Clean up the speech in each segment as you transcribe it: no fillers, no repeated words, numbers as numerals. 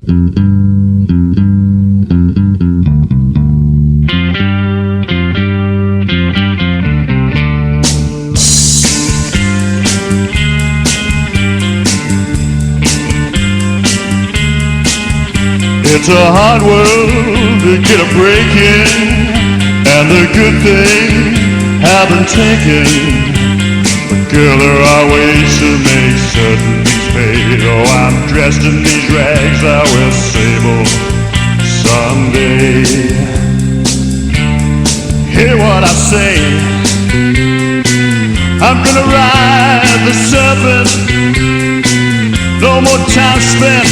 It's a hard world to get a break in, and the good things have been taken. But girl, there are ways to make certainties paid. Oh, I'm dressed in these rags, I will sable someday. Hear what I say, I'm gonna ride the serpent. No more time spent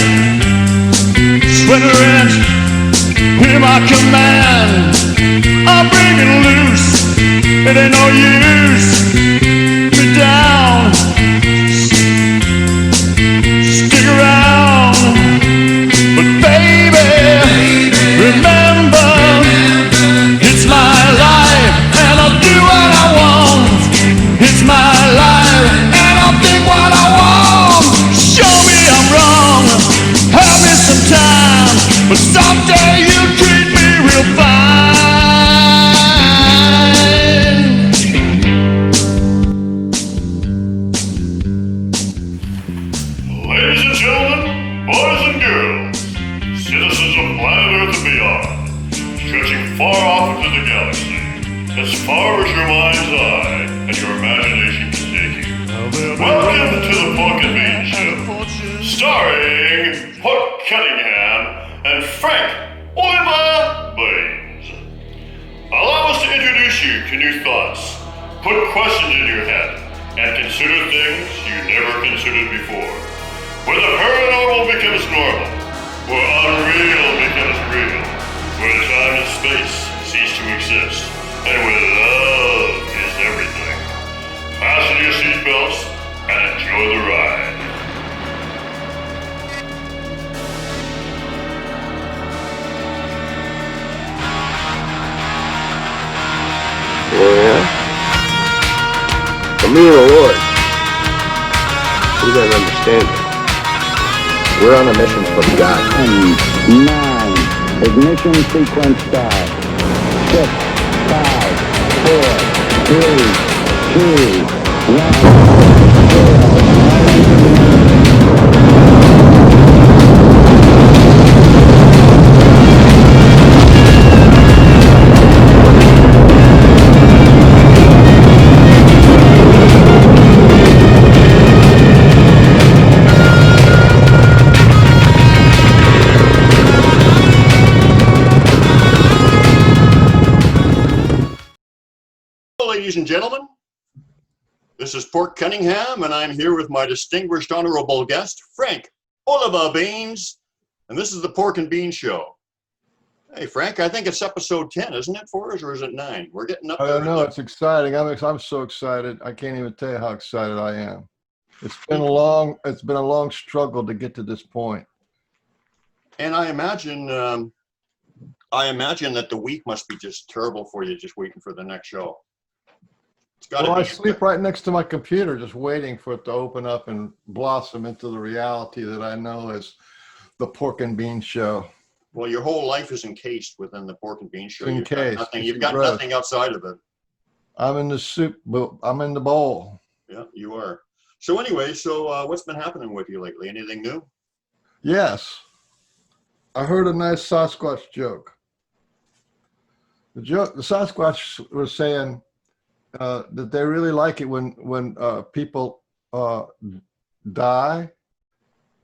sweater in, hear my command. I'm breaking loose, it ain't no use. Me down, stick around. But baby, remember, it's my life, and I'll do what I want. It's my life, and I'll think what I want. Show me I'm wrong, have me some time, but someday you'll treat me real fine. Ladies and gentlemen, boys and girls, citizens of planet Earth and beyond, stretching far off into the galaxy, as far as your mind's eye and your imagination can take you. Welcome to the Pork and Bean Show, starring Pork Cunningham and Frank Oliver Baines. Allow us to introduce you to new thoughts, put questions in your head, and consider things you never considered before. Where the paranormal becomes normal, where unreal becomes real, where time and space cease to exist, and where love is everything. Fasten your seatbelts and enjoy the ride. Yeah. For me and the Lord, you gotta understand it. We're on a mission from God. 10, 9, ignition sequence start. 6, 5, 4, 3, 2, 1. Ladies and gentlemen, this is Pork Cunningham, and I'm here with my distinguished honorable guest, Frank Oliver Baines, and this is the Pork and Bean Show. Hey, Frank, I think it's episode 10, isn't it, for us, or is it 9? We're getting up there. I don't know. It's exciting. I'm so excited. I can't even tell you how excited I am. It's been a long struggle to get to this point. And I imagine that the week must be just terrible for you, just waiting for the next show. Well, I sleep right next to my computer, just waiting for it to open up and blossom into the reality that I know is the Pork and Bean Show. Well, your whole life is encased within the Pork and Bean Show. You've got nothing outside of it. I'm in the soup, but I'm in the bowl. Yeah, you are. So anyway, what's been happening with you lately? Anything new? Yes. I heard a nice Sasquatch joke. The Sasquatch was saying that they really like it when people die,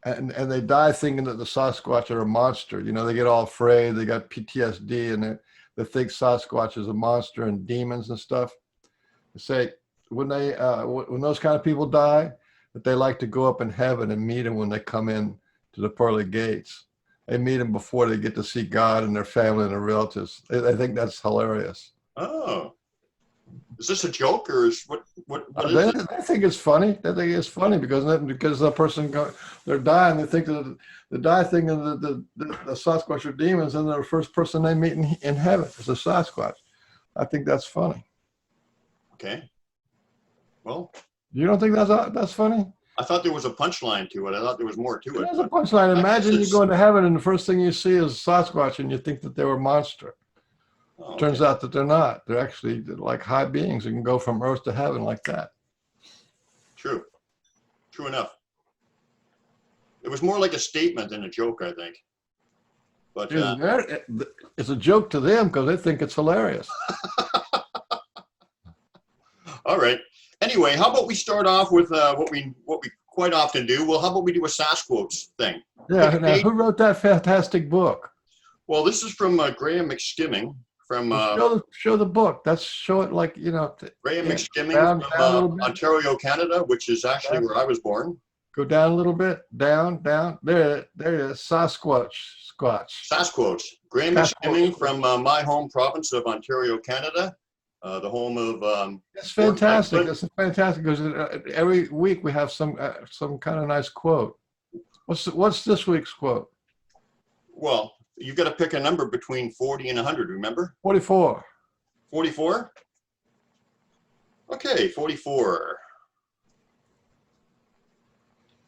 and they die thinking that the Sasquatch are a monster. You know, they get all afraid, they got PTSD, and they think Sasquatch is a monster and demons and stuff. They say when those kind of people die, that they like to go up in heaven and meet them when they come in to the pearly gates. They meet them before they get to see God and their family and their relatives. I think that's hilarious. Oh. Is this a joke, or is what is it? I think it's funny. I think it's funny because the person they're dying. They think that the die thing of the Sasquatch are demons, and the first person they meet in heaven is a Sasquatch. I think that's funny. Okay. Well, you don't think that's funny? I thought there was a punchline to it. I thought there was more to it. There's a but punchline. I guess Imagine you it's- go into heaven and the first thing you see is Sasquatch and you think that they were a monster. Oh, okay. Turns out that they're not. They're actually like high beings who can go from earth to heaven like that. True. True enough. It was more like a statement than a joke, I think. But It's a joke to them because they think it's hilarious. all right. Anyway, how about we start off with what we quite often do? Well, how about we do a Sasquatch thing? Yeah. Pick a Now, date. who wrote that fantastic book? Well, this is from Graham McSkimming from Show the book. Show it like, you know. Graham yeah, McSkimming down a little from bit. Ontario, Canada, which is actually where I was born. Go down a little bit. Down. There it is. Sasquatch. Sasquatch. Graham McSkimming from my home province of Ontario, Canada, the home of. It's fantastic. It's fantastic because every week we have some kind of nice quote. What's this week's quote? Well, you got to pick a number between 40 and 100. Remember? 44. 44. Okay, 44.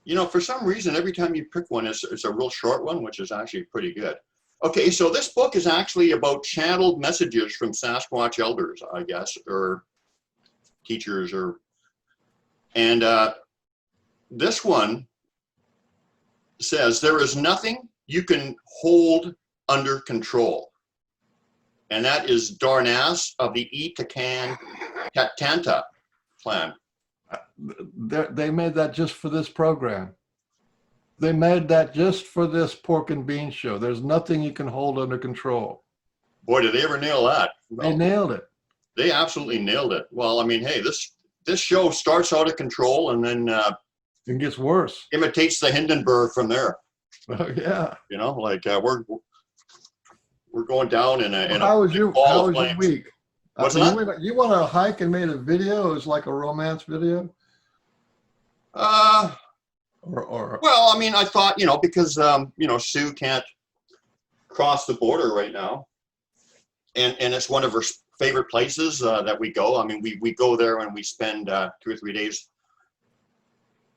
You know, for some reason, every time you pick one, it's a real short one, which is actually pretty good. Okay, so this book is actually about channeled messages from Sasquatch elders, I guess, or teachers, and this one says, there is nothing you can hold under control. And that is Darnas of the Itakan Katanta clan. They made that just for this program. They made that just for this pork and bean show. There's nothing you can hold under control. Boy, did they ever nail that. They nailed it. They absolutely nailed it. Well, I mean, hey, this show starts out of control and then it gets worse. Imitates the Hindenburg from there. Oh, yeah. You know, like we're going down in a How was your flames. week? What's that? You went on a hike and made a video? It was like a romance video? Well, I mean, I thought, you know, because you know, Sue can't cross the border right now, and it's one of her favorite places that we go. I mean, we go there and we spend 2 or 3 days,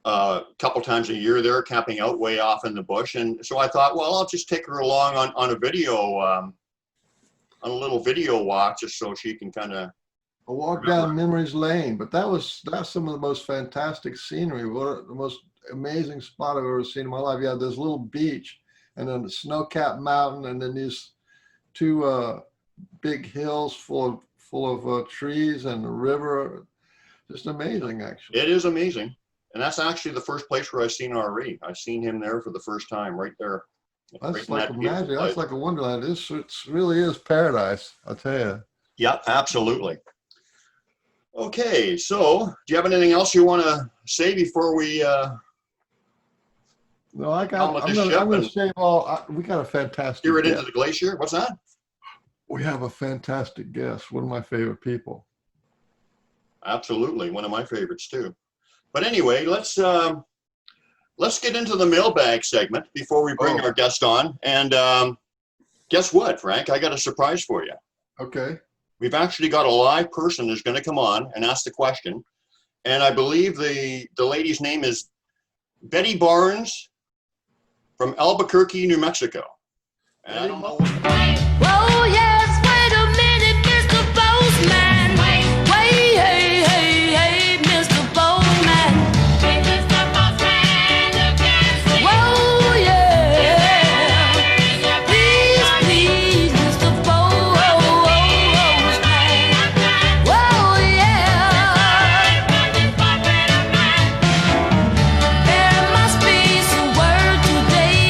a couple times a year there, camping out way off in the bush. And so I thought, well, I'll just take her along on a video, on a little video walk, just so she can kind of a walk down memories lane. But that's some of the most fantastic scenery. The most amazing spot I've ever seen in my life. You have this little beach and then the snow-capped mountain and then these two big hills full of trees and a river. Just amazing, actually. It is amazing. And that's actually the first place where I've seen RE. I've seen him there for the first time, right there. That's like a magic. That's like a wonderland. It really is paradise, I'll tell you. Yeah, absolutely. Okay, so do you have anything else you want to say before we? No, I'm going to save all. We got a fantastic. Steer it into the glacier. What's that? We have a fantastic guest. One of my favorite people. Absolutely, one of my favorites too. But anyway, let's get into the mailbag segment before we bring our guest on. And guess what, Frank? I got a surprise for you. Okay. We've actually got a live person who's going to come on and ask the question. And I believe the lady's name is Betty Barnes from Albuquerque, New Mexico. And I don't know. Whoa, yes, wait a minute, Mr. Postman. Wait, hey, hey, hey, Mr. Postman. Whoa, yeah. Please, please, Mr. Postman. Whoa, yeah. There must be some word today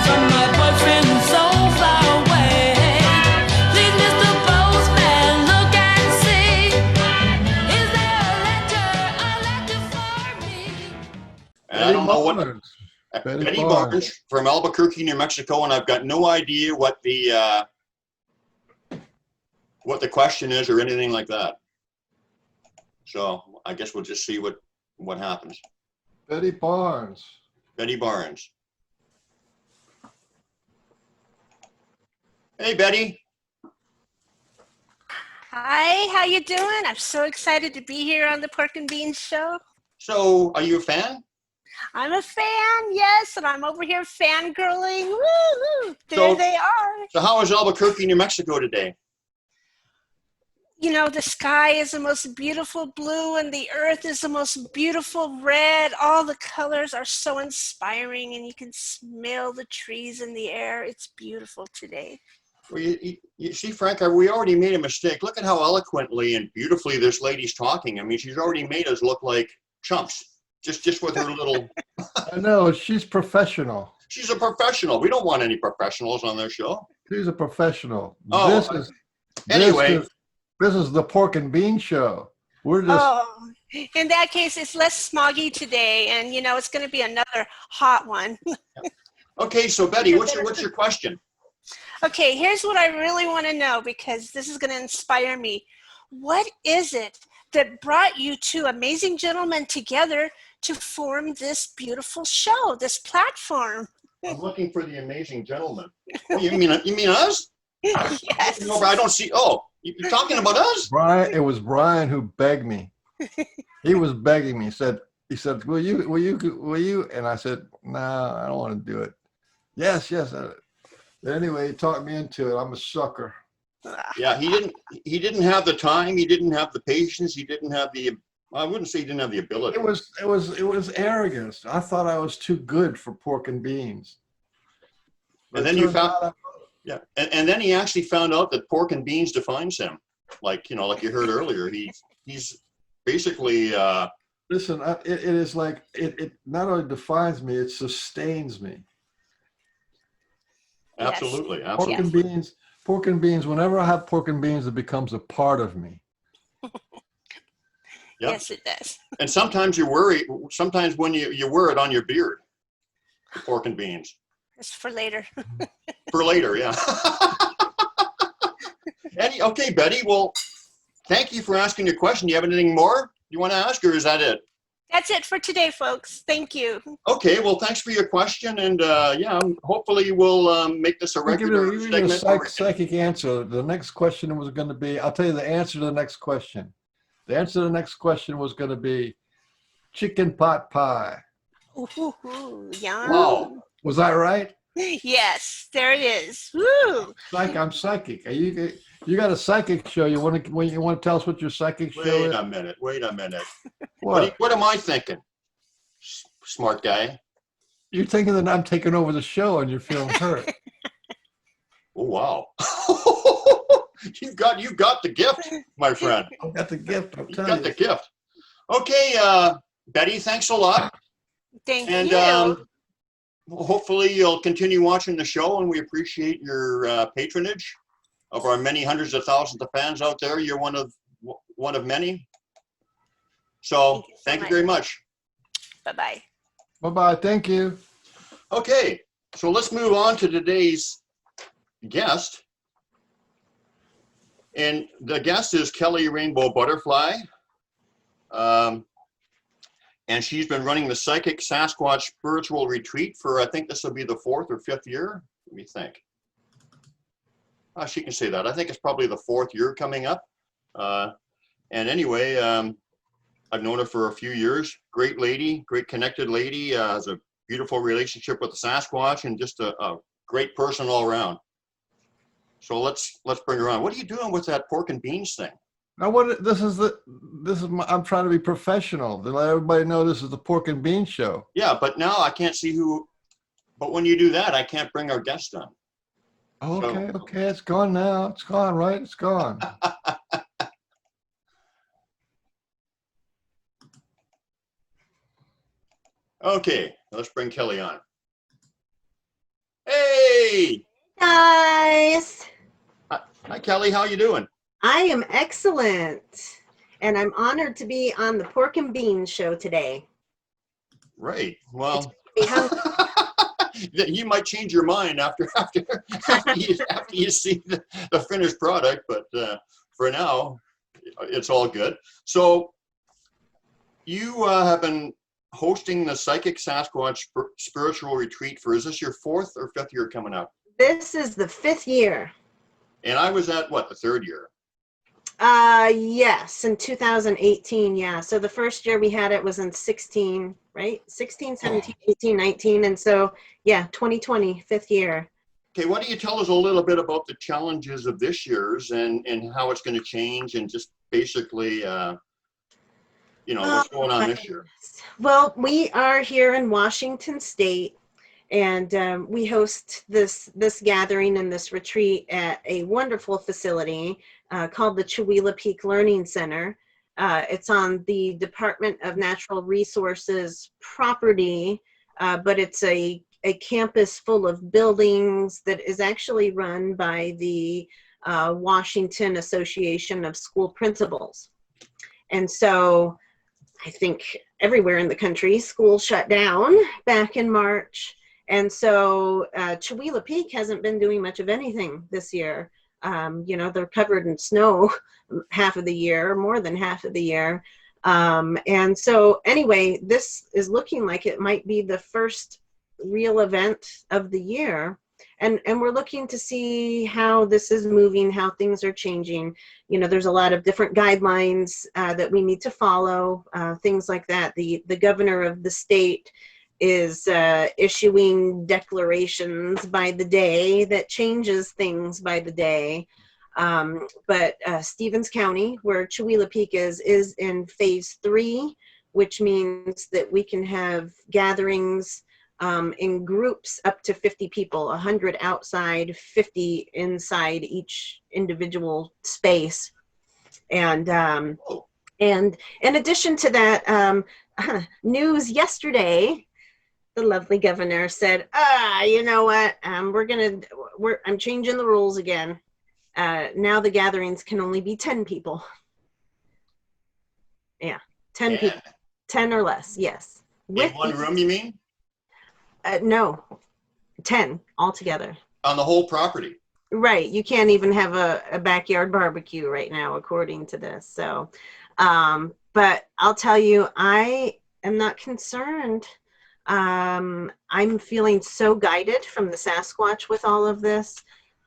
from my boyfriend so far away. Please, Mr. Postman, look and see. Is there a letter for me? And I don't know what. Betty Betty Barnes. Barnes from Albuquerque, New Mexico, and I've got no idea what the question is or anything like that. So I guess we'll just see what happens. Betty Barnes. Betty Barnes. Hey, Betty. Hi, how you doing? I'm so excited to be here on the Pork and Beans show. So, are you a fan? I'm a fan, yes, and I'm over here fangirling. Woo-hoo. There they are. So how is Albuquerque, New Mexico today? You know, the sky is the most beautiful blue and the earth is the most beautiful red. All the colors are so inspiring and you can smell the trees in the air. It's beautiful today. Well, you see, Frank, we already made a mistake. Look at how eloquently and beautifully this lady's talking. I mean, she's already made us look like chumps, just with her little... I know, she's professional. She's a professional. We don't want any professionals on their show. She's a professional. Oh, This is the Pork and Bean Show. We're just... Oh, in that case, it's less smoggy today, and you know, it's going to be another hot one. Okay, so Betty, what's your question? Okay, here's what I really want to know, because this is going to inspire me. What is it that brought you two amazing gentlemen together to form this beautiful show, this platform? I'm looking for the amazing gentleman. Oh, you mean us? Yes. No, I don't see. Oh, you're talking about us? Brian, it was Brian who begged me. He was begging me. He said, will you? And I said, no, I don't want to do it. Yes. Anyway, he talked me into it. I'm a sucker. Yeah, he didn't have the time. He didn't have the patience. He didn't have the, I wouldn't say he didn't have the ability. It was arrogance. I thought I was too good for pork and beans. And then you found, yeah, and then he actually found out that pork and beans defines him. Like, you know, like you heard earlier, he's basically. Listen, it is like, it not only defines me, it sustains me. Absolutely, Yes. absolutely. Pork and beans, whenever I have pork and beans, it becomes a part of me. Yep. Yes, it does. And sometimes you worry, sometimes when you wear it on your beard, the pork and beans. It's for later. For later, yeah. Okay, Betty, well, thank you for asking your question. Do you have anything more you want to ask, or is that it? That's it for today, folks. Thank you. Okay, well, thanks for your question, and yeah, hopefully we'll make this a regular Give you a segment. psychic answer. The next question was going to be, I'll tell you the answer to the next question. The answer to the next question was going to be chicken pot pie. Ooh, yum. Wow. Was I right? Yes, there it is. Woo! I'm psychic. You got a psychic show. You want to tell us what your psychic show is? Wait a minute. What? What am I thinking? Smart guy. You're thinking that I'm taking over the show and you're feeling hurt. Oh, wow. You've got the gift, my friend. I've got the gift. I'm You've telling got you. the gift. Okay, Betty, thanks a lot. Thank And you. hopefully you'll continue watching the show, and we appreciate your patronage of our many hundreds of thousands of fans out there. You're one of many. So thank you very much. Bye-bye. Bye-bye. Thank you. Okay, so let's move on to today's guest. And the guest is Kelly Rainbow Butterfly. And she's been running the Psychic Sasquatch Spiritual Retreat for, I think this will be the 4th or 5th year. Let me think. She can say that. I think it's probably the 4th year coming up. And anyway, I've known her for a few years. Great lady, great connected lady, has a beautiful relationship with the Sasquatch, and just a great person all around. So let's bring her on. What are you doing with that pork and beans thing? Now, I'm trying to be professional to let everybody know this is the Pork and Bean Show. Yeah, but now I can't see who. But when you do that, I can't bring our guest on. Okay, it's gone now. It's gone, right? It's gone. Okay, let's bring Kelly on. Hey! Guys, Hi, Kelly. How you doing? I am excellent, and I'm honored to be on the Pork and Beans show today. Right. Well, It's you might change your mind after you see the finished product, but for now, it's all good. So you have been hosting the Psychic Sasquatch Spiritual Retreat for, is this your 4th or 5th year coming up? This is the 5th year. And I was at, what, the 3rd year? Yes, in 2018, yeah. So the first year we had it was in 16, right? 16, 17, 18, 19. And so, yeah, 2020, fifth year. Okay, why don't you tell us a little bit about the challenges of this year's and how it's going to change and just basically, what's going on this year? Well, we are here in Washington State, and we host this gathering and this retreat at a wonderful facility called the Chewelah Peak Learning Center. It's on the Department of Natural Resources property, but it's a campus full of buildings that is actually run by the Washington Association of School Principals. And so I think everywhere in the country, school shut down back in March. And so Chewelah Peak hasn't been doing much of anything this year. They're covered in snow half of the year, more than half of the year. And so anyway, this is looking like it might be the first real event of the year. And we're looking to see how this is moving, how things are changing. There's a lot of different guidelines that we need to follow, things like that. The governor of the state is issuing declarations by the day that changes things by the day. But Stevens County, where Chewelah Peak is in phase 3, which means that we can have gatherings in groups up to 50 people, 100 outside, 50 inside each individual space. And in addition to that, news yesterday, the lovely governor said, you know what, I'm changing the rules again. Now the gatherings can only be 10 people. Yeah, 10 people, 10 or less, yes. In one room, you mean? No, 10 altogether. On the whole property? Right. You can't even have a backyard barbecue right now, according to this. So, but I'll tell you, I am not concerned. I'm feeling so guided from the Sasquatch with all of this.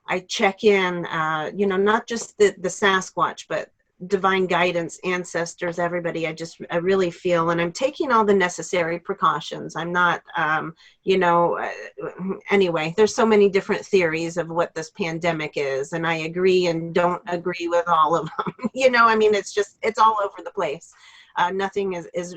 I check in, not just the Sasquatch, but divine guidance, ancestors, everybody. I really feel, and I'm taking all the necessary precautions. I'm not, anyway, there's so many different theories of what this pandemic is, and I agree and don't agree with all of them. It's all over the place. Nothing is. Is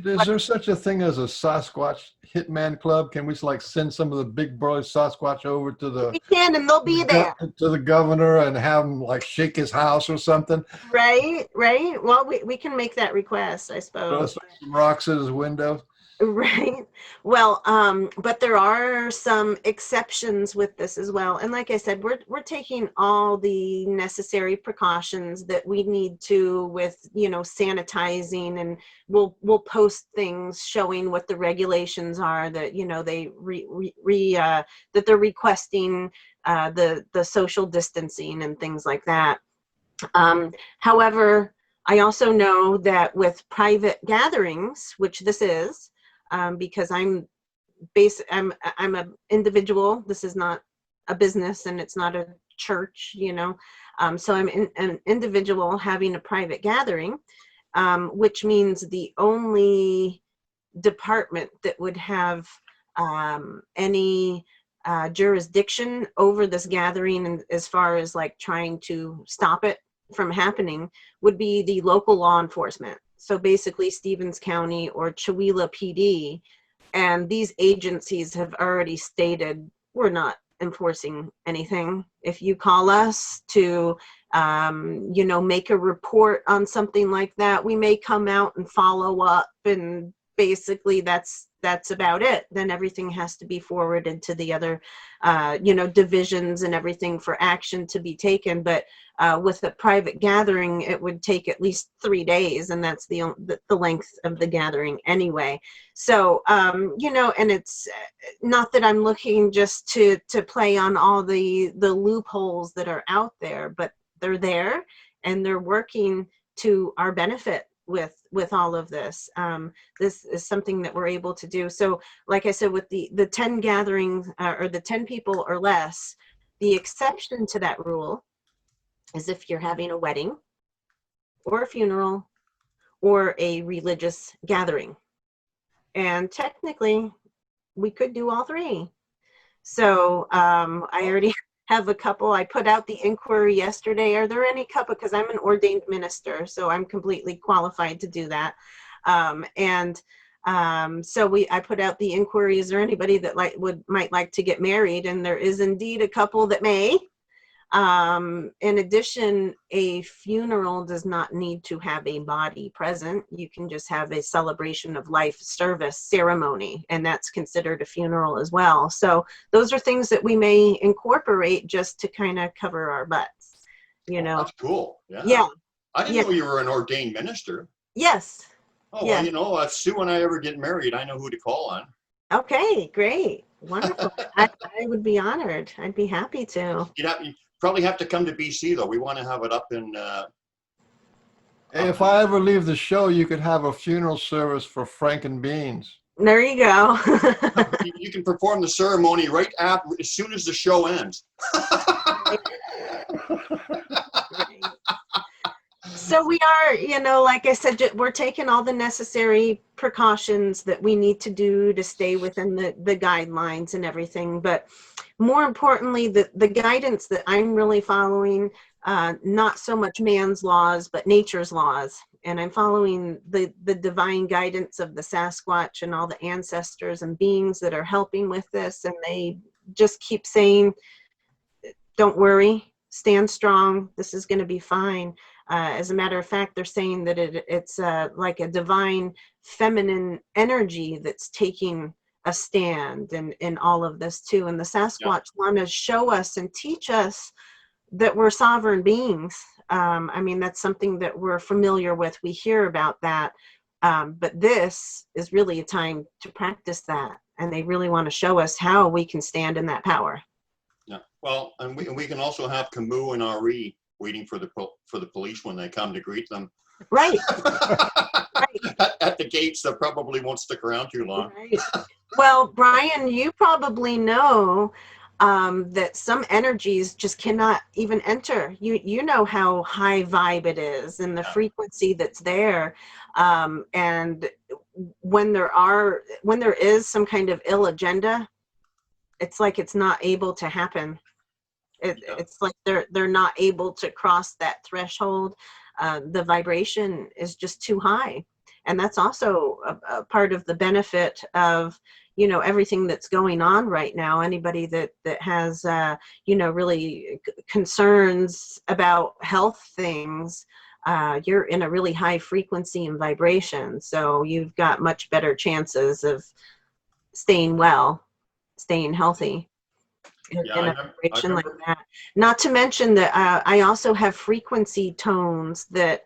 there such a thing as a Sasquatch hitman club? Can we send some of the big boy Sasquatch over to the? We can, and they'll be there. To the governor and have him shake his house or something. Right. Well, we can make that request, I suppose. Throw some rocks at his window. Right. Well, but there are some exceptions with this as well. And like I said, we're taking all the necessary precautions that we need to with, sanitizing, and we'll post things showing what the regulations are that, that they're requesting the social distancing and things like that. However, I also know that with private gatherings, which this is, because I'm an individual. This is not a business, and it's not a church, so I'm an individual having a private gathering, which means the only department that would have any jurisdiction over this gathering, and as far as trying to stop it from happening, would be the local law enforcement. So basically Stevens County or Chewelah PD, and these agencies have already stated we're not enforcing anything. If you call us to, make a report on something like that, we may come out and follow up, and basically that's about it. Then everything has to be forwarded to the other, divisions and everything for action to be taken. But with a private gathering, it would take at least 3 days, and that's the length of the gathering anyway. So, and it's not that I'm looking just to play on all the loopholes that are out there, but they're there, and they're working to our benefit with all of this. This is something that we're able to do. So like I said, with the 10 gatherings or the 10 people or less, the exception to that rule is if you're having a wedding, or a funeral or a religious gathering. And technically, we could do all three. So I already have a couple. I put out the inquiry yesterday. Are there any couple? Because I'm an ordained minister, so I'm completely qualified to do that. So I put out the inquiry. Is there anybody that might like to get married? And there is indeed a couple that may. In addition, a funeral does not need to have a body present. You can just have a celebration of life service ceremony, and that's considered a funeral as well. So those are things that we may incorporate just to kind of cover our butts, you know. That's cool. Yeah. Yeah. I didn't know you were an ordained minister. Yes. Oh, yes. well, you know, if Sue and I ever get married, I know who to call on. Okay, great. Wonderful. I would be honored. I'd be happy to. You probably have to come to BC, though. We want to have it up in... Hey, if I ever leave the show, you could have a funeral service for Frank and Beans. There you go. You can perform the ceremony right after, as soon as the show ends. So we are, you know, like I said, we're taking all the necessary precautions that we need to do to stay within the guidelines and everything. But more importantly, the guidance that I'm really following, not so much man's laws, but nature's laws. And I'm following the divine guidance of the Sasquatch and all the ancestors and beings that are helping with this. And they just keep saying, don't worry, stand strong. This is going to be fine. As a matter of fact, they're saying that it's like a divine feminine energy that's taking a stand in all of this too. And the Sasquatch want to show us and teach us that we're sovereign beings. I mean, that's something that we're familiar with. We hear about that. But this is really a time to practice that. And they really want to show us how we can stand in that power. Yeah. Well, and we can also have Camus and Ari waiting for the police when they come to greet them. Right. At the gates, they probably won't stick around too long. Right. Well, Brian, you probably know that some energies just cannot even enter. You know how high vibe it is and the frequency that's there. And when there is some kind of ill agenda, it's like it's not able to happen. It's like they're not able to cross that threshold. The vibration is just too high. And that's also a part of the benefit of, you know, everything that's going on right now. Anybody that has, you know, really concerns about health things, you're in a really high frequency and vibration. So you've got much better chances of staying well, staying healthy. In a vibration like that. Not to mention that I also have frequency tones that,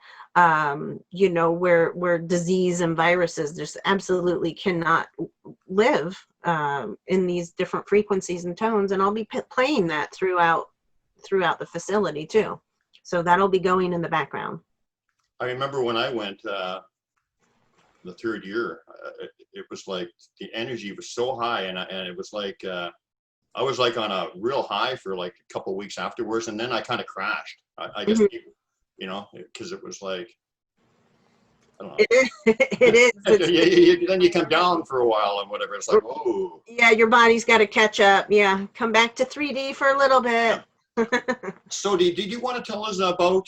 you know, where disease and viruses just absolutely cannot live in these different frequencies and tones. And I'll be playing that throughout the facility too. So that'll be going in the background. I remember when I went the third year, it was like the energy was so high, and it was like I was like on a real high for like a couple of weeks afterwards, and then I kind of crashed. I guess people, you know, because it was like, I don't know. It is. Then you come down for a while and whatever. It's like, whoa. Yeah, your body's got to catch up. Yeah, come back to 3D for a little bit. So did you want to tell us about,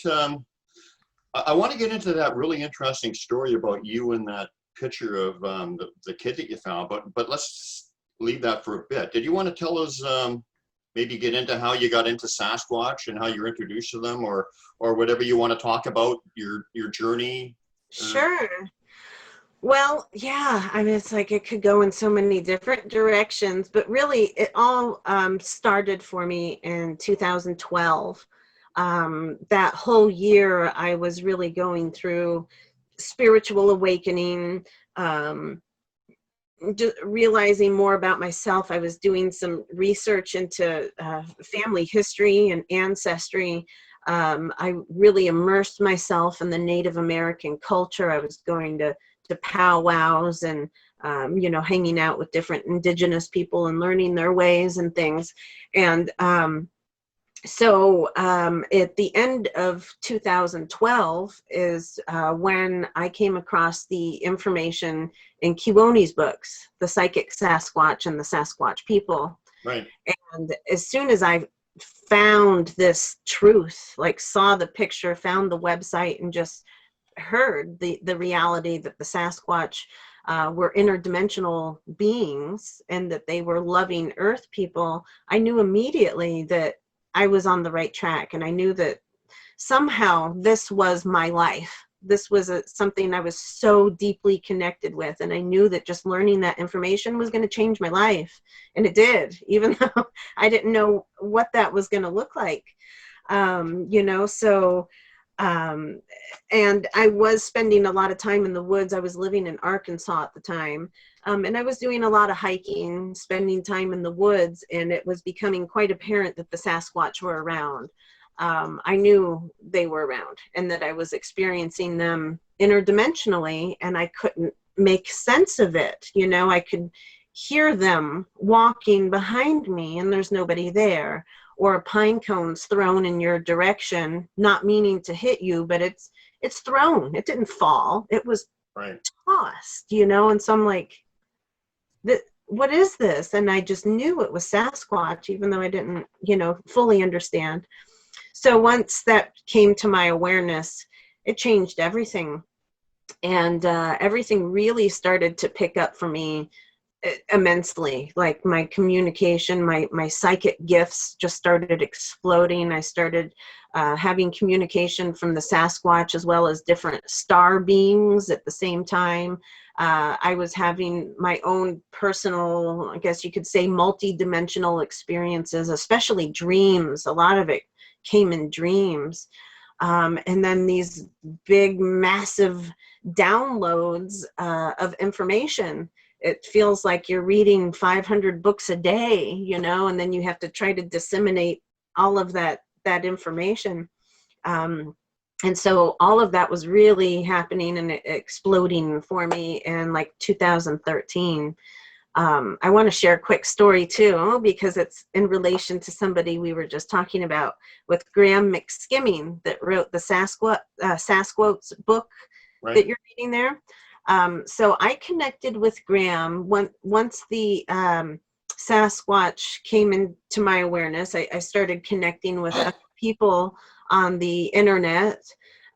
I want to get into that really interesting story about you and that picture of the kid that you found, but let's leave that for a bit. Did you want to tell us, maybe get into how you got into Sasquatch and how you're introduced to them, or whatever you want to talk about, your journey? Sure. Well, yeah, I mean, it's like it could go in so many different directions, but really it all started for me in 2012. That whole year I was really going through spiritual awakening, just realizing more about myself. I was doing some research into family history and ancestry. I really immersed myself in the Native American culture. I was going to powwows and, you know, hanging out with different indigenous people and learning their ways and things. And So at the end of 2012 is when I came across the information in Kiwoni's books, The Psychic Sasquatch and the Sasquatch People. Right. And as soon as I found this truth, like saw the picture, found the website, and just heard the reality that the Sasquatch were interdimensional beings and that they were loving earth people, I knew immediately that I was on the right track. And I knew that somehow this was my life. This was something I was so deeply connected with. And I knew that just learning that information was going to change my life. And it did, even though I didn't know what that was going to look like. And I was spending a lot of time in the woods. I was living in Arkansas at the time. And I was doing a lot of hiking, spending time in the woods, and it was becoming quite apparent that the Sasquatch were around. I knew they were around and that I was experiencing them interdimensionally, and I couldn't make sense of it. I could hear them walking behind me and there's nobody there, or pine cones thrown in your direction, not meaning to hit you, but it's thrown. It didn't fall. It was tossed, and so I'm like, what is this? And I just knew it was Sasquatch, even though I didn't, fully understand. So once that came to my awareness, it changed everything. And everything really started to pick up for me immensely. Like my communication, my psychic gifts just started exploding. I started having communication from the Sasquatch as well as different star beings at the same time. I was having my own personal, I guess you could say, multi-dimensional experiences, especially dreams. A lot of it came in dreams. And then these big, massive downloads of information. It feels like you're reading 500 books a day, and then you have to try to disseminate all of that information. And so all of that was really happening and exploding for me in like 2013. I want to share a quick story too, because it's in relation to somebody we were just talking about, with Graham McSkimming, that wrote the Sasquatch book that you're reading there. So I connected with Graham once the Sasquatch came into my awareness. I started connecting with other people on the internet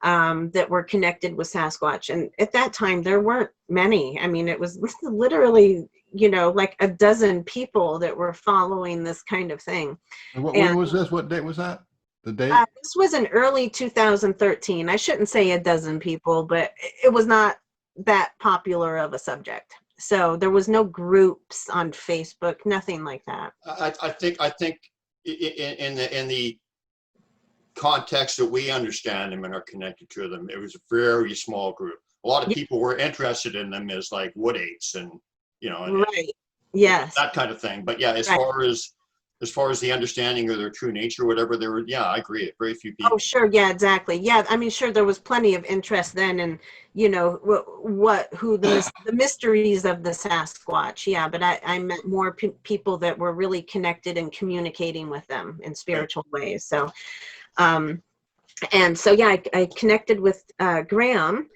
that were connected with Sasquatch. And at that time, there weren't many. I mean, it was literally, like a dozen people that were following this kind of thing. And when was this? What date was that? The date? This was in early 2013. I shouldn't say a dozen people, but it was not that popular of a subject. So there was no groups on Facebook, nothing like that. I think in the context that we understand them and are connected to them, it was a very small group. A lot of people were interested in them as like wood apes and right. Yes. That kind of thing. But yeah, as far as the understanding of their true nature, whatever, there were, I agree, very few people. Oh, sure. Yeah, exactly. Yeah. I mean, sure, there was plenty of interest then and, the mysteries of the Sasquatch. Yeah. But I met more people that were really connected and communicating with them in spiritual ways. So, I connected with Graham,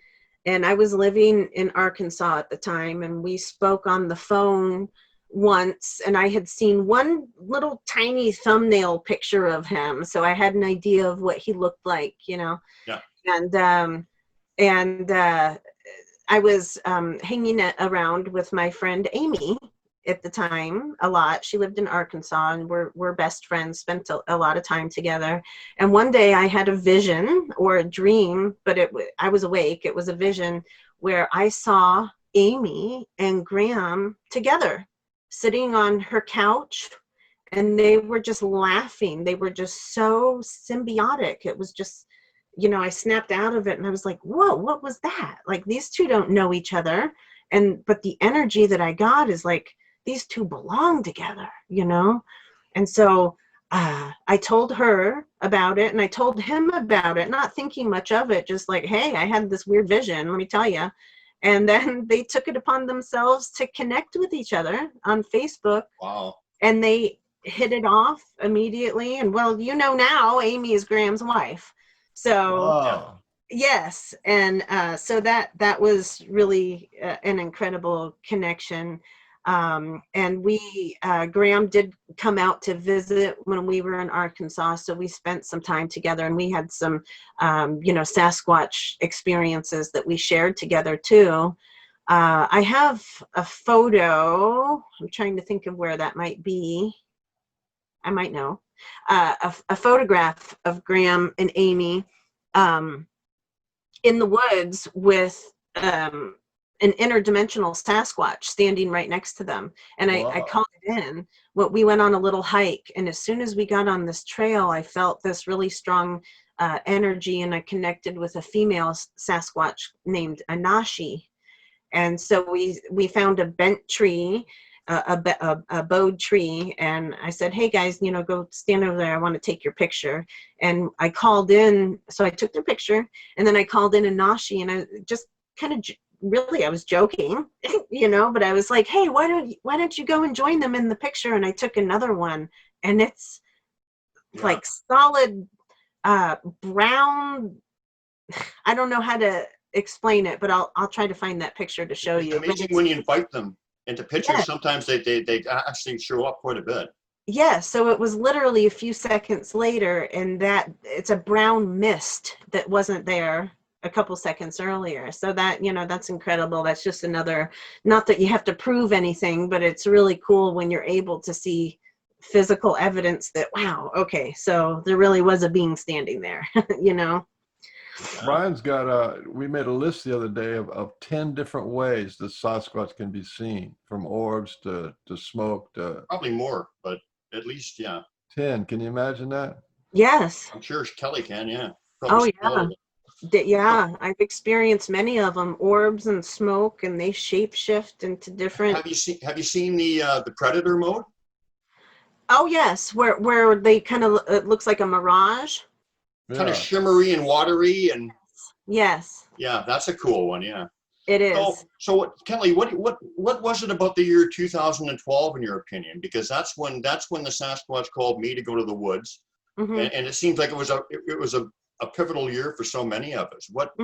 and I was living in Arkansas at the time, and we spoke on the phone once, and I had seen one little tiny thumbnail picture of him, so I had an idea of what he looked like, Yeah. And I was hanging around with my friend Amy at the time a lot. She lived in Arkansas, and we're best friends, spent a lot of time together. And one day I had a vision or a dream, but I was awake. It was a vision where I saw Amy and Graham together, sitting on her couch, and they were just laughing. They were just so symbiotic. It was just, I snapped out of it, and I was like, whoa, what was that? Like, these two don't know each other. But the energy that I got is like, these two belong together, And so I told her about it, and I told him about it, not thinking much of it, just like, hey, I had this weird vision, let me tell you. And then they took it upon themselves to connect with each other on Facebook. Wow. And they hit it off immediately. And well, you know, now Amy is Graham's wife. So Oh, yes, and so that was really an incredible connection. And we Graham did come out to visit when we were in Arkansas, so we spent some time together, and we had some you know, Sasquatch experiences that we shared together too. I have a photo. I'm trying to think of where that might be. I might know. A photograph of Graham and Amy in the woods with an interdimensional Sasquatch standing right next to them. And I wow. called it in. We went on a little hike, and as soon as we got on this trail, I felt this really strong energy, and I connected with a female Sasquatch named Anashi. And so we found a bent tree, a bowed tree, and I said, "Hey guys, you know, go stand over there. I want to take your picture." And I called in, so I took their picture, and then I called in Anashi, and I just kind of really, I was joking, you know, but I was like, "Hey, why don't you go and join them in the picture?" And I took another one, and it's like solid brown. I don't know how to explain it, but I'll try to find that picture to show you. It's amazing when you invite them into pictures. Yeah. Sometimes they actually show up quite a bit. Yeah, so it was literally a few seconds later, and that it's a brown mist that wasn't there a couple seconds earlier. So that, you know, that's incredible. That's just another, not that you have to prove anything, but it's really cool when you're able to see physical evidence that, wow, okay, so there really was a being standing there, you know? Brian's got we made a list the other day of 10 different ways that Sasquatch can be seen, from orbs to smoke to Probably more, but at least, yeah. 10. Can you imagine that? Yes. I'm sure Kelly can, yeah. Oh, Probably yeah. Yeah, I've experienced many of them, orbs and smoke, and they shapeshift into different. Have you seen the Predator mode? Oh yes, where they kind of, it looks like a mirage. Kind of Yeah. shimmery and watery, and Yes, yeah, that's a cool one, yeah. it is. So what, Kelly, what was it about the year 2012 in your opinion? Because that's when the Sasquatch called me to go to the woods, Mhm. and it seems like it was a pivotal year for so many of us. What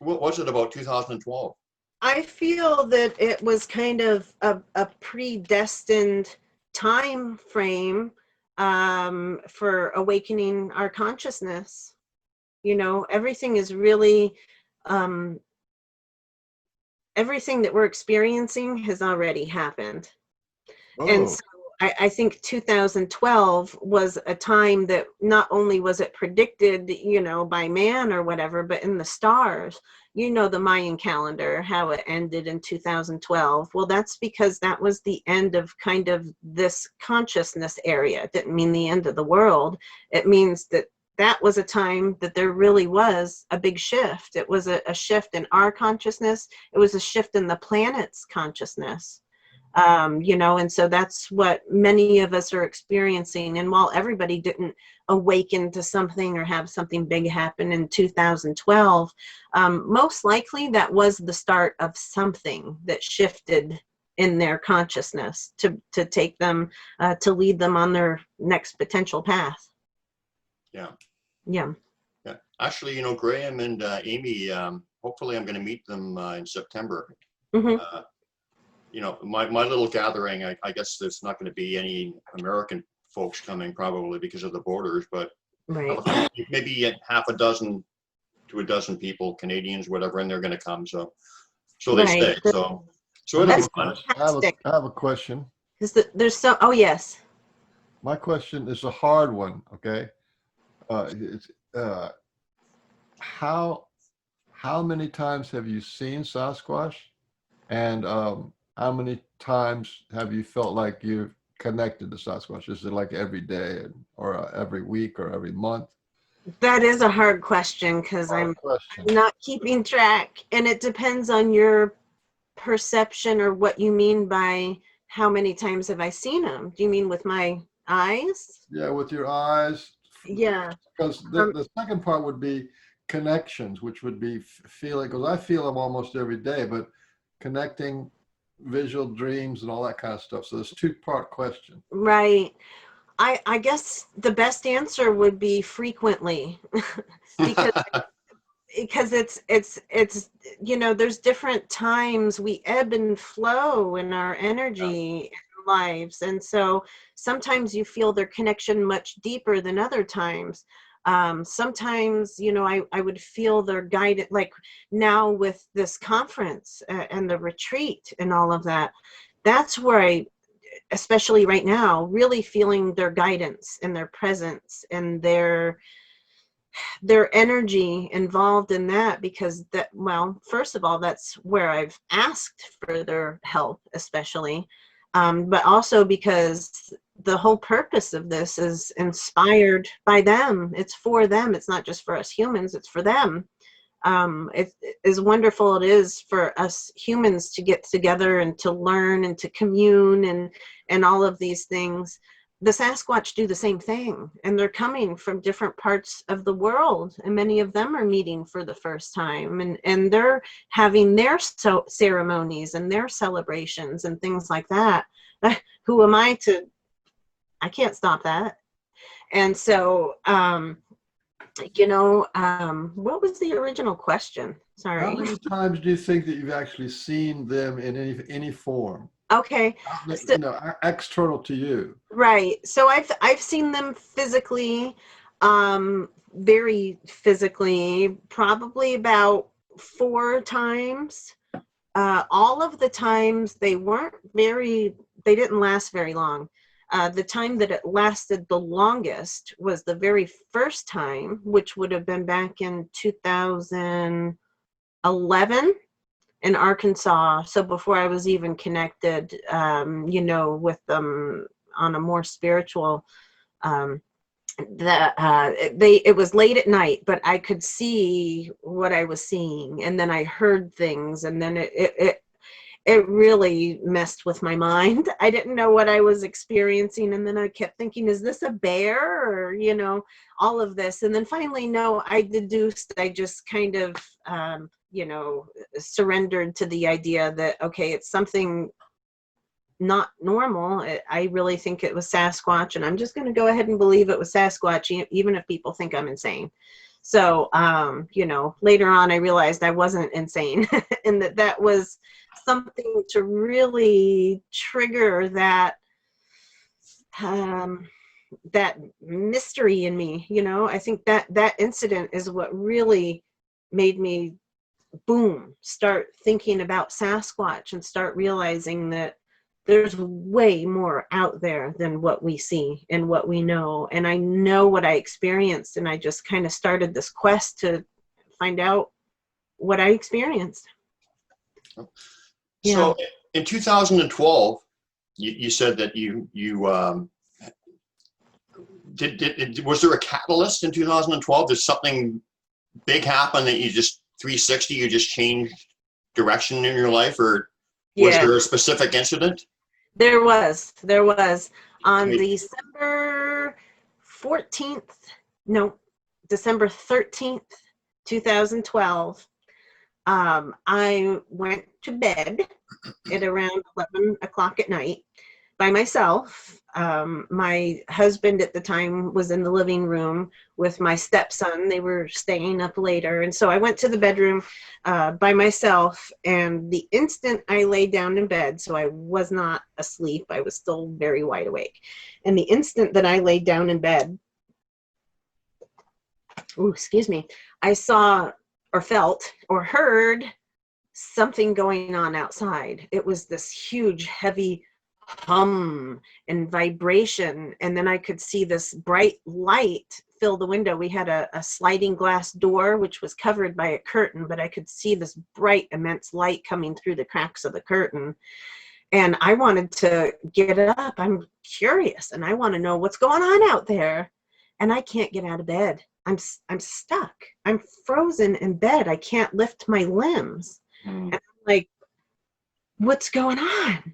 was it about 2012? I feel that it was kind of a predestined time frame for awakening our consciousness. You know, everything is really, everything that we're experiencing has already happened. And Oh, so I think 2012 was a time that not only was it predicted, you know, by man or whatever, but in the stars. You know, the Mayan calendar, how it ended in 2012. Well, that's because that was the end of kind of this consciousness area. It didn't mean the end of the world. It means that that was a time that there really was a big shift. It was a shift in our consciousness. It was a shift in the planet's consciousness. You know, and so that's what many of us are experiencing. And while everybody didn't awaken to something or have something big happen in 2012, most likely that was the start of something that shifted in their consciousness to take them, to lead them on their next potential path. Yeah. Yeah. Yeah. Actually, you know, Graham and Amy, hopefully I'm going to meet them in September. Mhm. You know, my little gathering, I guess there's not going to be any American folks coming probably because of the borders, but Right. maybe half a dozen to a dozen people, Canadians, whatever, and they're going to come. So they Right. say. So I it'll have be a fun. question. Fantastic. I have a question. Because there's so, oh yes. My question is a hard one. Okay. It's, how many times have you seen Sasquatch, and how many times have you felt like you've connected to Sasquatch? Is it like every day, or every week, or every month? That is a hard question because Hard I'm question. not keeping track, and it depends on your perception or what you mean by how many times have I seen them. Do you mean with my eyes? Yeah, with your eyes. Yeah. Because the second part would be connections, which would be feeling, because I feel them almost every day, but connecting visual dreams and all that kind of stuff. So there's a two-part question. Right. I guess the best answer would be frequently, because it's there's different times we ebb and flow in our energy and lives, and so sometimes you feel their connection much deeper than other times. Sometimes I would feel their guidance, like now with this conference and the retreat and all of that. That's where I, especially right now, really feeling their guidance and their presence and their energy involved in that, because that, well, first of all, that's where I've asked for their help, especially, but also because the whole purpose of this is inspired by them. It's for them. It's not just for us humans, it's for them. It is wonderful it is for us humans to get together and to learn and to commune and all of these things. The Sasquatch do the same thing, and they're coming from different parts of the world, and many of them are meeting for the first time, and they're having their ceremonies and their celebrations and things like that. Who am I to? I can't stop that. And so, what was the original question? Sorry. How many times do you think that you've actually seen them in any form? Okay. External to you. Right. So I've seen them physically, very physically, probably about 4 times. All of the times they didn't last very long. The time that it lasted the longest was the very first time, which would have been back in 2011 in Arkansas. So before I was even connected, with them on a more spiritual, it was late at night, but I could see what I was seeing, and then I heard things, and then it really messed with my mind. I didn't know what I was experiencing, and then I kept thinking, is this a bear, or all of this? And then finally, no, I deduced. I just kind of surrendered to the idea that, okay, it's something not normal. I really think it was Sasquatch, and I'm just going to go ahead and believe it was Sasquatch, even if people think I'm insane. So, later on, I realized I wasn't insane, and that was something to really trigger that that mystery in me. I think that incident is what really made me start thinking about Sasquatch and start realizing that there's way more out there than what we see and what we know. And I know what I experienced, and I just kind of started this quest to find out what I experienced. So in 2012, you said that you was there a catalyst in 2012? Did something big happen that you just 360, you just changed direction in your life, or was there a specific incident? There was on December 13th, 2012. I went to bed at around 11 o'clock at night by myself. My husband at the time was in the living room with my stepson. They were staying up later. And so I went to the bedroom by myself. And the instant I lay down in bed, so I was not asleep, I was still very wide awake. And the instant that I laid down in bed, I saw or felt or heard something going on outside. It was this huge, heavy hum and vibration, and then I could see this bright light fill the window. We had a sliding glass door which was covered by a curtain, but I could see this bright, immense light coming through the cracks of the curtain. And I wanted to get up. I'm curious, and I want to know what's going on out there. And I can't get out of bed. I'm stuck. I'm frozen in bed. I can't lift my limbs. And I'm like, what's going on?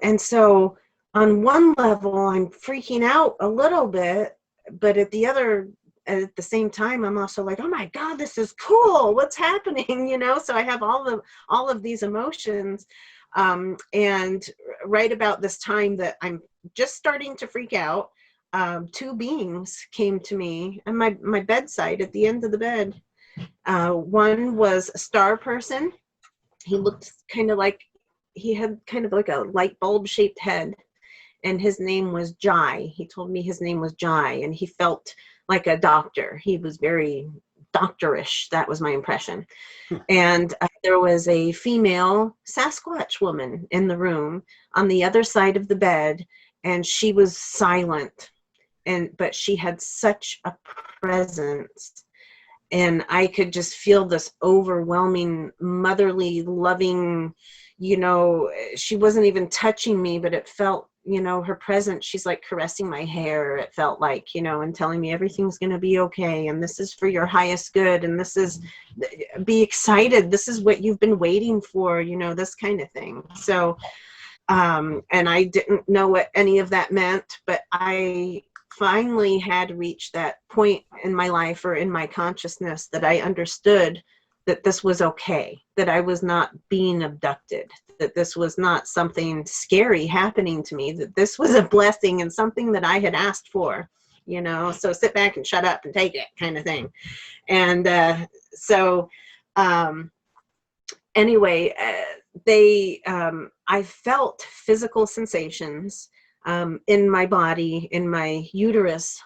And so on one level, I'm freaking out a little bit, but at the same time, I'm also like, oh my God, this is cool. What's happening? So I have all of these emotions. And right about this time that I'm just starting to freak out, two beings came to me at my bedside at the end of the bed. One was a star person. He looked kind of like, he had kind of like a light bulb shaped head, and his name was Jai. He told me his name was Jai, and he felt like a doctor. He was very doctorish. That was my impression. And there was a female Sasquatch woman in the room on the other side of the bed, and she was silent, but she had such a presence, and I could just feel this overwhelming, motherly, loving, she wasn't even touching me, but it felt, her presence. She's like caressing my hair, it felt like, and telling me everything's going to be okay, and this is for your highest good, and this is, be excited, this is what you've been waiting for, this kind of thing. So and I didn't know what any of that meant, but I finally had reached that point in my life or in my consciousness that I understood that this was okay, that I was not being abducted, that this was not something scary happening to me, that this was a blessing and something that I had asked for, so sit back and shut up and take it kind of thing. And anyway, I felt physical sensations in my body, in my uterus.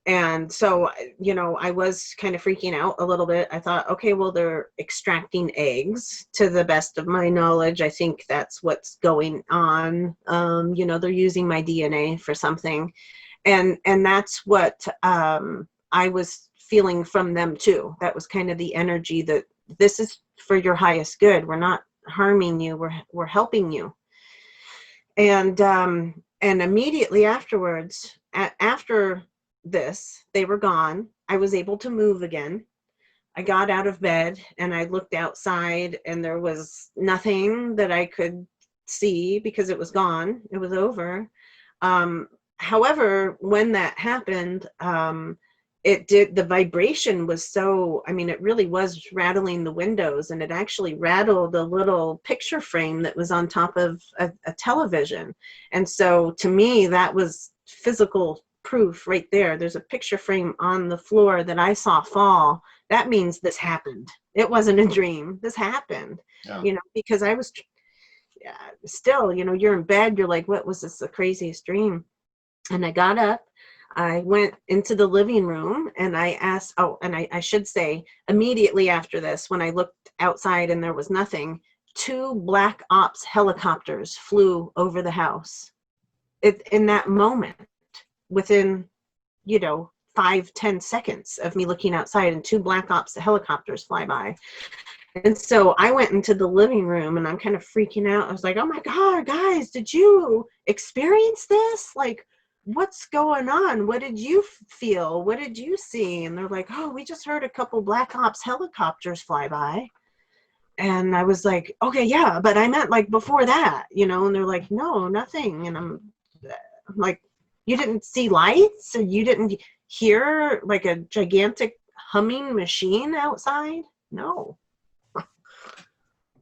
And so, I was kind of freaking out a little bit. I thought, okay, well, they're extracting eggs to the best of my knowledge. I think that's what's going on. They're using my DNA for something. And that's what I was feeling from them too. That was kind of the energy that this is for your highest good. We're not harming you. We're helping you. And immediately afterwards, after this, they were gone. I was able to move again. I got out of bed and I looked outside, and there was nothing that I could see because it was gone. It was over. However, when that happened, the vibration was so, it really was rattling the windows, and it actually rattled a little picture frame that was on top of a television. And so to me, that was physical proof right there. There's a picture frame on the floor that I saw fall. That means this happened. It wasn't a dream. This happened, because I was still, you're in bed. You're like, what was this, the craziest dream? And I got up. I went into the living room and I asked, I should say, immediately after this, when I looked outside and there was nothing, 2 Black Ops helicopters flew over the house. In that moment, within, 5-10 seconds of me looking outside, and 2 Black Ops helicopters fly by. And so I went into the living room and I'm kind of freaking out. I was like, oh my God, guys, did you experience this? Like, what's going on? What did you feel? What did you see? And they're like, oh, we just heard a couple Black Ops helicopters fly by. And I was like, okay, yeah, but I meant like before that, and they're like, no, nothing. And I'm like, you didn't see lights, and you didn't hear like a gigantic humming machine outside? No.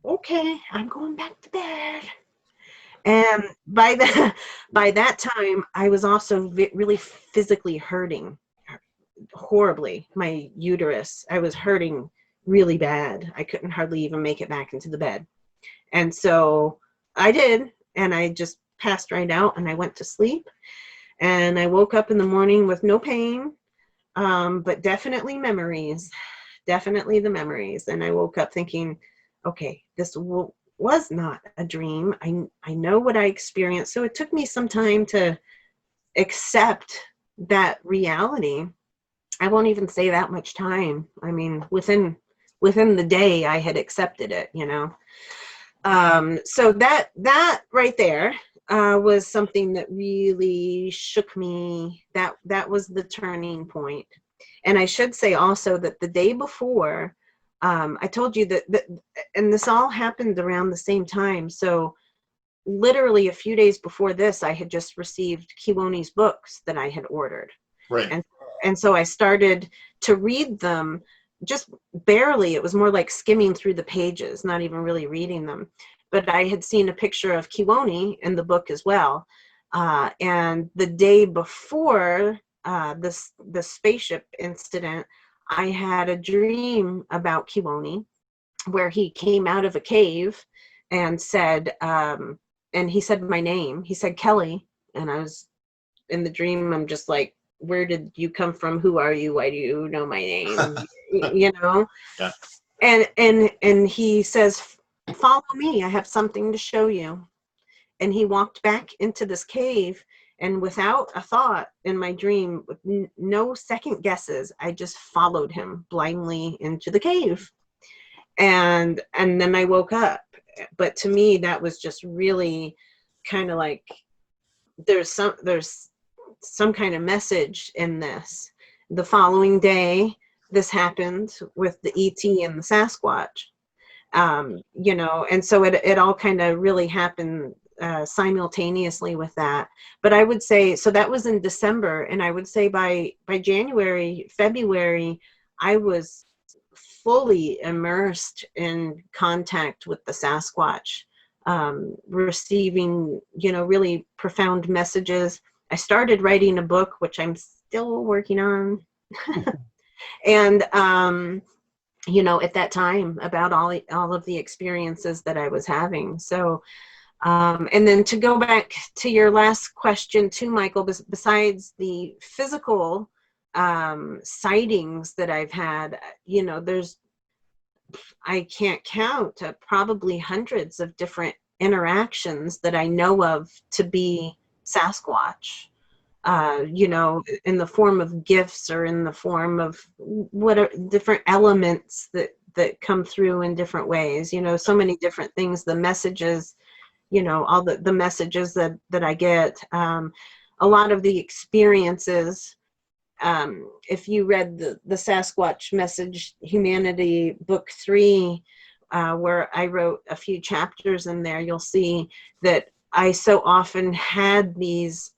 Okay, I'm going back to bed. And by that time, I was also really physically hurting horribly. My uterus, I was hurting really bad. I couldn't hardly even make it back into the bed. And so I did, and I just passed right out, and I went to sleep. And I woke up in the morning with no pain, but definitely memories, definitely the memories. And I woke up thinking, okay, this was not a dream. I know what I experienced. So it took me some time to accept that reality. I won't even say that much time. Within the day I had accepted it, So that right there was something that really shook me. That was the turning point. And I should say also that the day before, I told you that, and this all happened around the same time. So literally a few days before this, I had just received Kiwoni's books that I had ordered. Right. And so I started to read them just barely. It was more like skimming through the pages, not even really reading them. but I had seen a picture of Kiwoni in the book as well. And the day before this spaceship incident, I had a dream about Kiwoni where he came out of a cave and said, and he said my name. He said Kelly, and I was in the dream. I'm just like, where did you come from? Who are you? Why do you know my name? You know? Yeah. And he says, follow me. I have something to show you. And he walked back into this cave, and without a thought in my dream, with no second guesses, I just followed him blindly into the cave. And then I woke up. But to me, that was just really kind of like, there's some kind of message in this. The following day, this happened with the ET and the Sasquatch. You know, and so it all kind of really happened simultaneously with that. But I would say, so that was in December, and I would say by January, February, I was fully immersed in contact with the Sasquatch, receiving, you know, really profound messages. I started writing a book, which I'm still working on. And you know, at that time, about all of the experiences that I was having. So and then to go back to your last question too, Michael, besides the physical sightings that I've had, you know, I can't count, probably hundreds of different interactions that I know of to be Sasquatch, you know, in the form of gifts or in the form of what different elements that come through in different ways, you know, so many different things, the messages, you know, all the messages that I get, a lot of the experiences. If you read the Sasquatch Message Humanity Book 3, where I wrote a few chapters in there, you'll see that I so often had these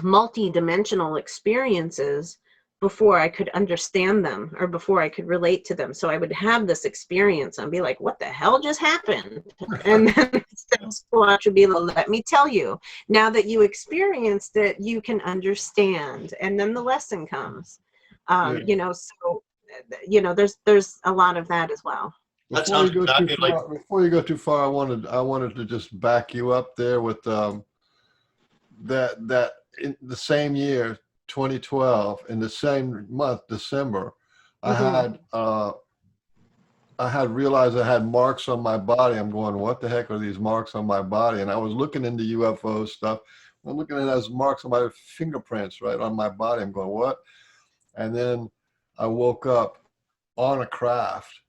multi-dimensional experiences before I could understand them or before I could relate to them. So I would have this experience and be like, what the hell just happened? And then Sasquatch would be like, let me tell you. Now that you experienced it, you can understand. And then the lesson comes. You know, so, you know, there's a lot of that as well. That Before sounds you go exactly too like. far, before you go too far, I wanted to just back you up there with that in the same year, 2012, in the same month, December, I had realized I had marks on my body. I'm going, what the heck are these marks on my body? And I was looking into UFO stuff. I'm looking at those marks on my fingerprints right on my body. I'm going, what? And then I woke up on a craft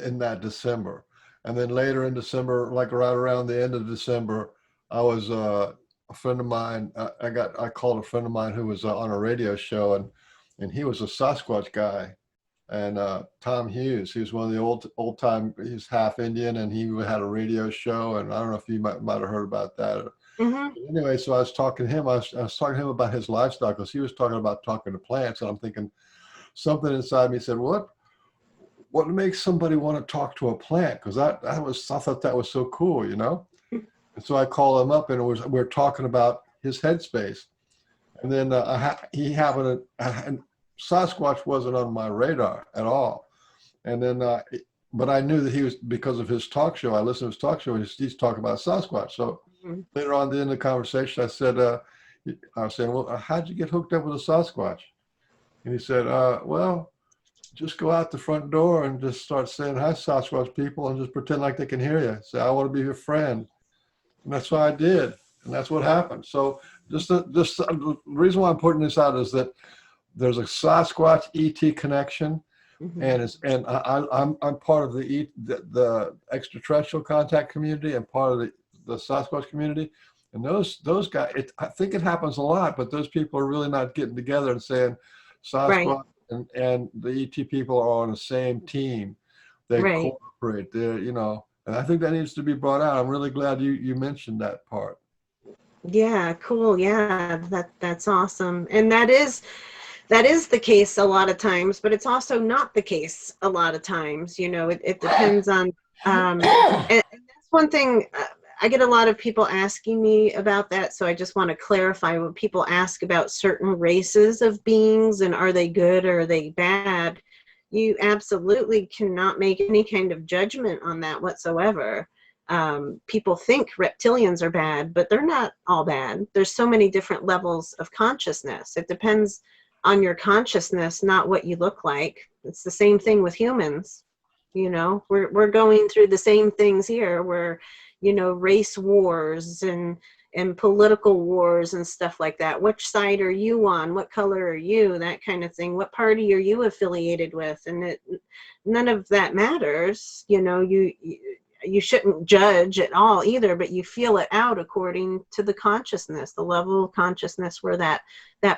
in that December. And then later in December, like right around the end of December, I was a friend of mine. I called a friend of mine who was on a radio show, and he was a Sasquatch guy. And Tom Hughes, he was one of the old time. He's half Indian, and he had a radio show. And I don't know if you might have heard about that. Anyway, so I was talking to him. I was talking to him about his lifestyle, because he was talking about talking to plants, and I'm thinking something inside me said, what makes somebody want to talk to a plant? Because I thought that was so cool, you know. And so I called him up, and we were talking about his headspace. And then and Sasquatch wasn't on my radar at all. And then, but I knew that he was, because of his talk show. I listened to his talk show, and he's talking about Sasquatch. So later on, at the end of the conversation, I said, I was saying, well, how'd you get hooked up with a Sasquatch? And he said, well, just go out the front door and just start saying hi, Sasquatch people, and just pretend like they can hear you. Say, I want to be your friend. And that's what I did. And that's what happened. So just the reason why I'm putting this out is that there's a Sasquatch ET connection. And I'm part of the extraterrestrial contact community, and part of the Sasquatch community. And those guys, I think it happens a lot, but those people are really not getting together and saying Sasquatch and the ET people are on the same team. They cooperate. They're, you know, and I think that needs to be brought out. I'm really glad you mentioned that part. Yeah, cool. Yeah, that's awesome. And that is that is the case a lot of times, but it's also not the case a lot of times. You know, it depends on, and that's one thing. I get a lot of people asking me about that, so I just want to clarify when people ask about certain races of beings and are they good or are they bad, you absolutely cannot make any kind of judgment on that whatsoever. People think reptilians are bad, but they're not all bad. There's so many different levels of consciousness. It depends on your consciousness, not what you look like. It's the same thing with humans. You know, we're going through the same things here. We're, you know, race wars and political wars and stuff like that. Which side are you on? What color are you? That kind of thing. What party are you affiliated with? And none of that matters. You know, you shouldn't judge at all either, but you feel it out according to the consciousness, the level of consciousness where that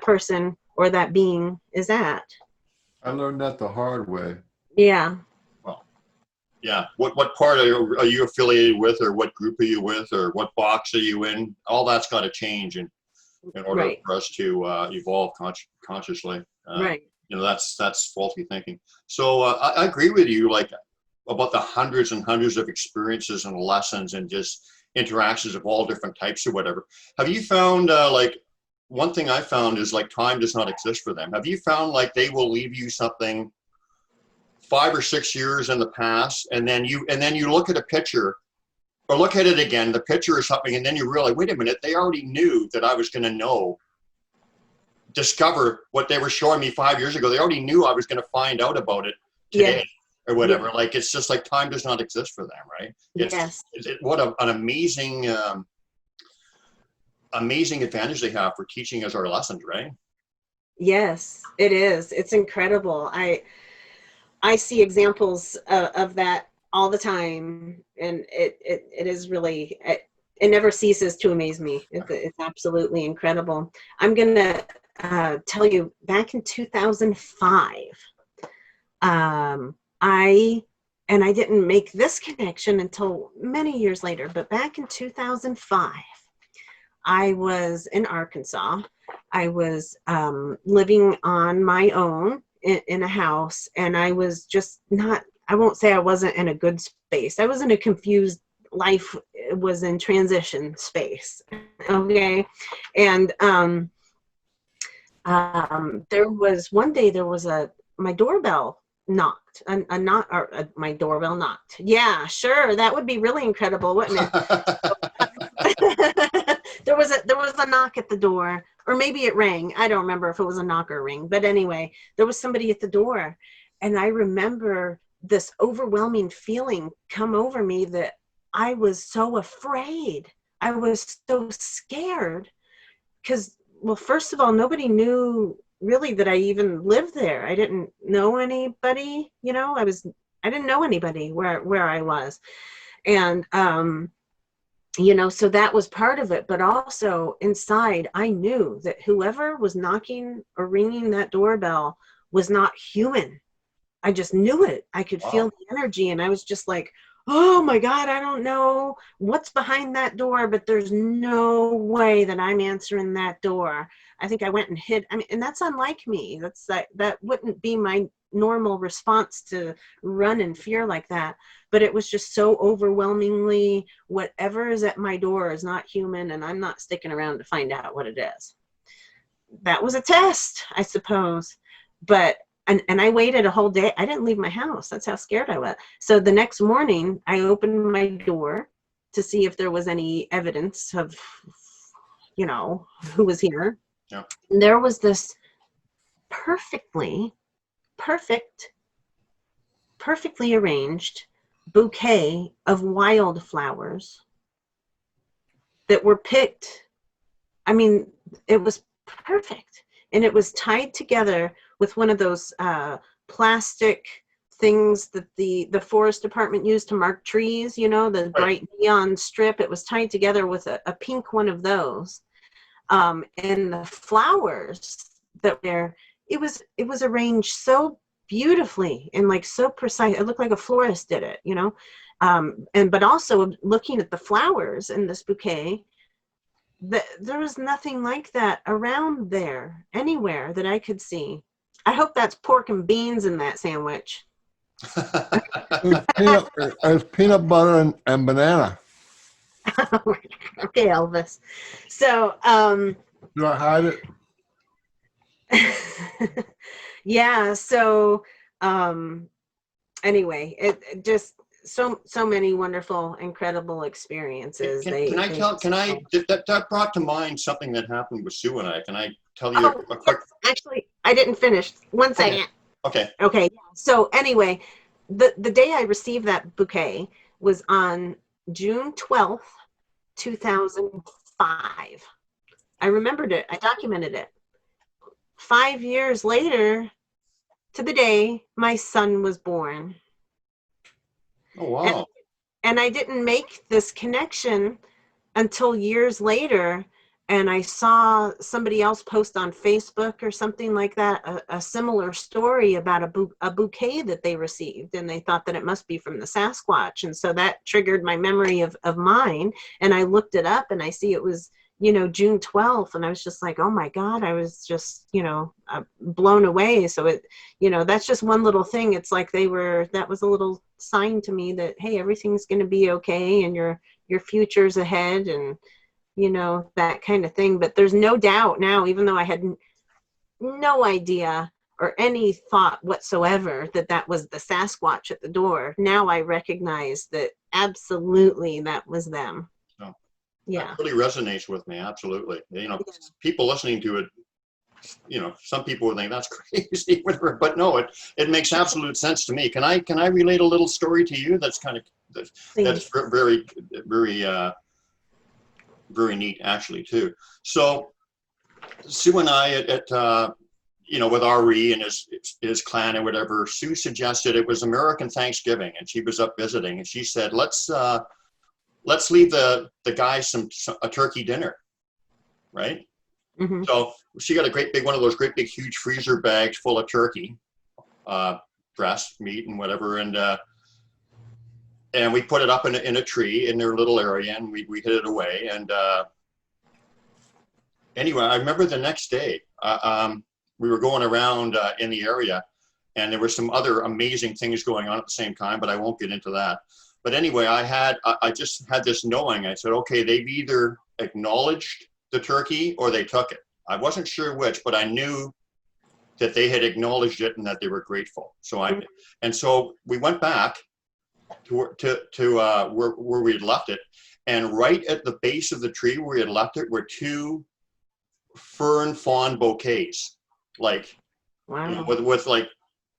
person or that being is at. I learned that the hard way. Yeah. Yeah. What part are you affiliated with, or what group are you with, or what box are you in? All that's got to change in order Right. for us to evolve consciously. Right. You know, that's faulty thinking. So I agree with you, like, about the hundreds and hundreds of experiences and lessons and just interactions of all different types or whatever. Have you found, like, one thing I found is, like, time does not exist for them. Have you found, like, they will leave you something 5 or 6 years in the past, and then you look at a picture or look at it again, the picture or something, and then you realize, wait a minute, they already knew that I was going to discover what they were showing me 5 years ago. They already knew I was going to find out about it today or whatever. Yeah. Like, it's just like time does not exist for them, right? Yes. What an amazing advantage they have for teaching us our lessons, right? Yes, it is. It's incredible. I see examples of that all the time, and it is really, it never ceases to amaze me. It's absolutely incredible. I'm gonna tell you, back in 2005, I didn't make this connection until many years later, but back in 2005, I was in Arkansas. I was living on my own in a house, and I was just not, I won't say I wasn't in a good space. I was in a confused life, was in transition space. Okay. And there was one day, my doorbell knocked, my doorbell knocked. Yeah, sure. That would be really incredible, wouldn't it? There was a knock at the door, or maybe it rang. I don't remember if it was a knock or a ring, but anyway, there was somebody at the door, and I remember this overwhelming feeling come over me that I was so afraid. I was so scared because, well, first of all, nobody knew really that I even lived there. I didn't know anybody, you know, I didn't know anybody where I was. And, you know, so that was part of it. But also inside, I knew that whoever was knocking or ringing that doorbell was not human. I just knew it. I could feel the energy. And I was just like, oh my God, I don't know what's behind that door, but there's no way that I'm answering that door. I think I went and hid. I mean, and that's unlike me. That wouldn't be my normal response, to run in fear like that. But it was just so overwhelmingly, whatever is at my door is not human, and I'm not sticking around to find out what it is. That was a test, I suppose. But and I waited a whole day. I didn't leave my house. That's how scared I was. So the next morning, I opened my door to see if there was any evidence of, you know, who was here. Yeah. And there was this perfectly arranged bouquet of wildflowers that were picked. I mean, it was perfect. And it was tied together with one of those plastic things that the forest department used to mark trees, you know, the bright neon strip. It was tied together with a pink one of those. And the flowers that were there, it was arranged so beautifully and like so precise. It looked like a florist did it, you know. But also looking at the flowers in this bouquet, there was nothing like that around there anywhere that I could see. I hope that's pork and beans in that sandwich. It's peanut butter and banana. Okay, Elvis. So, Do I hide it? yeah. So, anyway, it just so many wonderful, incredible experiences. That brought to mind something that happened with Sue and I. Can I tell you Oh, a quick? yes, actually, I didn't finish. One second. Okay. Okay. So anyway, the day I received that bouquet was on June 12th, 2005. I remembered it. I documented it. 5 years later, to the day, my son was born. Oh, wow. And I didn't make this connection until years later. And I saw somebody else post on Facebook or something like that, a similar story about a bouquet that they received. And they thought that it must be from the Sasquatch. And so that triggered my memory of mine. And I looked it up and I see it was, June 12th. And I was just like, oh my God, I was just, blown away. So it, that's just one little thing. It's like that was a little sign to me that, hey, everything's going to be okay. And your future's ahead and, that kind of thing. But there's no doubt now, even though I had no idea or any thought whatsoever that was the Sasquatch at the door, now I recognize that absolutely that was them. Oh, yeah. That really resonates with me. Absolutely. People listening to it, some people would think that's crazy, whatever, but no, it makes absolute sense to me. Can I relate a little story to you? That's that's very, very, very neat actually too. So Sue and I at with Ari and his clan or whatever, Sue suggested it was American Thanksgiving and she was up visiting and she said, let's leave the guys a turkey dinner, right? Mm-hmm. So she got one of those great big huge freezer bags full of turkey, breast meat and whatever, and we put it up in a tree in their little area, and we hid it away. And anyway, I remember the next day, we were going around in the area, and there were some other amazing things going on at the same time, but I won't get into that. But anyway, I just had this knowing. I said, okay, they've either acknowledged the turkey or they took it. I wasn't sure which, but I knew that they had acknowledged it and that they were grateful. So we went back to where we had left it, and right at the base of the tree where we had left it were two fern fawn bouquets, like wow. With like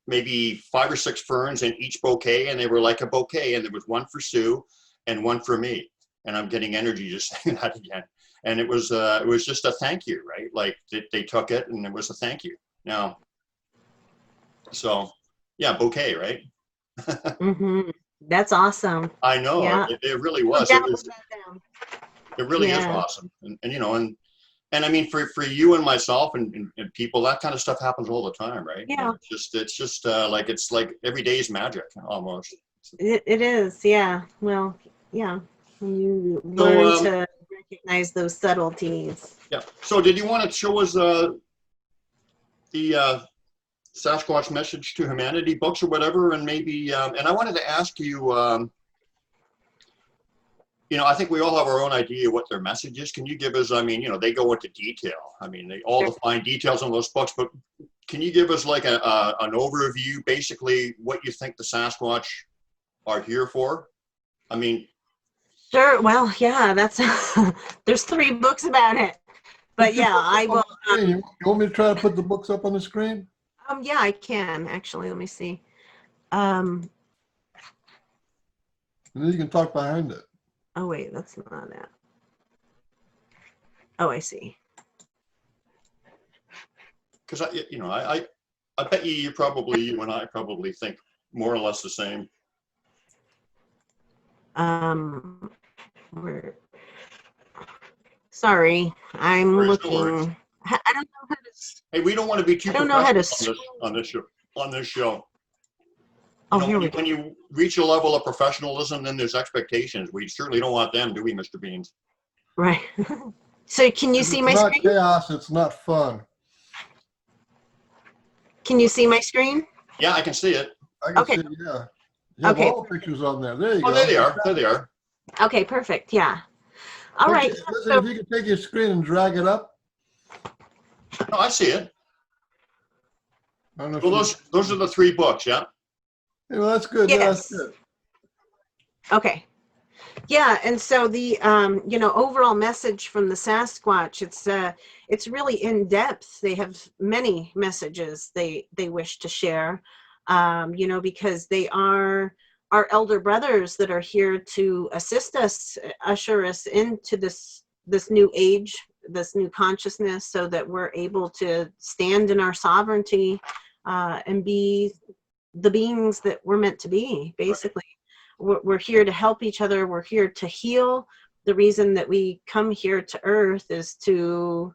maybe 5 or 6 ferns in each bouquet, and they were like a bouquet, and there was one for Sue and one for me. And I'm getting energy just saying that again. And it was just a thank you, right? Like they took it and it was a thank you. Now, so yeah, bouquet, right? Mm-hmm. That's awesome. I know. Yeah. It really was. It really is awesome. And I mean, for you and myself and people, that kind of stuff happens all the time, right? Yeah. It's just like every day is magic almost. It is. Yeah. Well, yeah. You learn to recognize those subtleties. Yeah. So did you want to show us the Sasquatch Message to Humanity books or whatever, and maybe and I wanted to ask you, I think we all have our own idea what their message is. Can you give us, they go into detail. I mean, all the fine details on those books, but can you give us like an overview, basically what you think the Sasquatch are here for? I mean. Sure. Well, yeah, that's, there's 3 books about it, but yeah, I will. You want me to try to put the books up on the screen? Yeah, I can actually. Let me see. And then you can talk behind it. Oh wait, that's not it. Oh, I see. Because I bet you and I probably think more or less the same. Sorry, I'm looking. I don't know how to. Hey, we don't want to be too professional on this show. When you reach a level of professionalism, then there's expectations. We certainly don't want them, do we, Mr. Beans? Right. So can you If see it's my not screen? chaos, it's not fun. Can you see my screen? Yeah, I can see it. I can Okay. see, yeah. You have Okay. all the pictures on there. There you Oh, go. there they are. There they are. Okay, perfect. Yeah. All right. Listen, So, if you could take your screen and drag it up. No, I see it. I don't know if Well, you- those are the 3 books, yeah? Yeah, well, that's good. Yeah, that's yes. good. Okay. Yeah, and so the overall message from the Sasquatch, it's really in depth. They have many messages they wish to share, because they are our elder brothers that are here to assist us, usher us into this new age, this new consciousness, so that we're able to stand in our sovereignty and be the beings that we're meant to be, basically. We're here to help each other. We're here to heal. The reason that we come here to Earth is to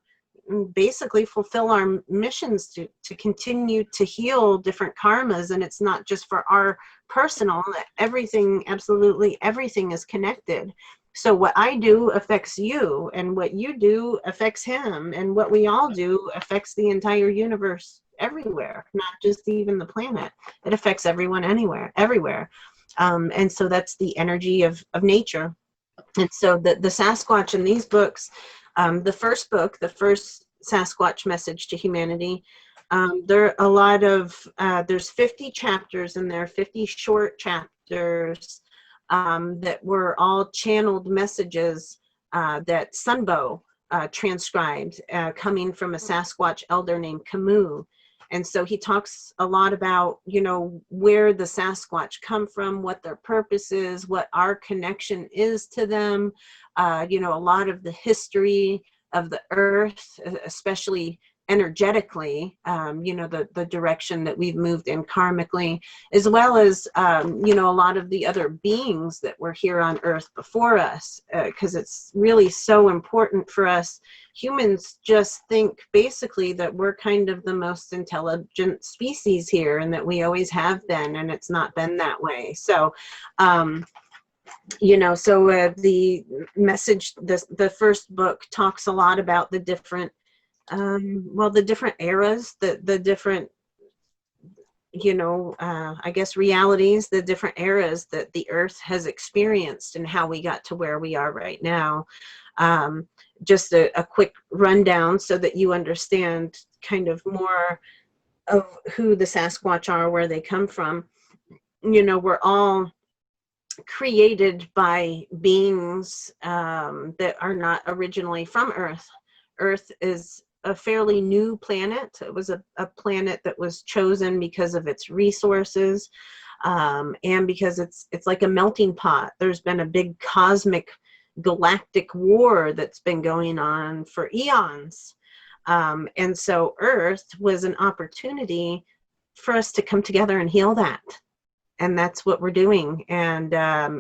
basically fulfill our missions to continue to heal different karmas. And it's not just for our personal, everything, absolutely everything is connected. So what I do affects you, and what you do affects him, and what we all do affects the entire universe everywhere, not just even the planet. It affects everyone anywhere, everywhere. And so that's the energy of nature. And so the Sasquatch in these books, the first book, the first Sasquatch message to humanity, there are a lot of, there's 50 chapters in there, 50 short chapters that were all channeled messages that Sunbow transcribed, coming from a Sasquatch elder named Camus. And so he talks a lot about, where the Sasquatch come from, what their purpose is, what our connection is to them, a lot of the history of the earth, especially energetically, the direction that we've moved in karmically, as well as, a lot of the other beings that were here on earth before us, because it's really so important for us. Humans just think basically that we're kind of the most intelligent species here, and that we always have been, and it's not been that way. So, the message, the first book talks a lot about the different, the different eras, the different, I guess realities, the different eras that the earth has experienced, and how we got to where we are right now. Just a quick rundown so that you understand kind of more of who the Sasquatch are, where they come from. We're all created by beings that are not originally from Earth. Earth is a fairly new planet. It was a planet that was chosen because of its resources, and because it's like a melting pot. There's been a big cosmic galactic war that's been going on for eons. And so Earth was an opportunity for us to come together and heal that. And that's what we're doing. And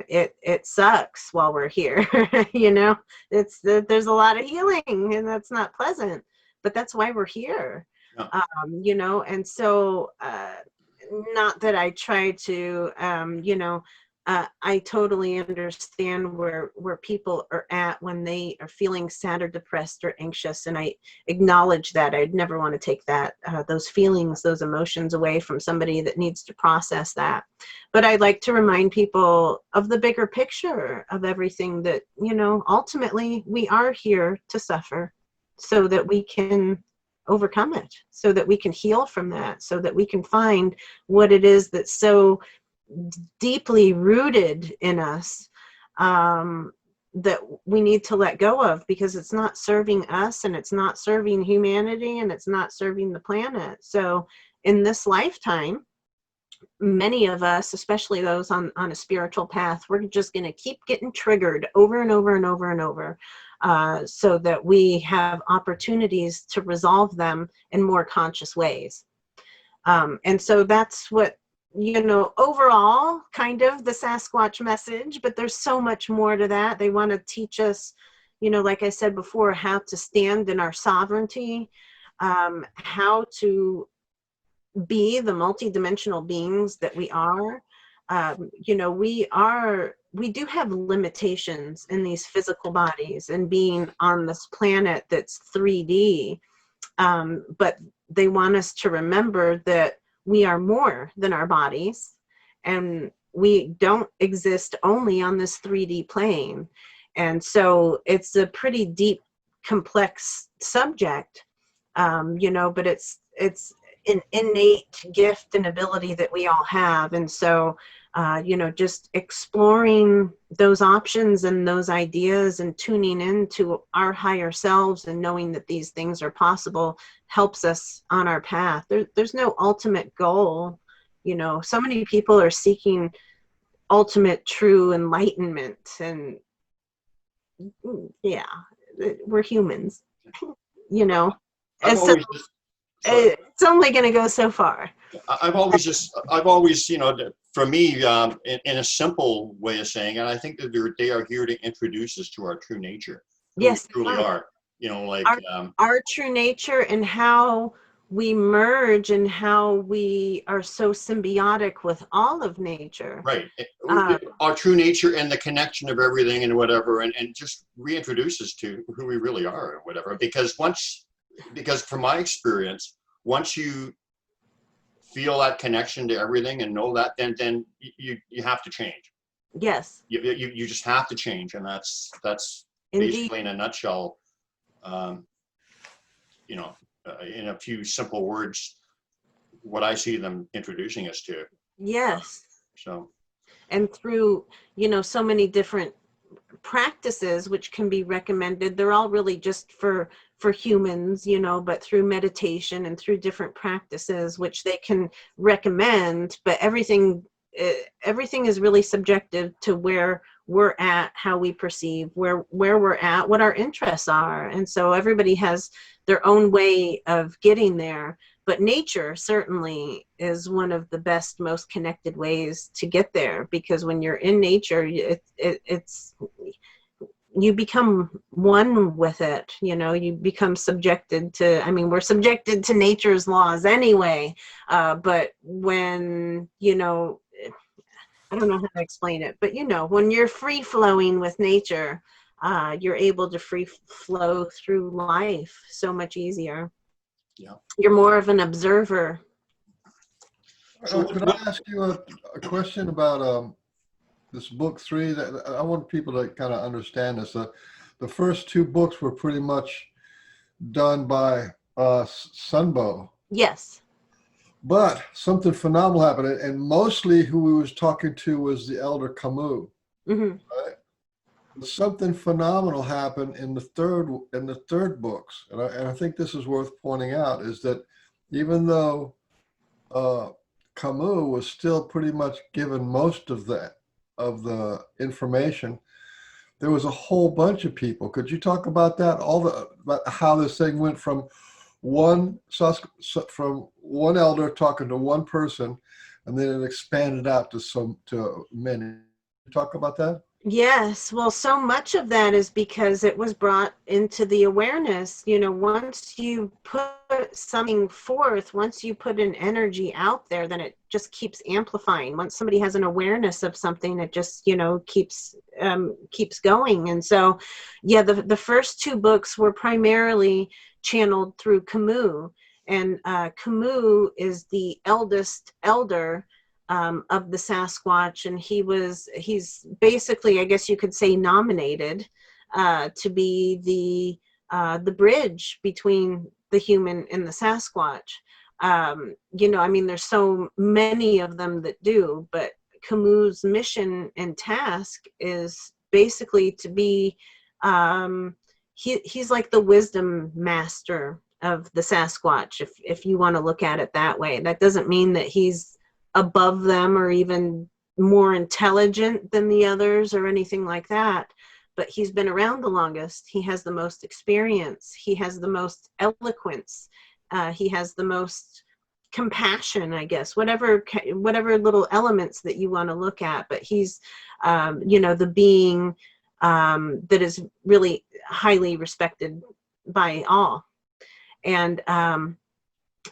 it sucks while we're here. There's a lot of healing, and that's not pleasant, but that's why we're here. Yeah. And so not that I try to, I totally understand where people are at when they are feeling sad or depressed or anxious, and I acknowledge that. I'd never want to take that, those feelings, those emotions away from somebody that needs to process that. But I'd like to remind people of the bigger picture of everything, that, ultimately we are here to suffer so that we can overcome it, so that we can heal from that, so that we can find what it is that's so deeply rooted in us, that we need to let go of, because it's not serving us, and it's not serving humanity, and it's not serving the planet. So in this lifetime, many of us, especially those on a spiritual path, we're just going to keep getting triggered over and over and over and over, so that we have opportunities to resolve them in more conscious ways. And so that's what, overall kind of the Sasquatch message, but there's so much more to that. They want to teach us, like I said before, how to stand in our sovereignty, how to be the multidimensional beings that we are, You know, we do have limitations in these physical bodies and being on this planet that's 3D. But they want us to remember that we are more than our bodies, and we don't exist only on this 3D plane. And so it's a pretty deep, complex subject, you know, but it's an innate gift and ability that we all have. And so, you know, just exploring those options and those ideas and tuning into our higher selves and knowing that these things are possible helps us on our path. There's no ultimate goal. You know, so many people are seeking ultimate true enlightenment, and yeah, we're humans, you know. I've And so always just, sorry. it's only going to go so far. I've always, you know, for me, in a simple way of saying it, I think that they are here to introduce us to our true nature. Who Yes, we truly are. You know, like our true nature and how we merge and how we are so symbiotic with all of nature. right, our true nature and the connection of everything and whatever, and just reintroduce us to who we really are or whatever. Because from my experience, once you feel that connection to everything and know that, then you have to change. Yes. You just have to change, and that's Indeed. basically in a nutshell. You know, in a few simple words, what I see them introducing us to. Yes. So. And through, you know, so many different practices which can be recommended, they're all really just for humans, you know, but through meditation and through different practices which they can recommend, but everything is really subjective to where we're at, how we perceive, where we're at, what our interests are. And so everybody has their own way of getting there. But nature certainly is one of the best, most connected ways to get there, because when you're in nature, it's you become one with it. You know, you become subjected to, I mean, we're subjected to nature's laws anyway. But when, you know, I don't know how to explain it, but you know, when you're free flowing with nature, you're able to free flow through life so much easier. Yeah. You're more of an observer. So Could I ask you a question about this book 3? That I want people to kind of understand this. The first 2 books were pretty much done by Sunbow. Yes. But something phenomenal happened, and mostly who we was talking to was the Elder Camus. Mm-hmm. Right? Something phenomenal happened in the third books, and I think this is worth pointing out, is that even though Camus was still pretty much given most of the information, there was a whole bunch of people. Could you talk about that? About how this thing went from one elder talking to one person, and then it expanded out to many. Talk about that. Yes. Well, so much of that is because it was brought into the awareness. You know, once you put something forth, once you put an energy out there, then it just keeps amplifying. Once somebody has an awareness of something, it just, you know, keeps going. And so, yeah, the first 2 books were primarily channeled through Camus, and Camus is the eldest elder of the Sasquatch, and he's basically, I guess you could say, nominated to be the bridge between the human and the Sasquatch. You know, I mean, there's so many of them that do, but Camus' mission and task is basically to be he's like the wisdom master of the Sasquatch, if you want to look at it that way. That doesn't mean that he's above them or even more intelligent than the others or anything like that, but he's been around the longest. He has the most experience. He has the most eloquence. He has the most compassion, I guess, whatever little elements that you want to look at. But he's, you know, the being that is really highly respected by all. And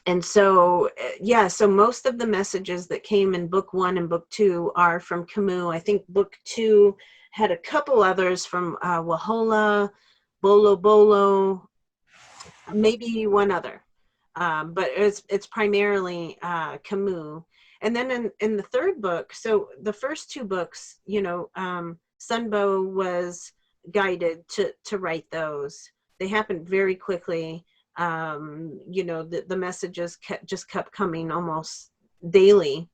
And so, yeah, so most of the messages that came in book 1 and book 2 are from Camus. I think book 2 had a couple others from Wahola, Bolo Bolo, maybe one other. But it's primarily Camus. And then in the third book, so the first 2 books, Sunbow was guided to write those. They happened very quickly. The messages just kept coming almost daily.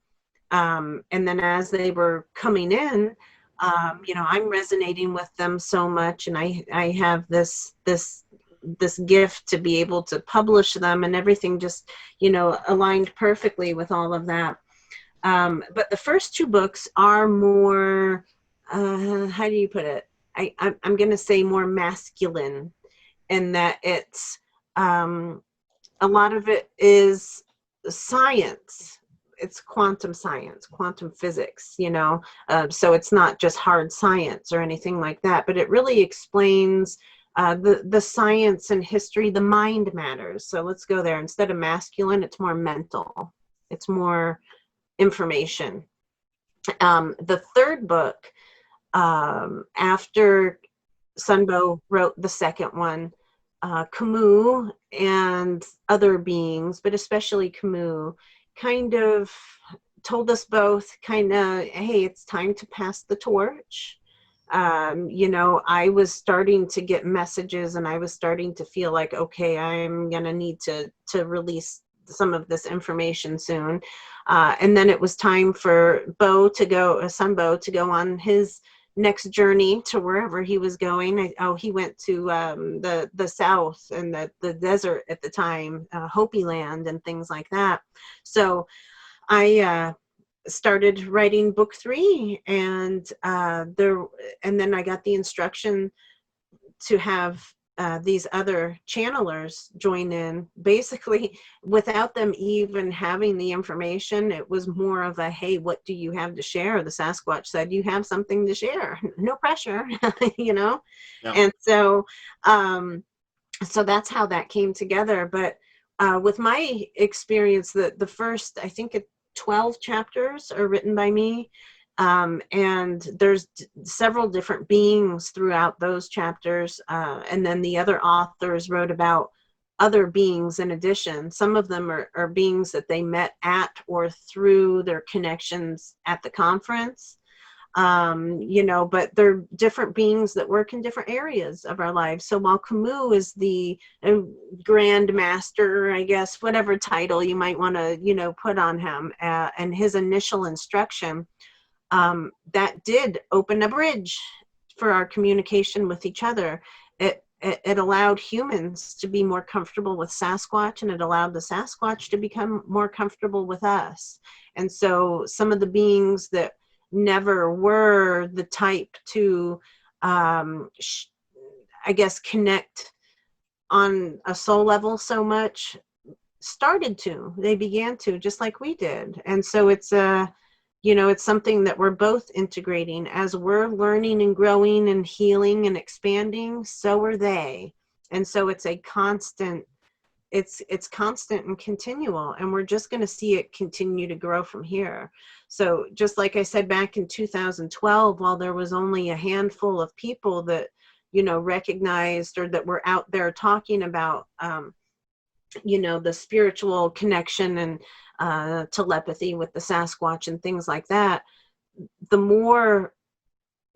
And then as they were coming in, I'm resonating with them so much, and I have this gift to be able to publish them, and everything just, aligned perfectly with all of that. But the first 2 books are more, how do you put it? I'm going to say more masculine, in that it's, a lot of it is science. It's quantum science, quantum physics, so it's not just hard science or anything like that, but it really explains the science and history. The mind matters. So let's go there. Instead of masculine, it's more mental. It's more information. The third book, after Sunbow wrote the second one, Camus and other beings, but especially Camus, kind of told us both, hey, it's time to pass the torch. I was starting to get messages, and I was starting to feel like, okay, I'm going to need to release some of this information soon. And then it was time for Sunbow to go on his next journey to wherever he was going. He went to the south and the desert at the time, Hopi land and things like that. So I started writing book 3, and then I got the instruction to have these other channelers join in, basically without them even having the information. It was more of a, hey, what do you have to share? The Sasquatch said, you have something to share, no pressure. Yeah. And so that's how that came together. But with my experience, the first, I think 12 chapters are written by me. And there's several different beings throughout those chapters. And then the other authors wrote about other beings in addition. Some of them are beings that they met at or through their connections at the conference. But they're different beings that work in different areas of our lives. So while Camus is the grand master, I guess, whatever title you might want to, put on him, and his initial instruction, that did open a bridge for our communication with each other. It allowed humans to be more comfortable with Sasquatch, and it allowed the Sasquatch to become more comfortable with us. And so some of the beings that never were the type to, I guess, connect on a soul level so much, they began to, just like we did. And so it's it's something that we're both integrating. As we're learning and growing and healing and expanding, so are they. And so it's a constant, it's constant and continual, and we're just going to see it continue to grow from here. So just like I said back in 2012, while there was only a handful of people that, recognized or that were out there talking about, the spiritual connection and telepathy with the Sasquatch and things like that, the more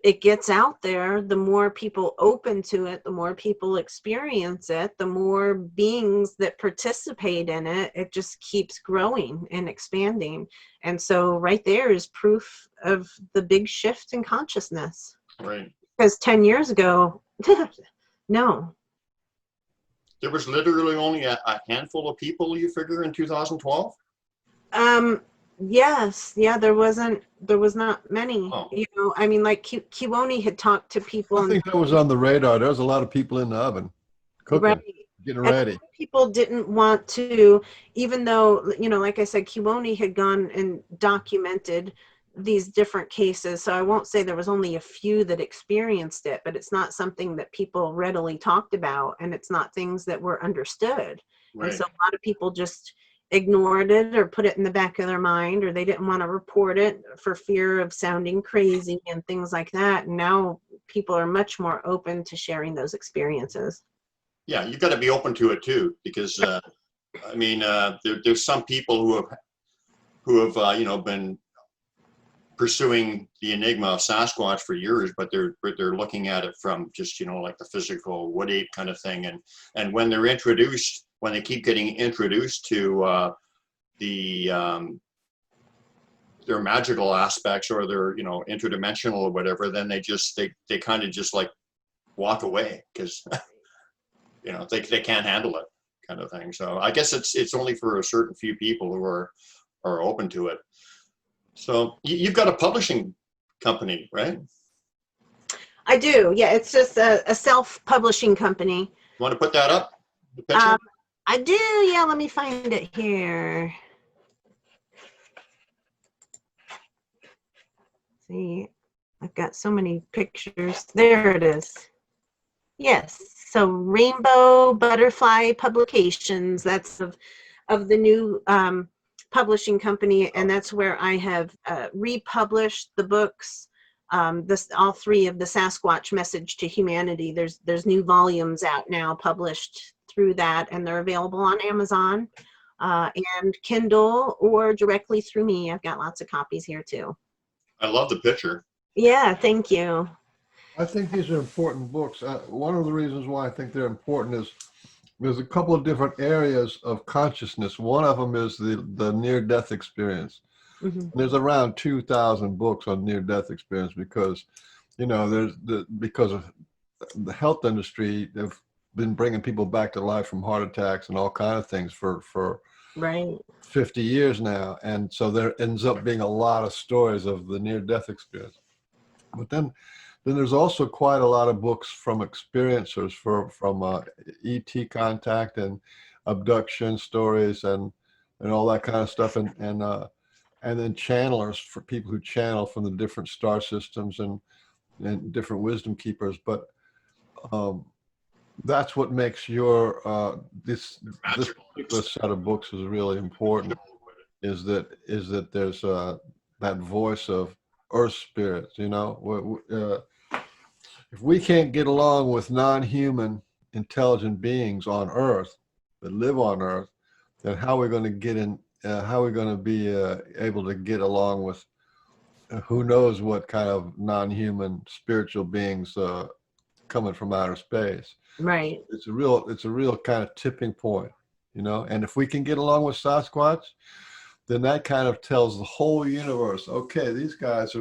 it gets out there, the more people open to it, the more people experience it, the more beings that participate in it, it just keeps growing and expanding. And so right there is proof of the big shift in consciousness. Right. Because 10 years ago, no. There was literally only a handful of people, you figure, in 2012? Yes. Yeah, there was not many. Oh. Like Kiwoni had talked to people. I think that was on the radar. There was a lot of people in the oven cooking, right. getting And ready. people didn't want to, even though, like I said, Kiwoni had gone and documented these different cases. So I won't say there was only a few that experienced it, but it's not something that people readily talked about, and it's not things that were understood. Right. And so a lot of people just, ignored it or put it in the back of their mind, or they didn't want to report it for fear of sounding crazy and things like that. And now people are much more open to sharing those experiences. Yeah, you've got to be open to it too, because I mean, there's some people who have you know, been pursuing the enigma of Sasquatch for years, but they're looking at it from just, you know, like the physical wood ape kind of thing, and when they're introduced, when they keep getting introduced to their magical aspects, or their, you know, interdimensional or whatever, then they kind of just like walk away, because you know, they can't handle it, kind of thing. So I guess it's only for a certain few people who are open to it. So you've got a publishing company, right? I do. Yeah, it's just a self-publishing company. You want to put that up? The picture? I do. Yeah, let me find it here. See, I've got so many pictures. There it is. Yes. So Rainbow Butterfly Publications. That's of the new publishing company, and that's where I have republished the books. All three of the Sasquatch Message to Humanity. There's new volumes out now published through that, and they're available on Amazon and Kindle, or directly through me. I've got lots of copies here too. I love the picture. Yeah, thank you. I think these are important books. One of the reasons why I think they're important is there's a couple of different areas of consciousness. One of them is the near-death experience. Mm-hmm. There's around 2,000 books on near-death experience, because, you know, because of the health industry, they've been bringing people back to life from heart attacks and all kind of things for Right. 50 years now. And so there ends up being a lot of stories of the near-death experience. But then there's also quite a lot of books from experiencers from ET contact and abduction stories and all that kind of stuff, and then channelers, for people who channel from the different star systems and different wisdom keepers. But that's what makes your this particular set of books is really important. Is that there's that voice of Earth spirits, you know. If we can't get along with non-human intelligent beings on Earth that live on Earth, then how are we going to get in? How are we going to be able to get along with who knows what kind of non-human spiritual beings coming from outer space? Right. It's a real kind of tipping point, you know. And if we can get along with Sasquatch, then that kind of tells the whole universe, okay, these guys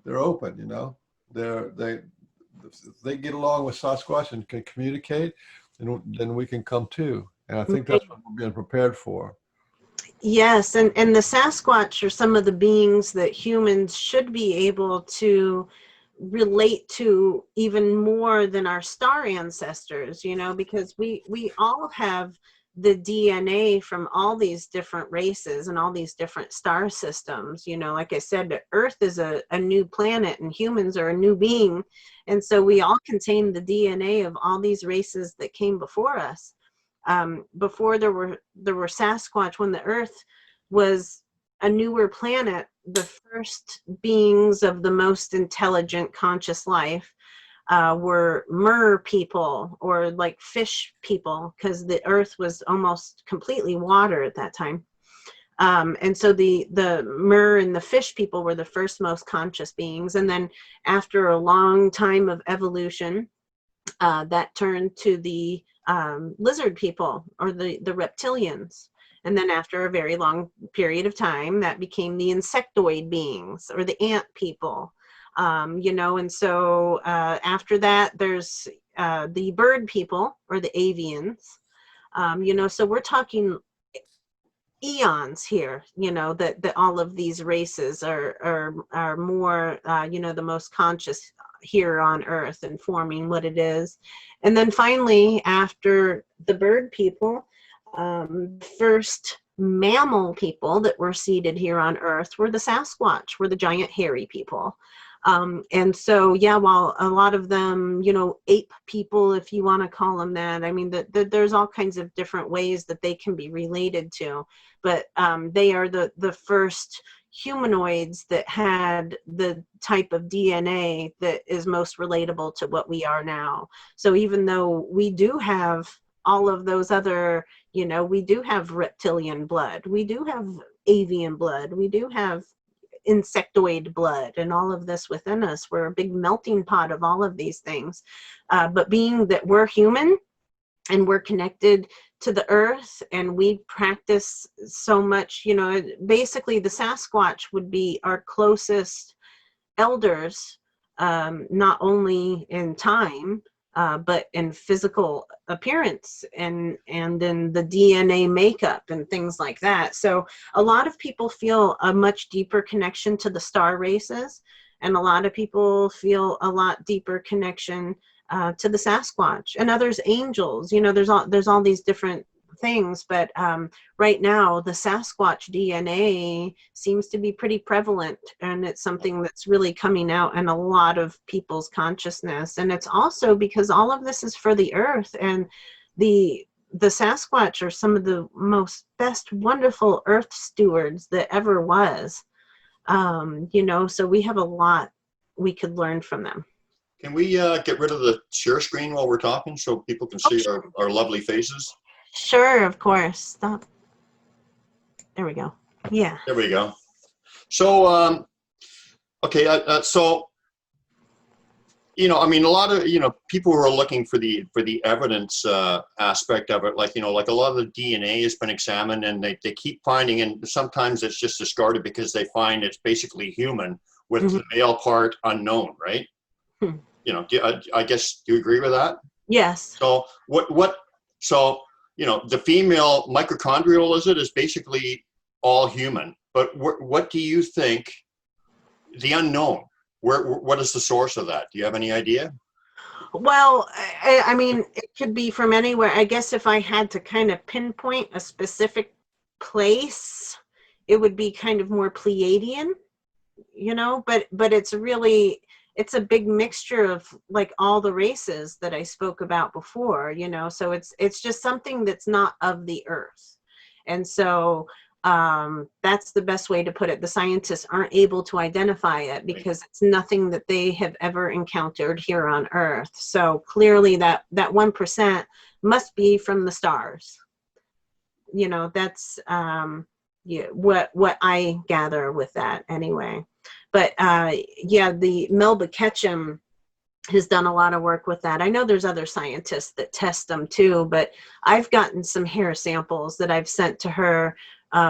they're open, you know. If they get along with Sasquatch and can communicate, then we can come too. And I think that's what we're being prepared for. Yes, and the Sasquatch are some of the beings that humans should be able to relate to even more than our star ancestors, you know, because we all have the DNA from all these different races and all these different star systems. You know, like I said, Earth is a new planet and humans are a new being. And so we all contain the DNA of all these races that came before us. Before there were Sasquatch, when the Earth was a newer planet, the first beings of the most intelligent conscious life were mer people, or like fish people, because the Earth was almost completely water at that time. And so the mer and the fish people were the first most conscious beings. And then after a long time of evolution, that turned to the lizard people, or the reptilians. And then after a very long period of time, that became the insectoid beings, or the ant people. You know, and so after that, there's the bird people, or the avians. You know, so we're talking eons here, you know, that all of these races are more, you know, the most conscious here on Earth and forming what it is. And then finally, after the bird people, first mammal people that were seated here on Earth were the Sasquatch, were the giant hairy people. And so, yeah, while a lot of them, ape people, if you want to call them that, I mean, there's all kinds of different ways that they can be related to, but they are the first humanoids that had the type of DNA that is most relatable to what we are now. So even though we do have all of those other, we do have reptilian blood, we do have avian blood, we do have insectoid blood, and all of this within us. We're a big melting pot of all of these things. But being that we're human and we're connected to the earth and we practice so much, basically the Sasquatch would be our closest elders, not only in time, but in physical appearance and in the DNA makeup and things like that. So a lot of people feel a much deeper connection to the star races, and a lot of people feel a lot deeper connection to the Sasquatch, and others angels. There's all these different things, but right now the Sasquatch DNA seems to be pretty prevalent, and it's something that's really coming out in a lot of people's consciousness. And it's also because all of this is for the earth, and the Sasquatch are some of the best wonderful earth stewards that ever was. So we have a lot we could learn from them. Can we get rid of the share screen while we're talking so people can see our lovely faces? Sure, of course. Stop. There we go. Yeah. There we go. So, okay. So, a lot of, people who are looking for the evidence aspect of it, like a lot of the DNA has been examined, and they keep finding, and sometimes it's just discarded because they find it's basically human with the male part unknown, right? I guess, do you agree with that? Yes. So so, the female mitochondrial is basically all human. But what do you think, the unknown, what is the source of that? Do you have any idea? Well, I mean, it could be from anywhere. I guess if I had to kind of pinpoint a specific place, it would be kind of more Pleiadian, but it's a big mixture of like all the races that I spoke about before, so it's just something that's not of the earth. And so that's the best way to put it. The scientists aren't able to identify it because it's nothing that they have ever encountered here on earth. So clearly that 1% must be from the stars. That's what I gather with that anyway. But the Melba Ketchum has done a lot of work with that. I know there's other scientists that test them too, but I've gotten some hair samples that I've sent to her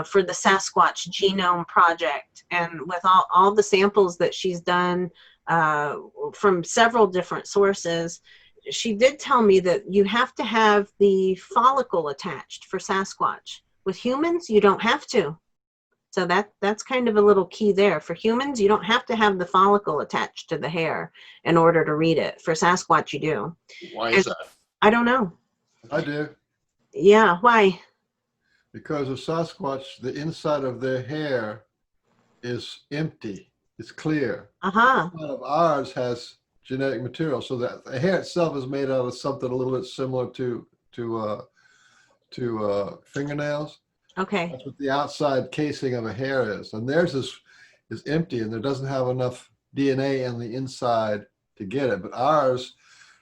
for the Sasquatch Genome Project. And with all the samples that she's done from several different sources, she did tell me that you have to have the follicle attached for Sasquatch. With humans, you don't have to. So that's kind of a little key there. For humans, you don't have to have the follicle attached to the hair in order to read it. For Sasquatch, you do. Why is that? I don't know. I do. Yeah, why? Because of Sasquatch, the inside of their hair is empty. It's clear. Uh-huh. One of ours has genetic material, so that the hair itself is made out of something a little bit similar to fingernails. Okay. That's what the outside casing of a hair is, and theirs is empty, and there doesn't have enough DNA in the inside to get it. But ours,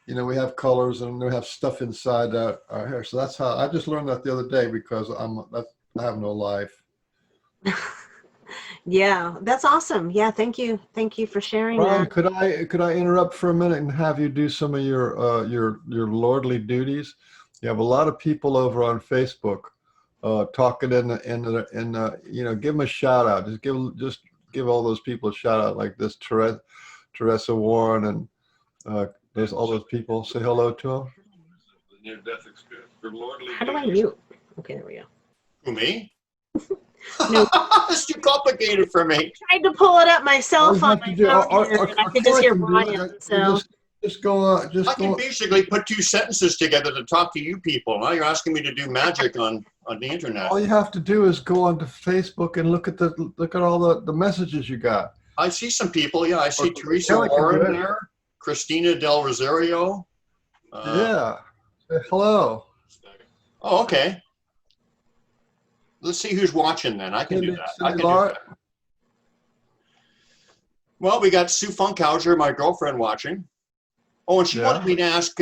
we have colors and we have stuff inside our hair. So that's how I just learned that the other day because I have no life. Yeah, that's awesome. Yeah, thank you for sharing Brian, that. could I interrupt for a minute and have you do some of your lordly duties? You have a lot of people over on Facebook talking in give them a shout out. Just give all those people a shout out, like this Teresa Warren and there's all those people. Say hello to them. Near-death experience. Your lordly How do I mute? Okay, there we go. Who, me? No. It's too complicated for me. I tried to pull it up myself on my phone here, and I could just hear Troy can do Brian. it. So Just go. I can basically put two sentences together to talk to you people. Now you're asking me to do magic on the internet. All you have to do is go onto Facebook and look at all the messages you got. I see some people. Yeah, I see Okay, Teresa Kelly can do Warren it. there, Christina Del Rosario. Yeah. Say hello. Oh, okay. Let's see who's watching then. I can do that. I Cindy can do Laura. that. Well, we got Sue Funkhauser, my girlfriend, watching. Oh, and she Yeah. wanted me to ask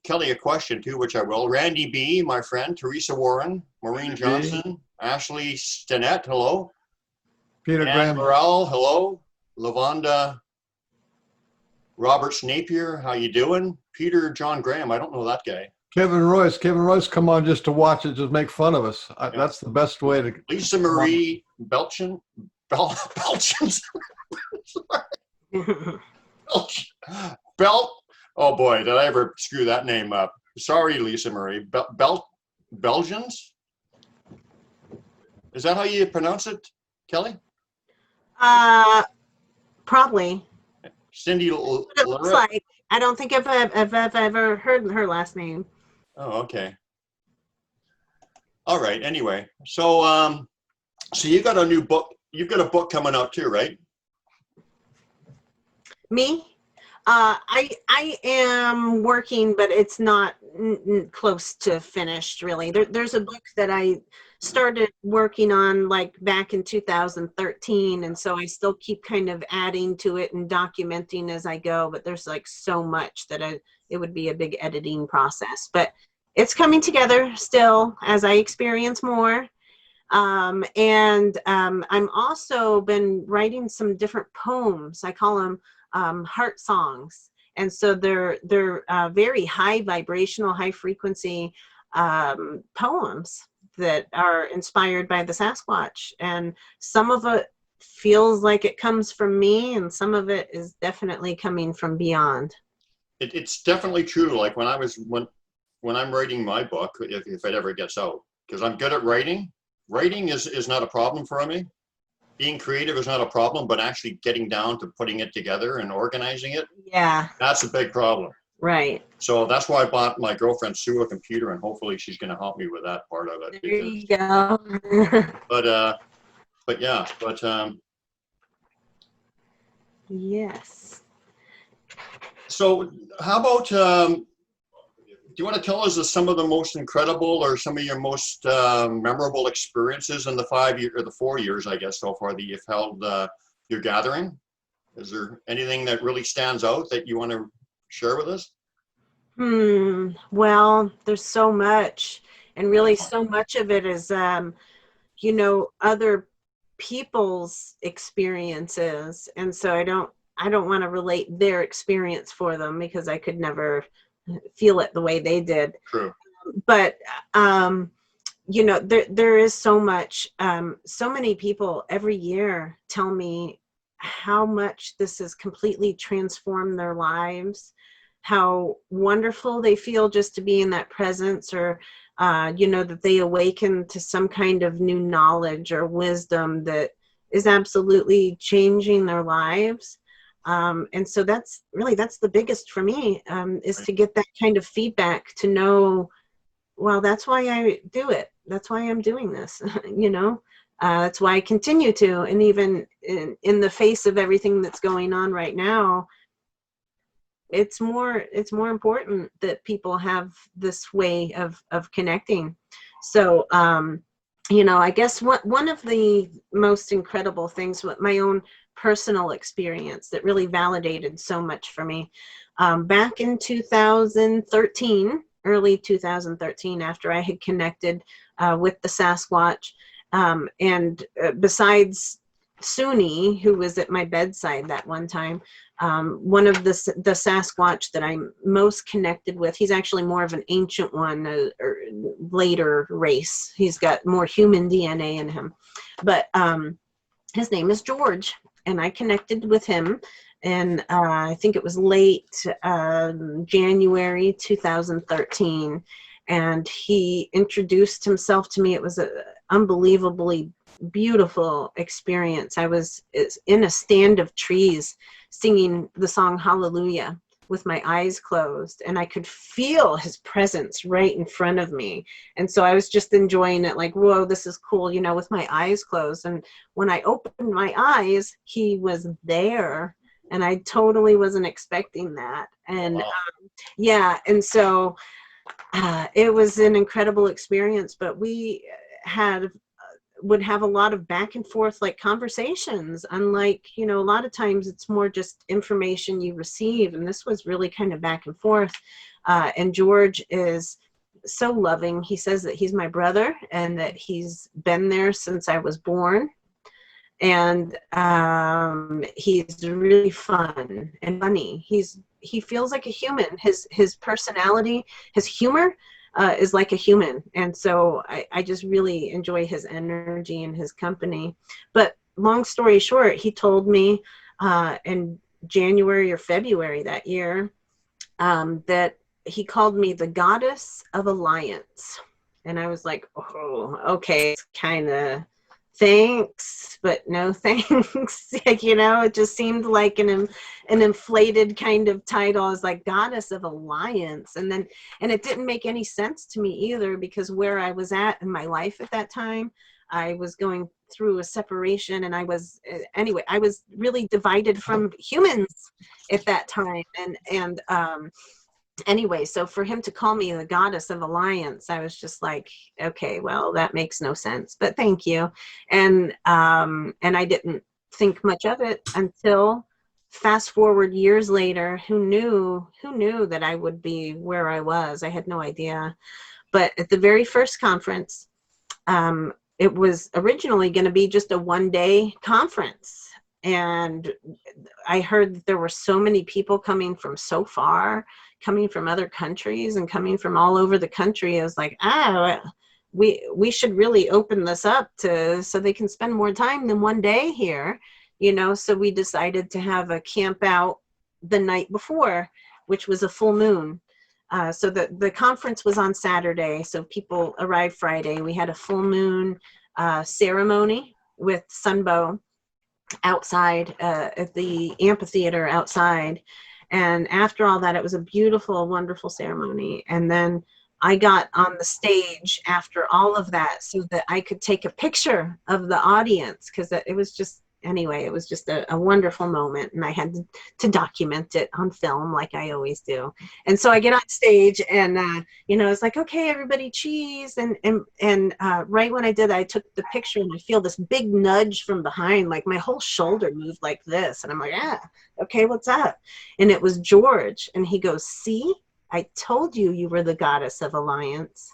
Kelly a question too, which I will. Randy B, my friend, Teresa Warren, Maureen Randy B. Johnson, Ashley Stinnett, hello. Peter Ann Graham. Morrell, hello. Lavonda Roberts Napier, how you doing? Peter John Graham, I don't know that guy. Kevin Royce. Kevin Royce come on just to watch it, just make fun of us. Yeah. That's the best way to. Lisa Marie Belchin, Belchins, Belt. Oh boy, did I ever screw that name up? Sorry, Lisa Marie. Belgians. Is that how you pronounce it, Kelly? Probably. Cindy What it looks Lorette? like. I don't think I've ever heard her last name. Oh, okay. All right. Anyway, so so you got a new book. You've got a book coming out too, right? Me? I am working, but it's not close to finished, really. There's a book that I started working on like back in 2013, and so I still keep kind of adding to it and documenting as I go, but there's like so much that it would be a big editing process. But it's coming together still as I experience more. I'm also been writing some different poems. I call them heart songs, and so they're very high vibrational, high frequency poems that are inspired by the Sasquatch, and some of it feels like it comes from me, and some of it is definitely coming from beyond. It's definitely true. Like when I'm writing my book, if it ever gets out, because I'm good at writing. Writing is not a problem for me. Being creative is not a problem, but actually getting down to putting it together and organizing it, Yeah, that's a big problem. right. So that's why I bought my girlfriend Sue a computer, and hopefully she's going to help me with that part of it. There you go. But yeah, Yes. so how about, do you want to tell us some of the most incredible or some of your most memorable experiences in the 4 years, I guess, so far that you've held your gathering? Is there anything that really stands out that you want to share with us? Well, there's so much, and really so much of it is, other people's experiences. And so I don't want to relate their experience for them because I could never feel it the way they did. True. But, there is so much, so many people every year tell me how much this has completely transformed their lives, how wonderful they feel just to be in that presence, or that they awaken to some kind of new knowledge or wisdom that is absolutely changing their lives. And so that's the biggest for me, is to get that kind of feedback, to know, well, that's why I do it. That's why I'm doing this, that's why I continue to, and even in the face of everything that's going on right now, it's more important that people have this way of connecting. So, I guess one of the most incredible things with my own personal experience that really validated so much for me, back in 2013, early 2013, after I had connected with the Sasquatch, and besides Suni, who was at my bedside that one time, one of the Sasquatch that I'm most connected with, he's actually more of an ancient one, or later race. He's got more human DNA in him. But his name is George, and I connected with him, and I think it was late January 2013, and he introduced himself to me. It was an unbelievably beautiful experience. I was in a stand of trees singing the song Hallelujah with my eyes closed, and I could feel his presence right in front of me. And so I was just enjoying it, like, whoa, this is cool, you know, with my eyes closed. And when I opened my eyes, he was there, and I totally wasn't expecting that. And Wow. yeah, and so it was an incredible experience. But we would have a lot of back and forth like conversations, unlike, you know, a lot of times it's more just information you receive, and this was really kind of back and forth. And George is so loving. He says that he's my brother and that he's been there since I was born. And he's really fun and funny. He feels like a human. His personality, his humor is like a human. And so I just really enjoy his energy and his company. But long story short, he told me in January or February that year that he called me the goddess of alliance. And I was like, oh, okay, it's kind of thanks, but no thanks. Like, you know, it just seemed like an inflated kind of title. I was like, goddess of alliance. And it didn't make any sense to me either, because where I was at in my life at that time, I was going through a separation, and I was really divided from humans at that time. And anyway, so for him to call me the goddess of alliance, I was just like, okay, well, that makes no sense, but thank you. And I didn't think much of it until fast forward years later. Who knew that I would be where I was? I had no idea. But at the very first conference, it was originally going to be just a one-day conference. And I heard that there were so many people coming from so far, coming from other countries and coming from all over the country. I was like, we should really open this up so they can spend more time than one day here, you know. So we decided to have a camp out the night before, which was a full moon. So the conference was on Saturday, so people arrived Friday. We had a full moon ceremony with Sunbow outside at the amphitheater outside. And after all that, it was a beautiful, wonderful ceremony. And then I got on the stage after all of that so that I could take a picture of the audience, because it was just, anyway, it was just a wonderful moment, and I had to document it on film like I always do. And so I get on stage, and you know, it's like, okay, everybody cheese, and right when I did, I took the picture, and I feel this big nudge from behind, like my whole shoulder moved like this, and I'm like, okay, what's up? And it was George, and he goes, see, I told you were the goddess of alliance.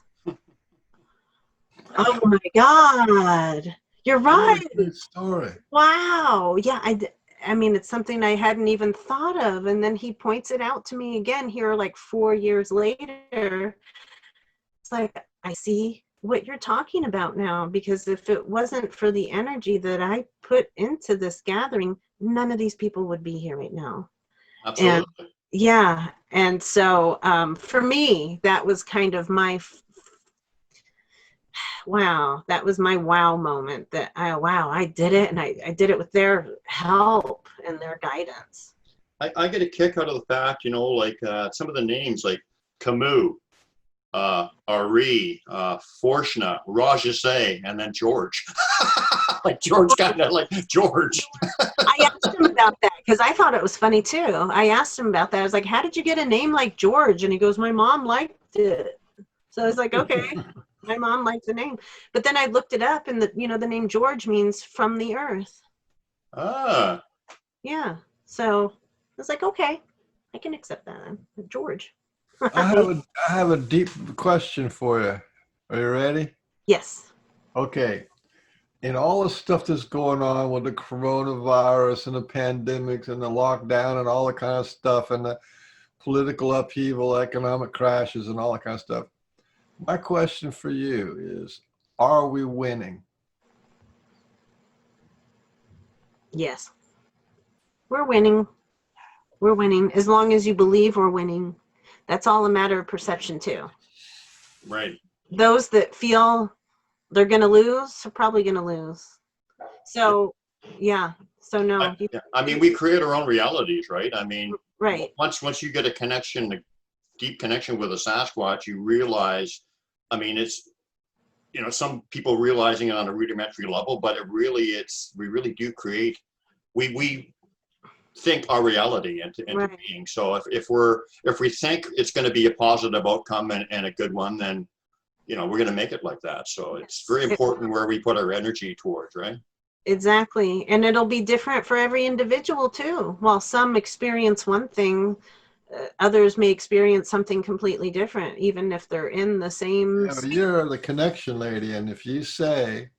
Oh my God. You're right. Good story. Wow. Yeah, I mean, it's something I hadn't even thought of. And then he points it out to me again here, like 4 years later. It's like, I see what you're talking about now, because if it wasn't for the energy that I put into this gathering, none of these people would be here right now. Absolutely. And yeah. And so for me, that was kind of my wow, that was my wow moment, that I did it, and I did it with their help and their guidance. I get a kick out of the fact, you know, like some of the names like Camus, Ari, Forshna, Rajase, and then George. Like George, kind of like George. I asked him about that because I thought it was funny too. I asked him about that. I was like, how did you get a name like George? And he goes, my mom liked it. So I was like, okay. My mom liked the name. But then I looked it up, and the name George means from the earth. Ah. Yeah. So I was like, okay, I can accept that. George. I have a deep question for you. Are you ready? Yes. Okay. In all the stuff that's going on with the coronavirus and the pandemics and the lockdown and all the kind of stuff, and the political upheaval, economic crashes and all that kind of stuff, my question for you is, are we winning? Yes. We're winning. We're winning. As long as you believe we're winning. That's all a matter of perception too. Right. Those that feel they're going to lose are probably going to lose. So, yeah. So no. I mean, we create our own realities, right? I mean, Right. Once you get a connection, a deep connection with a Sasquatch, you realize, I mean, it's, you know, some people realizing it on a rudimentary level, but we really do create, we think our reality into Right. being. So if we think it's going to be a positive outcome and a good one, then, you know, we're going to make it like that. So it's very important where we put our energy towards, right? Exactly. And it'll be different for every individual too. While some experience one thing, others may experience something completely different, even if they're in the same. Yeah, but you're the connection lady, and if you say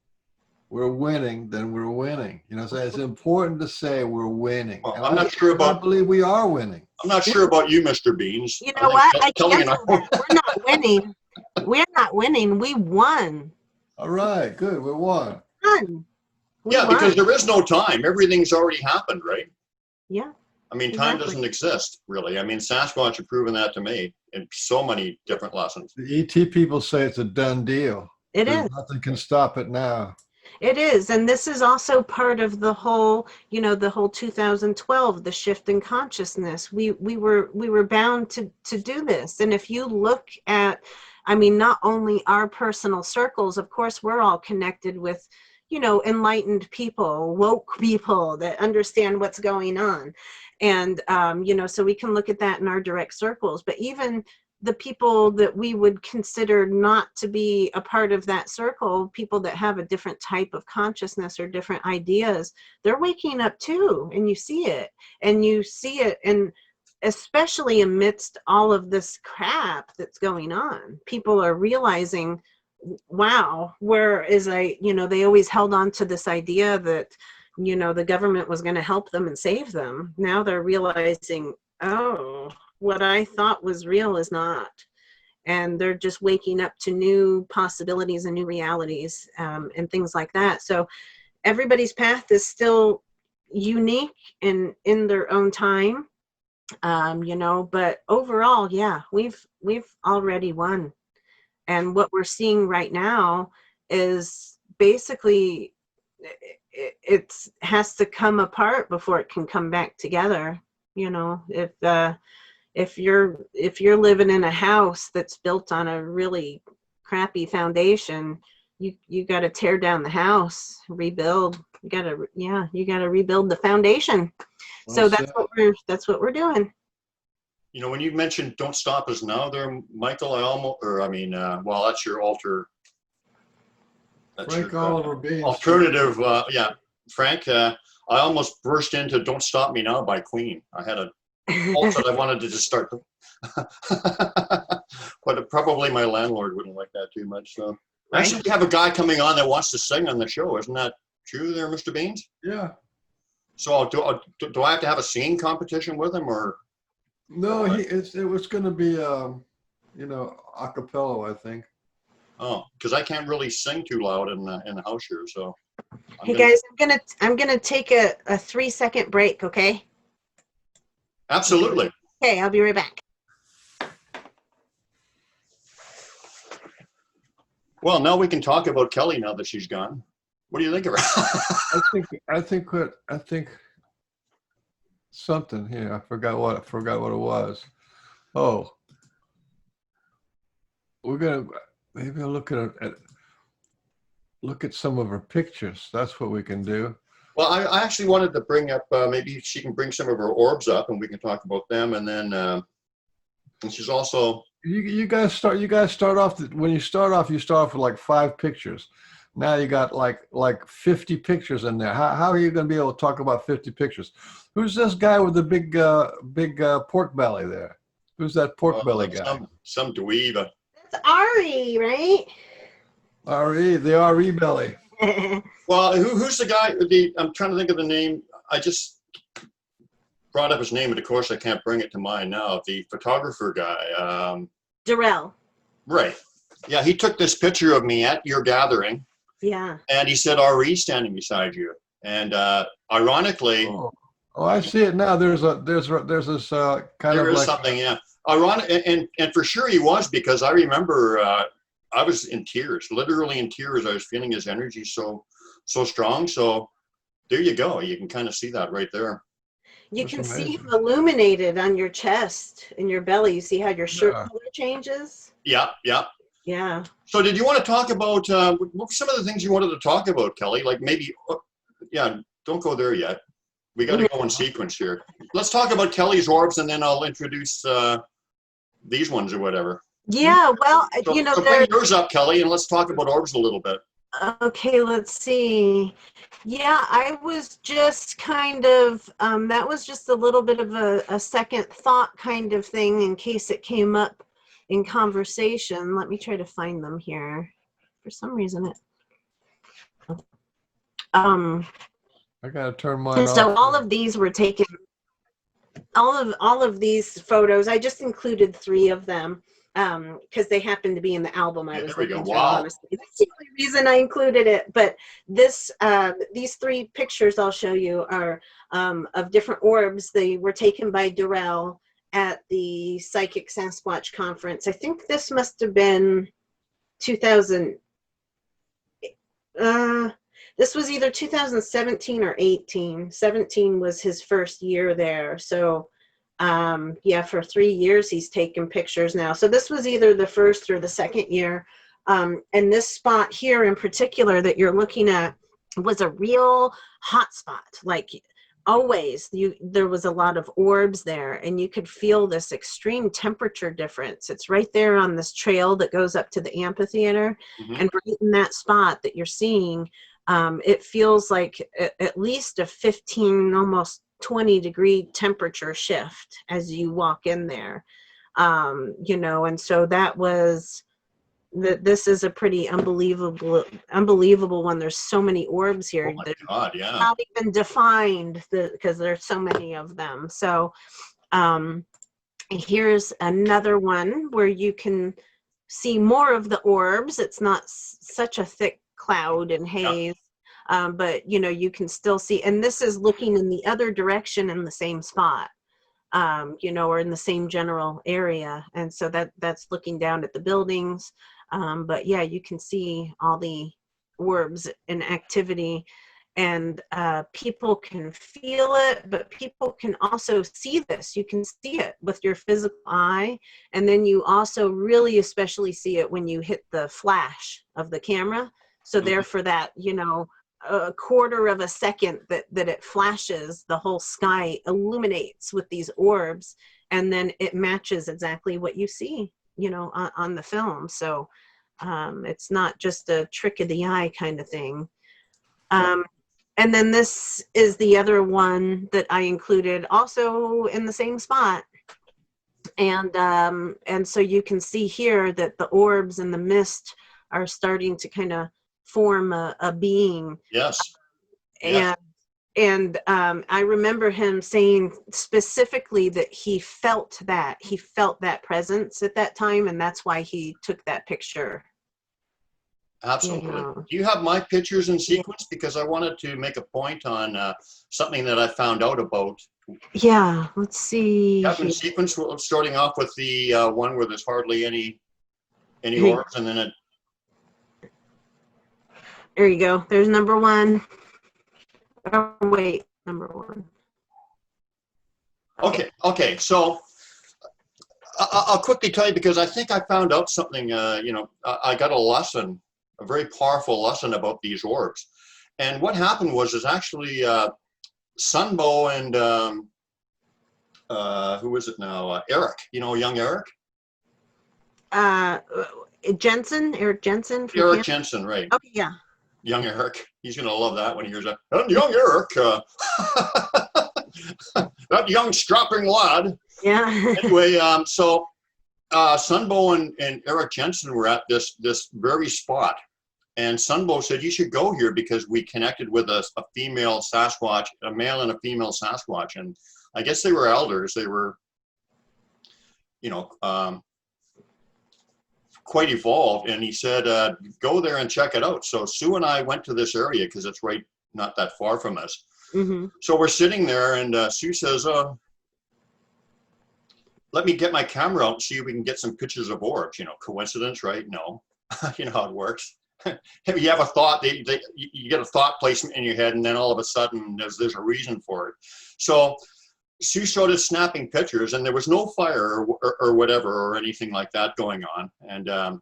we're winning, then we're winning. You know, so it's important to say we're winning. Well, And I'm not sure I about, believe we are winning. I'm not sure about you, Mr. Beans. You know what? I Kelly cancel that. We're not winning. We're not winning. We won. All right, good. We won. Won. We Yeah, won. because there is no time. Everything's already happened, right? Yeah. I mean, time Exactly. doesn't exist, really. I mean, Sasquatch have proven that to me in so many different lessons. The ET people say it's a done deal. It There's is. nothing can stop it now. It is. And this is also part of the whole, you know, the whole 2012, the shift in consciousness. We were bound to do this. And if you look at, I mean, not only our personal circles, of course, we're all connected with, you know, enlightened people, woke people that understand what's going on. And, you know, so we can look at that in our direct circles, but even the people that we would consider not to be a part of that circle, people that have a different type of consciousness or different ideas, they're waking up too. And you see it, and especially amidst all of this crap that's going on, people are realizing, wow, whereas you know, they always held on to this idea that, you know, the government was going to help them and save them. Now they're realizing, oh, what I thought was real is not. And they're just waking up to new possibilities and new realities, and things like that. So everybody's path is still unique and in their own time, you know, but overall, yeah, we've already won. And what we're seeing right now is basically it has to come apart before it can come back together. You know, if you're living in a house that's built on a really crappy foundation, you got to tear down the house, rebuild. You got to rebuild the foundation. So that's what we're doing. You know, when you mentioned "Don't Stop Us Now," there, Michael, well, that's your alter. That's Frank your, Oliver Beans. alternative. Yeah, Frank. I almost burst into "Don't Stop Me Now" by Queen. I had a alt that I wanted to just start, but probably my landlord wouldn't like that too much. So, actually, we have a guy coming on that wants to sing on the show. Isn't that true, there, Mr. Beans? Yeah. So, do I have to have a singing competition with him, or? No, it was going to be, you know, a cappella, I think. Oh, because I can't really sing too loud in the house here. So, Hey guys, I'm gonna take a 3-second break. Okay. Absolutely. Okay, I'll be right back. Well, now we can talk about Kelly now that she's gone. What do you think of her? I think something here. I forgot what it was. Oh, we're gonna maybe look at some of her pictures. That's what we can do. Well, I actually wanted to bring up, maybe she can bring some of her orbs up and we can talk about them. And then, and she's also. You guys start off, when you start off with like 5 pictures. Now you got like 50 pictures in there. How are you going to be able to talk about 50 pictures? Who's this guy with the big pork belly there? Who's that pork belly guy? Some dweeb. That's Ari, right? RE, the RE belly. Well, who's the guy? I'm trying to think of the name. I just brought up his name, but of course I can't bring it to mind now. The photographer guy. Darrell. Right. Yeah, he took this picture of me at your gathering. Yeah. And he said, "RE standing beside you." And ironically, Oh, I see it now. There's this kind there of is like something. Yeah, ironic, and for sure he was, because I remember I was in tears, literally in tears. I was feeling his energy so strong. So there you go. You can kind of see that right there. You That's can see amazing. him illuminated on your chest and your belly. You see how your shirt Yeah. color changes? Yeah, yeah. Yeah. So did you want to talk about, what were some of the things you wanted to talk about, Kelly? Like maybe, yeah, don't go there yet. We got to go in sequence here. Let's talk about Kelly's orbs, and then I'll introduce these ones or whatever. Yeah, well, So, you know, so bring yours up, Kelly, and let's talk about orbs a little bit. okay, let's see. Yeah, I was just kind of, that was just a little bit of a second thought kind of thing in case it came up in conversation. Let me try to find them here. For some reason I gotta turn mine and off. so all of these were taken, all of these photos, I just included 3 of them because they happened to be in the album I Yeah, was there we go. looking through. Wow. Honestly, that's the only reason I included it. But this, these 3 pictures I'll show you are of different orbs. They were taken by Durrell at the Psychic Sasquatch Conference. I think this must have been 2000. This was either 2017 or 18. 17 was his first year there. So yeah, for 3 years he's taken pictures now. So this was either the first or the second year. And this spot here in particular that you're looking at was a real hot spot. Like always, there was a lot of orbs there, and you could feel this extreme temperature difference. It's right there on this trail that goes up to the amphitheater, and right in that spot that you're seeing, it feels like at least a 15, almost 20-degree temperature shift as you walk in there. You know, and so that was this is a pretty unbelievable one. There's so many orbs here. Oh my They're God, yeah. not even defined because there's so many of them. So here's another one where you can see more of the orbs. It's not such a thick cloud and haze. But you know, you can still see, and this is looking in the other direction in the same spot, you know, or in the same general area. And so that's looking down at the buildings. But yeah, you can see all the orbs in activity, and people can feel it, but people can also see this. You can see it with your physical eye, and then you also really especially see it when you hit the flash of the camera. So there for that, you know, a quarter of a second that it flashes, the whole sky illuminates with these orbs, and then it matches exactly what you see, you know, on the film. So it's not just a trick of the eye kind of thing. And then this is the other one that I included, also in the same spot. And so you can see here that the orbs and the mist are starting to kind of form a being. Yes. And I remember him saying specifically that he felt that presence at that time, and that's why he took that picture. Absolutely. You know. Do you have my pictures in sequence? Because I wanted to make a point on something that I found out about. Yeah, let's see. Have in sequence, starting off with the one where there's hardly any orbs, and then it. There you go. There's number 1. Oh, wait, number 1. Okay. So I'll quickly tell you, because I think I found out something. You know, I got a lesson, a very powerful lesson about these orbs. And what happened was actually Sunbow and who is it now? Eric. You know, young Eric. Jensen, Eric Jensen. Eric Jensen, right? Okay, yeah. Young Eric. He's gonna love that when he hears that. And young Eric, that young strapping lad. Yeah. Anyway, so Sunbow and Eric Jensen were at this very spot, and Sunbow said, "You should go here because we connected with a female Sasquatch, a male and a female Sasquatch, and I guess they were elders. They were, you know, quite evolved." And he said, "Go there and check it out." So Sue and I went to this area because it's right not that far from us. Mm-hmm. So we're sitting there, and Sue says, "Let me get my camera out and see if we can get some pictures of orbs." You know, coincidence, right? No. You know how it works. You have a thought, you get a thought placement in your head, and then all of a sudden there's a reason for it. So Sue started snapping pictures, and there was no fire or whatever or anything like that going on. And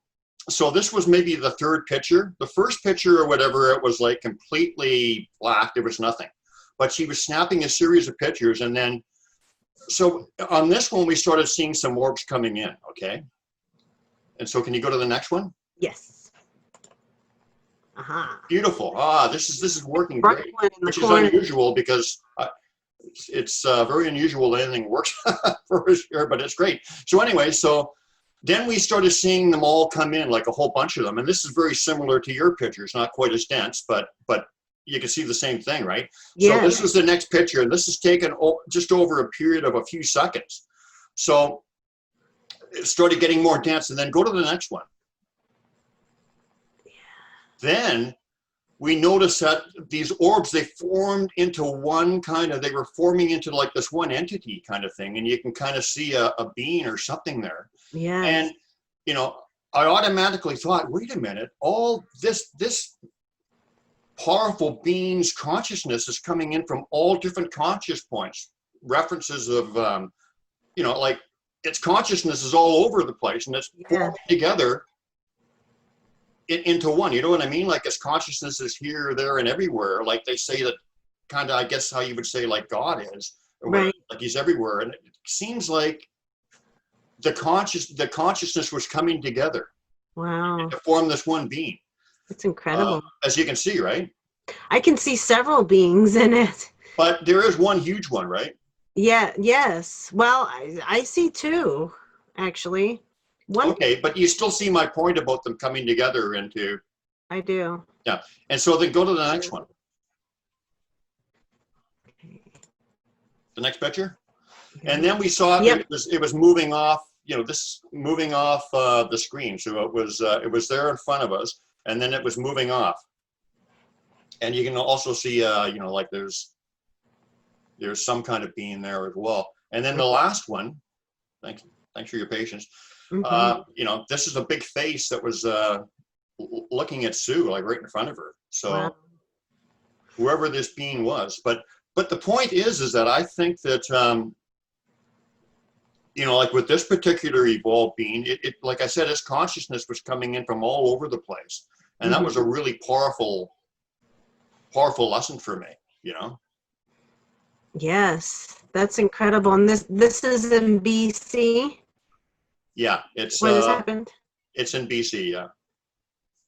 so this was maybe the third picture. The first picture or whatever, it was like completely black. There was nothing. But she was snapping a series of pictures. And then, so on this one, we started seeing some orbs coming in, okay? And so can you go to the next one? Yes. Uh-huh. Beautiful. This is working Bright great, one in the which is corner. unusual because it's very unusual that anything works for sure, but it's great. So anyway, so then we started seeing them all come in, like a whole bunch of them. And this is very similar to your pictures, not quite as dense, but you can see the same thing, right? Yeah. So this is the next picture, and this is taken just over a period of a few seconds. So it started getting more dense, and then go to the next one. Then we noticed that these orbs, they formed into one kind of, they were forming into like this one entity kind of thing. And you can kind of see a being or something there. Yeah. And, you know, I automatically thought, wait a minute, all this powerful being's consciousness is coming in from all different conscious points, references of, you know, like its consciousness is all over the place, and it's formed together into one. You know what I mean? Like its consciousness is here, there, and everywhere. Like they say that, kind of, I guess how you would say like God is, or Right. like he's everywhere. And it seems like the consciousness was coming together Wow. to form this one being. It's incredible. As you can see, right? I can see several beings in it. But there is one huge one, right? Yeah. Yes. Well, I see two, actually. One. Okay, but you still see my point about them coming together into, I do. yeah. And so then go to the next one. The next picture. And then we saw Yep. it was moving off, you know, this moving off the screen. So it was there in front of us, and then it was moving off. And you can also see, you know, like there's some kind of being there as well. And then the last one, thanks for your patience. Mhm. You know, this is a big face that was looking at Sue, like right in front of her. So Wow. whoever this being was, but the point is that I think that, you know, like with this particular evolved being, it like I said, its consciousness was coming in from all over the place. And that was a really powerful lesson for me, you know? Yes, that's incredible. And this is in BC. Yeah, it's Where this happened. It's in BC, yeah.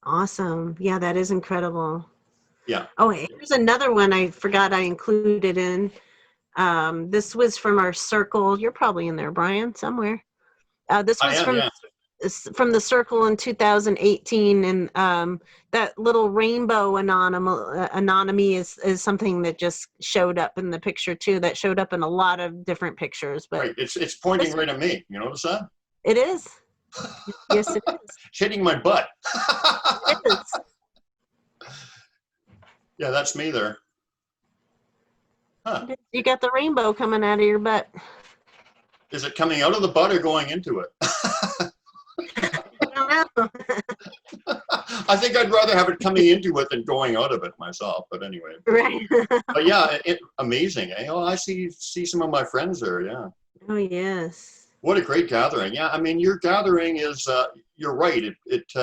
Awesome. Yeah, that is incredible. Yeah. Oh, here's another one I forgot I included in. This was from our circle. You're probably in there, Brian, somewhere. This was from the circle in 2018, and that little rainbow anonymy is something that just showed up in the picture too. That showed up in a lot of different pictures. But right, it's pointing right at me. You notice that? It is. Yes, it is. It's hitting my butt. It is. Yeah, that's me there. Huh. You got the rainbow coming out of your butt. Is it coming out of the butt or going into it? I don't know. I think I'd rather have it coming into it than going out of it myself. But anyway. Right. But yeah, amazing. Eh? Oh, I see some of my friends there. Yeah. Oh yes. What a great gathering. Yeah, I mean, your gathering is, you're right. It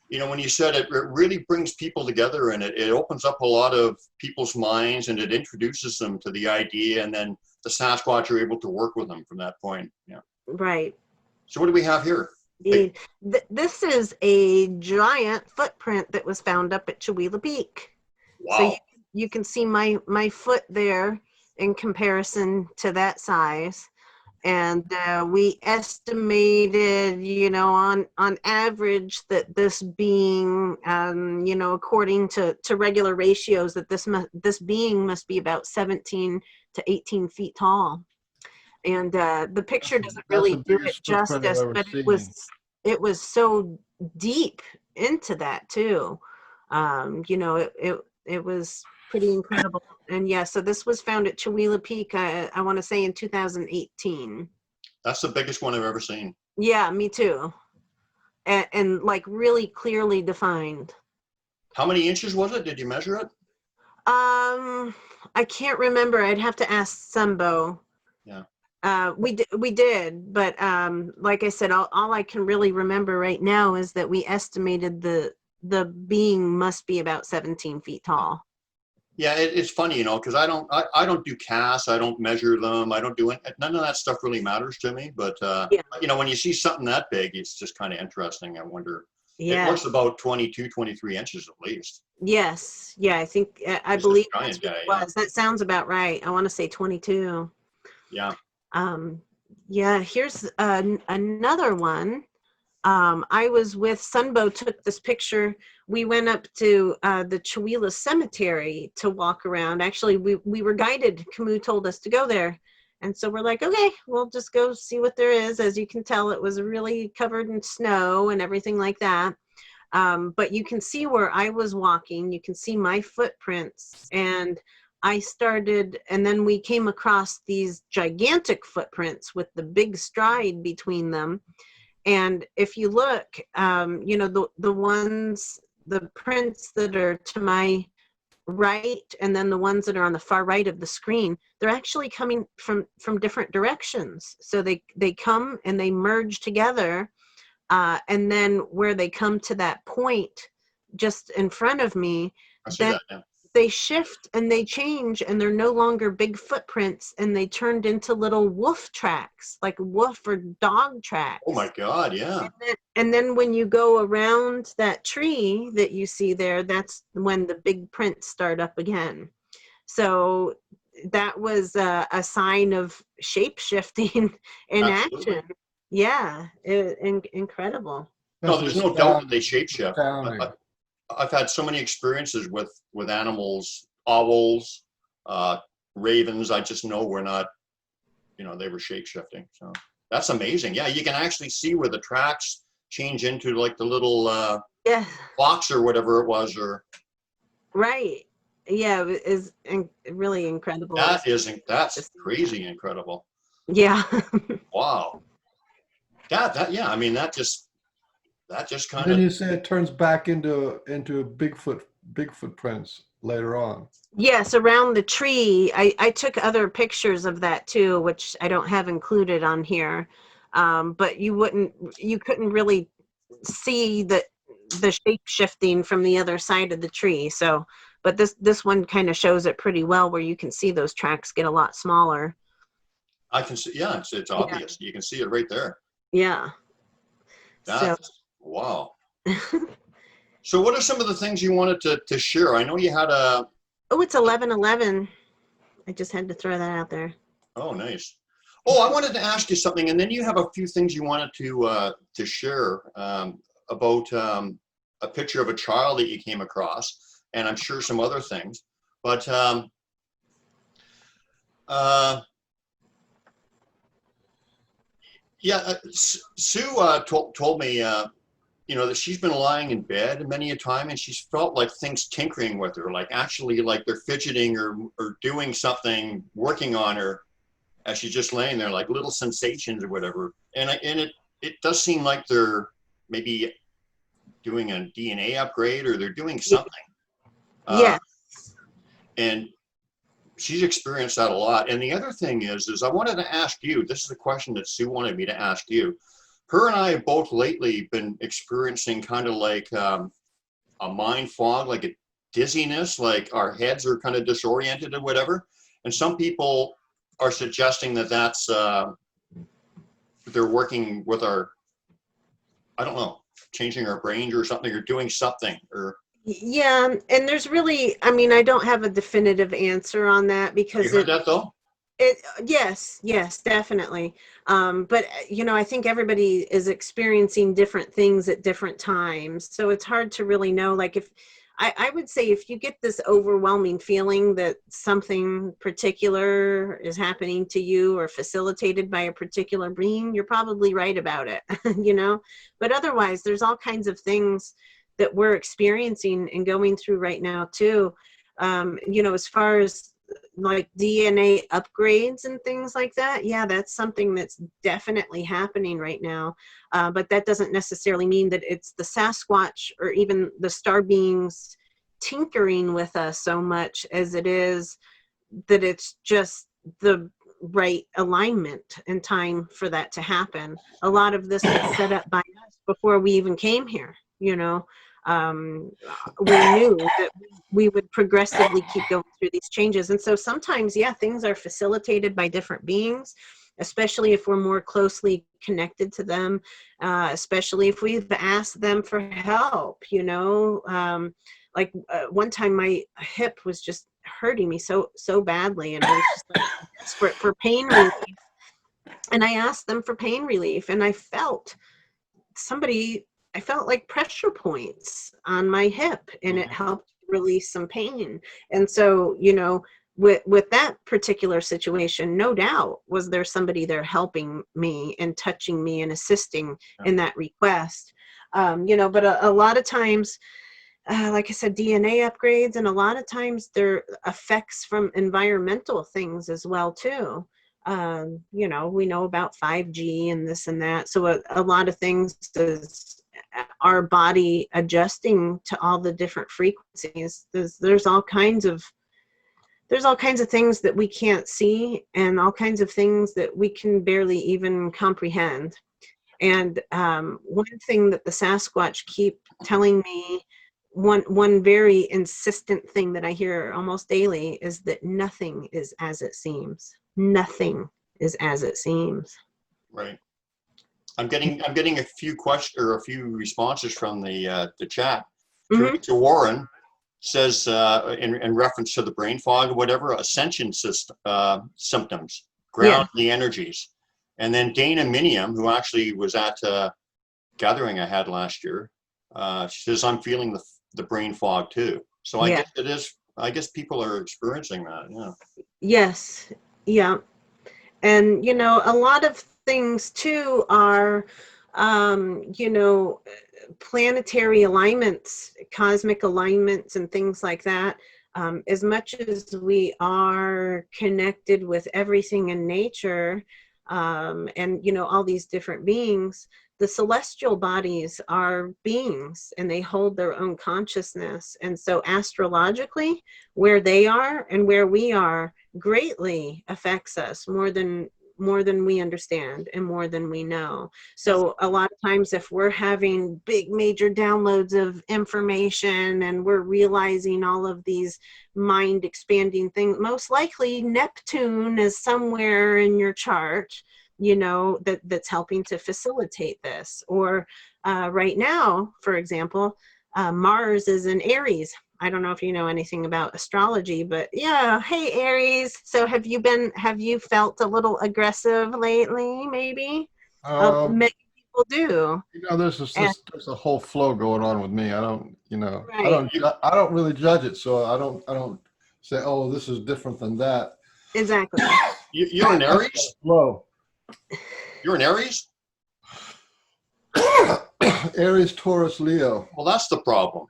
you know, when you said it really brings people together, and it opens up a lot of people's minds, and it introduces them to the idea, and then the Sasquatch are able to work with them from that point. Yeah. Right. So what do we have here? This is a giant footprint that was found up at Chihuahua Peak. Wow. So you can see my foot there in comparison to that size. And we estimated, you know, on average that this being, you know, according to regular ratios, that this being must be about 17 to 18 feet tall. And the picture doesn't really do it justice, but it was so deep into that too. You know, it was pretty incredible. And yeah, so this was found at Chihuahua Peak, I want to say in 2018. That's the biggest one I've ever seen. Yeah, me too. And like really clearly defined. How many inches was it? Did you measure it? I can't remember. I'd have to ask Sunbo. Yeah. We did, but like I said, all I can really remember right now is that we estimated the being must be about 17 feet tall. Yeah, it's funny, because I don't do casts, I don't measure them, I don't do it. None of that stuff really matters to me. But Yeah. when you see something that big, it's just kind of interesting. I wonder. Yeah. It looks about 22, 23 inches at least. Yes. Yeah, I think I It's a believe giant that's what guy, it yeah. was. That sounds about right. I want to say 22. Yeah. Yeah. Here's another one. I was with Sunbo, took this picture. We went up to the Chewelah Cemetery to walk around. Actually, we were guided. Camus told us to go there. And so we're like, okay, we'll just go see what there is. As you can tell, it was really covered in snow and everything like that. But you can see where I was walking. You can see my footprints. And I started, and then we came across these gigantic footprints with the big stride between them. And if you look, the prints that are to my right, and then the ones that are on the far right of the screen, they're actually coming from different directions. So they come and they merge together, and then where they come to that point just in front of me, I see then that, yeah. they shift and they change, and they're no longer big footprints, and they turned into little wolf tracks, like wolf or dog tracks. Oh my God, yeah. And then when you go around that tree that you see there, that's when the big prints start up again. So that was a sign of shape shifting in Absolutely. action. Yeah, incredible. No, That's there's no doubt that they astounding. shapeshift. Astounding. I've had so many experiences with animals, owls, ravens. I just know we're not, they were shape shifting. So that's amazing. Yeah, you can actually see where the tracks change into like the little Yeah. box or whatever it was, or Right. Yeah, it is really incredible. that's crazy incredible. Yeah. Wow. Yeah. I mean, that just kind Then of. you say it turns back into Bigfoot prints later on. Yes, around the tree. I took other pictures of that too, which I don't have included on here. But you couldn't really see the shape shifting from the other side of the tree. So, but this one kind of shows it pretty well, where you can see those tracks get a lot smaller. I can see. Yeah, it's obvious. You can see it right there. Yeah. Wow. So what are some of the things you wanted to share? I know you had a. Oh, it's 11:11. I just had to throw that out there. Oh, nice. Oh, I wanted to ask you something, and then you have a few things you wanted to share about a picture of a child that you came across, and I'm sure some other things. But yeah, Sue told me, that she's been lying in bed many a time, and she's felt like things tinkering with her, like actually like they're fidgeting or doing something, working on her as she's just laying there, like little sensations or whatever. And it does seem like they're maybe doing a DNA upgrade, or they're doing something. Yeah. And she's experienced that a lot. And the other thing is I wanted to ask you, this is a question that Sue wanted me to ask you. Her and I have both lately been experiencing kind of like a mind fog, like a dizziness, like our heads are kind of disoriented or whatever. And some people are suggesting that that's, they're working with our, I don't know, changing our brains or something, or doing something, or. Yeah, and there's really, I mean, I don't have a definitive answer on that, because You heard that though? yes, definitely. But I think everybody is experiencing different things at different times. So it's hard to really know. Like, if I would say, if you get this overwhelming feeling that something particular is happening to you or facilitated by a particular being, you're probably right about it, but otherwise there's all kinds of things that we're experiencing and going through right now too. As far as like DNA upgrades and things like that, yeah, that's something that's definitely happening right now. But that doesn't necessarily mean that it's the Sasquatch or even the star beings tinkering with us so much as it is that it's just the right alignment and time for that to happen. A lot of this was set up by us before we even came here, you know. We knew that we would progressively keep going through these changes. And so sometimes, yeah, things are facilitated by different beings, especially if we're more closely connected to them, especially if we've asked them for help, you know. One time my hip was just hurting me so badly, and I was just like desperate for pain relief. And I asked them for pain relief, and I felt like pressure points on my hip, and it helped release some pain. And so, you know, with that particular situation, no doubt was there somebody there helping me and touching me and assisting in that request. You know, but a lot of times, like I said, DNA upgrades, and a lot of times there are effects from environmental things as well too. You know, we know about 5G and this and that. So a lot of things is our body adjusting to all the different frequencies. There's all kinds of things that we can't see, and all kinds of things that we can barely even comprehend. And one thing that the Sasquatch keep telling me, one very insistent thing that I hear almost daily, is that nothing is as it seems. Nothing is as it seems. Right. I'm getting a few questions or a few responses from the chat. Mm-hmm. To Warren says in reference to the brain fog or whatever, ascension symptoms, ground the energies. And then Dana Minium, who actually was at a gathering I had last year, she says, I'm feeling the brain fog too. So I guess it is, I guess people are experiencing that. Yeah. Yes. Yeah. And, you know, a lot of things too are, you know, planetary alignments, cosmic alignments, and things like that. As much as we are connected with everything in nature, and, you know, all these different beings, the celestial bodies are beings, and they hold their own consciousness. And so astrologically, where they are and where we are greatly affects us more than we understand and more than we know. So a lot of times, if we're having big major downloads of information and we're realizing all of these mind expanding things, most likely Neptune is somewhere in your chart, you know, that's helping to facilitate this. Or right now, for example, Mars is in Aries. I don't know if you know anything about astrology, but yeah. Hey, Aries. So have you felt a little aggressive lately? Maybe. Many people do. You know, there's a whole flow going on with me. I don't, you know, Right. I don't really judge it. So I don't say, oh, this is different than that. Exactly. You're an Aries? Flow. You're an Aries? Aries, Taurus, Leo. Well, that's the problem.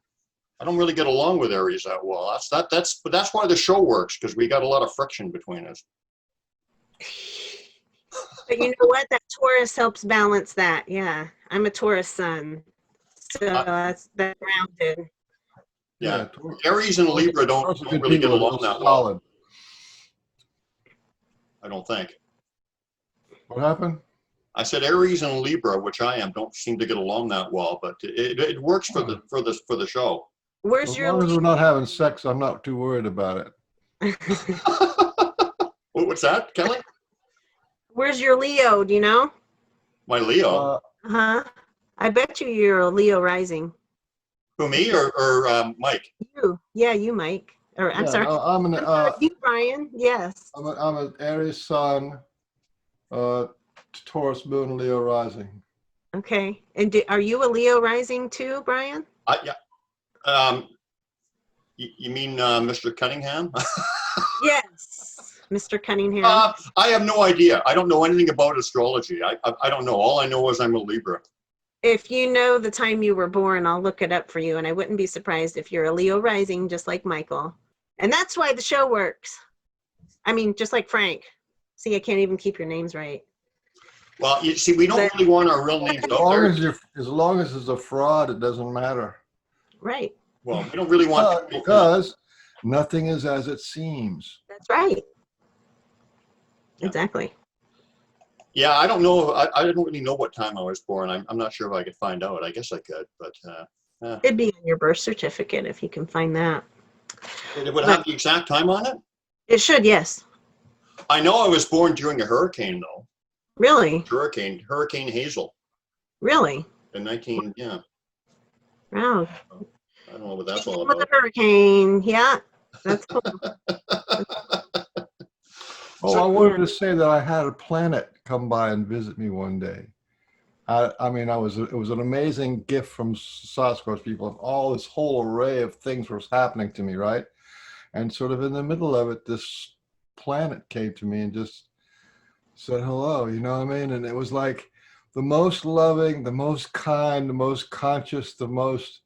I don't really get along with Aries that well. But that's why the show works, because we got a lot of friction between us. But you know what? That Taurus helps balance that. Yeah. I'm a Taurus sun. So that's grounded. Yeah. Aries and Libra don't really get along that well. I don't think. What happened? I said Aries and Libra, which I am, don't seem to get along that well, but it works for the show. Where's As your long as we're not having sex, I'm not too worried about it. What's that, Kelly? Where's your Leo? Do you know? My Leo? Uh-huh. I bet you're a Leo rising. Who, me or Mike? You. Yeah, you, Mike. Or I'm sorry. No, I'm you, Brian. Yes. I'm an Aries sun, Taurus moon, Leo rising. Okay. And are you a Leo rising too, Brian? Yeah. You mean Mr. Cunningham? Yes, Mr. Cunningham. I have no idea. I don't know anything about astrology. I don't know. All I know is I'm a Libra. If you know the time you were born, I'll look it up for you, and I wouldn't be surprised if you're a Leo rising, just like Michael. And that's why the show works. I mean, just like Frank. See, I can't even keep your names right. Well, you see, we don't really want our real names out there. As long as it's a fraud, it doesn't matter. Right. Well, we don't really want Because nothing is as it seems. That's right. Yeah. Exactly. Yeah, I don't know. I don't really know what time I was born. I'm not sure if I could find out. I guess I could, but It'd be on your birth certificate if you can find that. it would have the exact time on it. It should, yes. I know I was born during a hurricane, though. Really? Hurricane Hazel Really? in 19. Yeah, Wow. I don't know what that's all With a about. hurricane. Yeah. That's cool. Oh, I wanted to say that I had a planet come by and visit me one day. I mean, it was an amazing gift from Sasquatch people, and all this whole array of things was happening to me, right? And sort of in the middle of it, this planet came to me and just said hello, you know what I mean? And it was like the most loving, the most kind, the most conscious, the most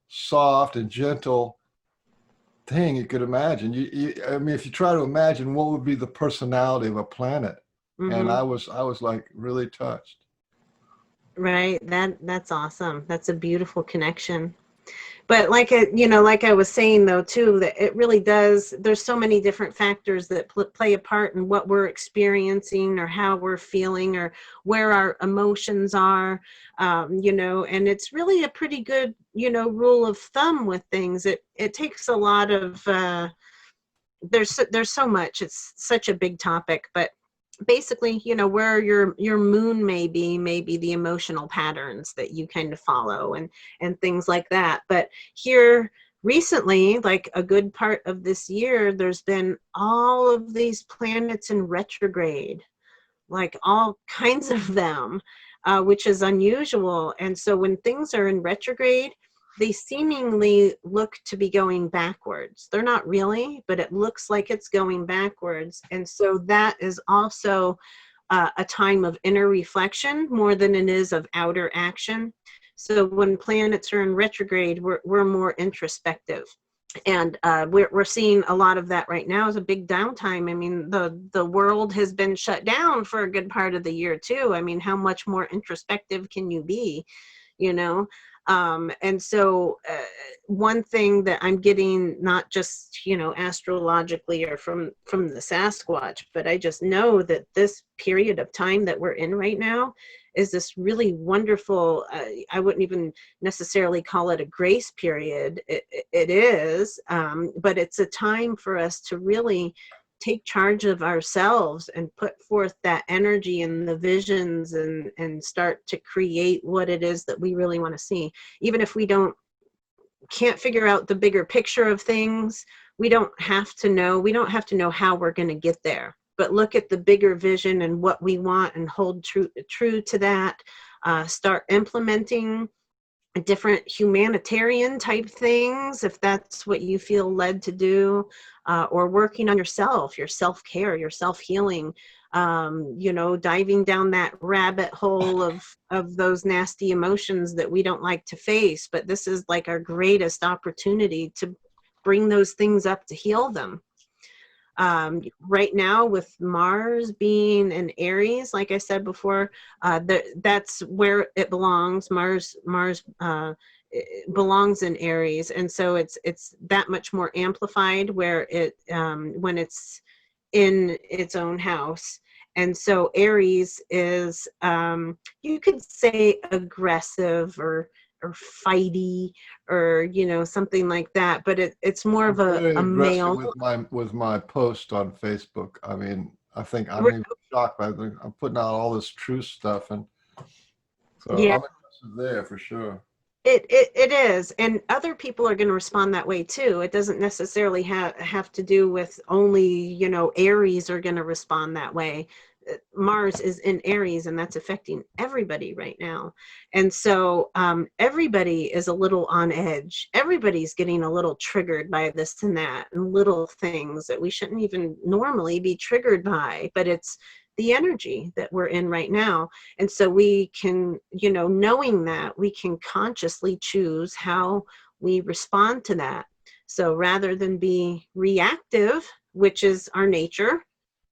soft and gentle thing you could imagine. I mean, if you try to imagine what would be the personality of a planet, and I was like really touched. Right. That's awesome. That's a beautiful connection. But like I was saying though too, that it really does. There's so many different factors that play a part in what we're experiencing or how we're feeling or where our emotions are. And it's really a pretty good rule of thumb with things. It takes a lot of. There's so much. It's such a big topic, but basically, where your moon may be the emotional patterns that you kind of follow and things like that. But here recently, like a good part of this year, there's been all of these planets in retrograde, like all kinds of them, which is unusual. And so when things are in retrograde, they seemingly look to be going backwards. They're not really, but it looks like it's going backwards. And so that is also a time of inner reflection more than it is of outer action. So when planets are in retrograde, we're more introspective. And we're seeing a lot of that right now as a big downtime. I mean, the world has been shut down for a good part of the year too. I mean, how much more introspective can you be, and so one thing that I'm getting, not just, astrologically or from the Sasquatch, but I just know that this period of time that we're in right now is this really wonderful, I wouldn't even necessarily call it a grace period. It is, but it's a time for us to really take charge of ourselves and put forth that energy and the visions and start to create what it is that we really want to see. Even if we can't figure out the bigger picture of things, we don't have to know how we're going to get there, but look at the bigger vision and what we want and hold true to that. Start implementing different humanitarian type things if that's what you feel led to do, or working on yourself, your self-care, your self-healing, diving down that rabbit hole of those nasty emotions that we don't like to face. But this is like our greatest opportunity to bring those things up to heal them. Right now with Mars being in Aries, like I said before, that's where it belongs. Mars it belongs in Aries, and so it's that much more amplified where it when it's in its own house. And so Aries is, you could say aggressive or fighty or something like that, but it's more of Very a aggressive male with my post on Facebook. I mean, I think I'm even shocked by the, I'm putting out all this true stuff, and so Yeah. I'm aggressive there for sure. It is, and other people are going to respond that way too. It doesn't necessarily have to do with only Aries are going to respond that way. Mars is in Aries, and that's affecting everybody right now. And so everybody is a little on edge. Everybody's getting a little triggered by this and that, and little things that we shouldn't even normally be triggered by. But it's the energy that we're in right now. And so we can, knowing that, we can consciously choose how we respond to that. So rather than be reactive, which is our nature,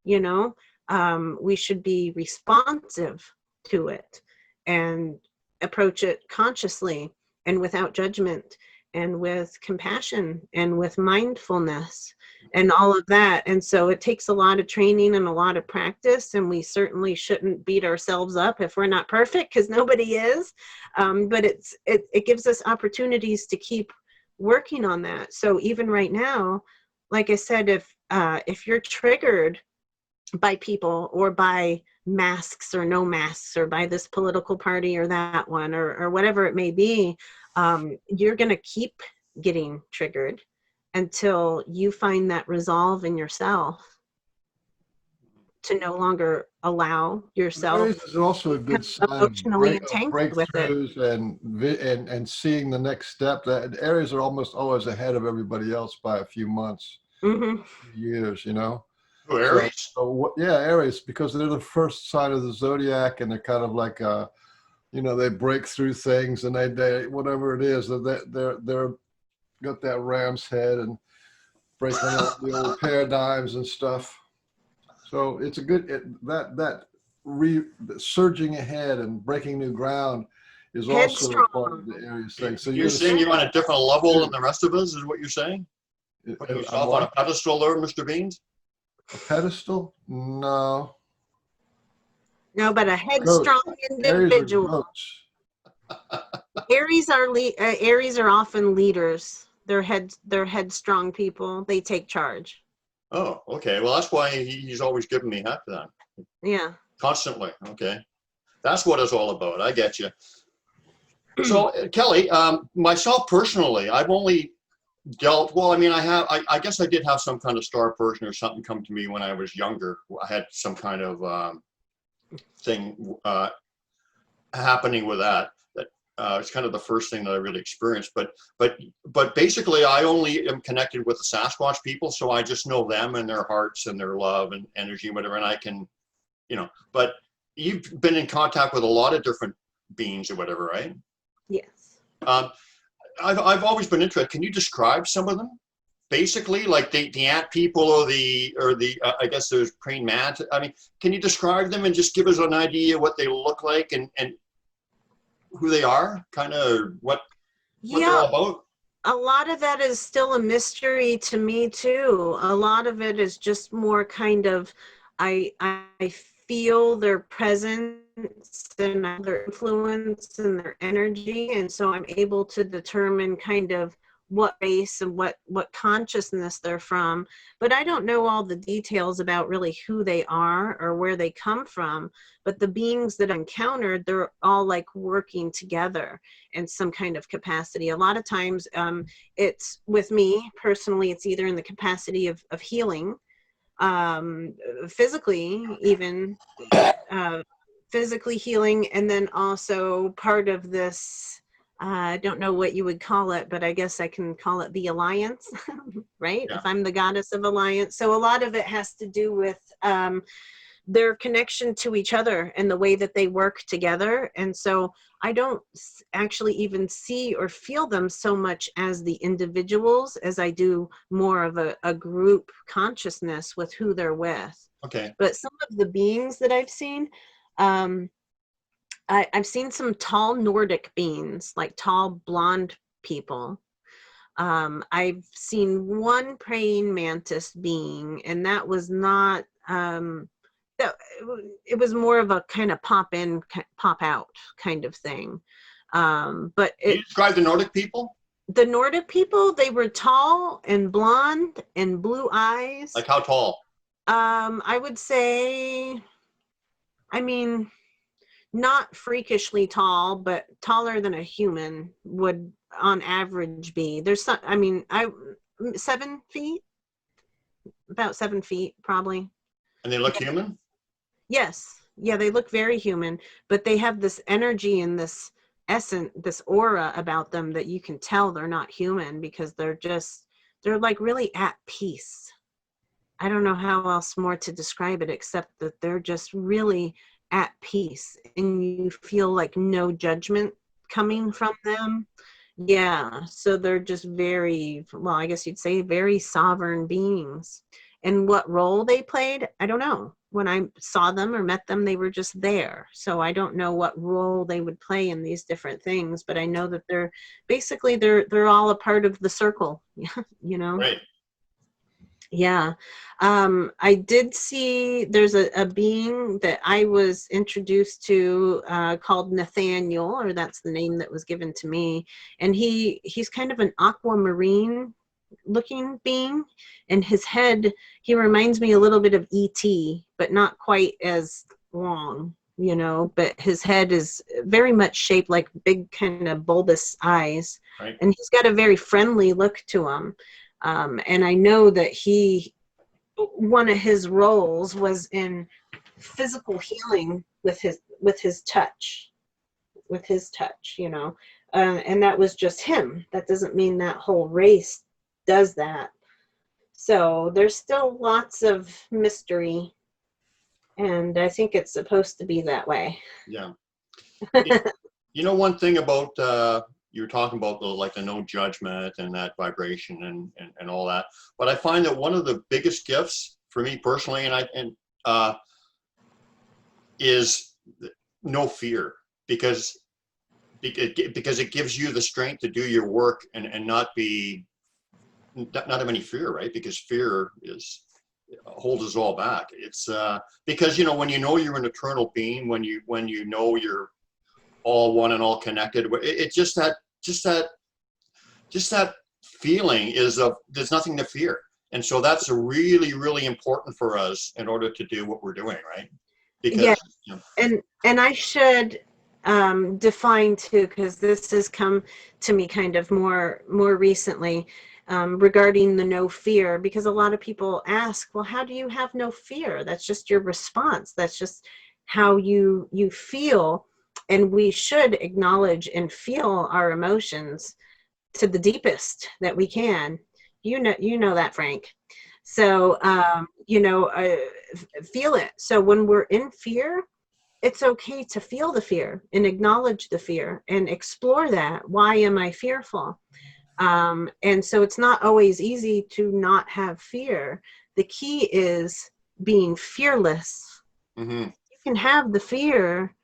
we should be responsive to it and approach it consciously and without judgment. and with compassion and with mindfulness and all of that. And so it takes a lot of training and a lot of practice, and we certainly shouldn't beat ourselves up if we're not perfect, because nobody is. But it gives us opportunities to keep working on that. So even right now, like I said, if you're triggered by people or by masks or no masks or by this political party or that one or whatever it may be, you're going to keep getting triggered until you find that resolve in yourself to no longer allow yourself Aries is also a good sign emotionally of entangled with it. breakthroughs and seeing the next step. That Aries are almost always ahead of everybody else by a few months, Hmm. years, you know. Who, Aries? Yeah, Aries, because they're the first sign of the zodiac, and they're kind of like they break through things, and they whatever it is, they're got that ram's head and breaking up the old paradigms and stuff. So it's a good surging ahead and breaking new ground is also a part of the Aries thing. So You're saying you're on a different level than the rest of us, is what you're saying? Put yourself on a pedestal there, Mr. Beans? A pedestal? No. No, but a headstrong individual. Goats. Aries are often leaders. They're headstrong people. They take charge. Oh, okay. Well, that's why he's always giving me heck then. Yeah. Constantly. Okay. That's what it's all about. I get you. So, Kelly, myself personally, I've only dealt, well, I mean, I guess I did have some kind of star person or something come to me when I was younger. I had some kind of thing happening with that. It's kind of the first thing that I really experienced. But basically, I only am connected with the Sasquatch people, so I just know them and their hearts and their love and energy and whatever, and I can, But you've been in contact with a lot of different beings or whatever, right? Yes. I've always been interested. Can you describe some of them? Basically, like the ant people or the I guess there's praying mantis. I mean, can you describe them and just give us an idea what they look like and who they are, kind of what they're all about? A lot of that is still a mystery to me too. A lot of it is just more kind of, I feel their presence and their influence and their energy, and so I'm able to determine kind of what race and what consciousness they're from, but I don't know all the details about really who they are or where they come from. But the beings that I encountered, they're all like working together in some kind of capacity. A lot of times it's, with me personally, it's either in the capacity of healing, physically even, physically healing, and then also part of this, I don't know what you would call it, but I guess I can call it the alliance, right? Yeah. If I'm the goddess of alliance. So a lot of it has to do with their connection to each other and the way that they work together. And so I don't actually even see or feel them so much as the individuals as I do more of a group consciousness with who they're with. Okay. But some of the beings that I've seen, I've seen some tall Nordic beings, like tall blonde people. I've seen one praying mantis being, and that was not, it was more of a kind of pop in, pop out kind of thing. But Can you describe the Nordic people? The Nordic people, they were tall and blonde and blue eyes. Like how tall? I would say, I mean, not freakishly tall, but taller than a human would on average be. There's some, 7 feet, about 7 feet probably. And they look human? Yes. Yeah, they look very human, but they have this energy and this essence, this aura about them that you can tell they're not human, because they're like really at peace. I don't know how else more to describe it except that they're just really at peace, and you feel like no judgment coming from them. Yeah, so they're just very, well, I guess you'd say very sovereign beings. And what role they played, I don't know. when I saw them or met them, they were just there. So I don't know what role they would play in these different things, but I know that they're basically they're all a part of the circle, you know? Right. Yeah. I did see there's a being that I was introduced to called Nathaniel, or that's the name that was given to me. And he's kind of an aquamarine looking being, and his head, he reminds me a little bit of E.T., but not quite as long, you know, but his head is very much shaped like big kind of bulbous eyes. Right. And he's got a very friendly look to him. And I know that one of his roles was in physical healing with his touch, you know, and that was just him. That doesn't mean that whole race does that. So there's still lots of mystery, and I think it's supposed to be that way. Yeah. You know, one thing about you were talking about the no judgment and that vibration and all that, but I find that one of the biggest gifts for me personally, is no fear, because it gives you the strength to do your work and not have any fear, right? Because fear holds us all back. It's because, you know, when you know you're an eternal being, when you know you're all one and all connected, it's just that feeling is there's nothing to fear. And so that's really, really important for us in order to do what we're doing, right? Because, yeah. You know, And I should define too, because this has come to me kind of more recently, regarding the no fear, because a lot of people ask, well, how do you have no fear? That's just your response. That's just how you feel. And we should acknowledge and feel our emotions to the deepest that we can. You know that, Frank. So, feel it. So when we're in fear, it's okay to feel the fear and acknowledge the fear and explore that. Why am I fearful? And so it's not always easy to not have fear. The key is being fearless. mm-hmm. You can have the fear,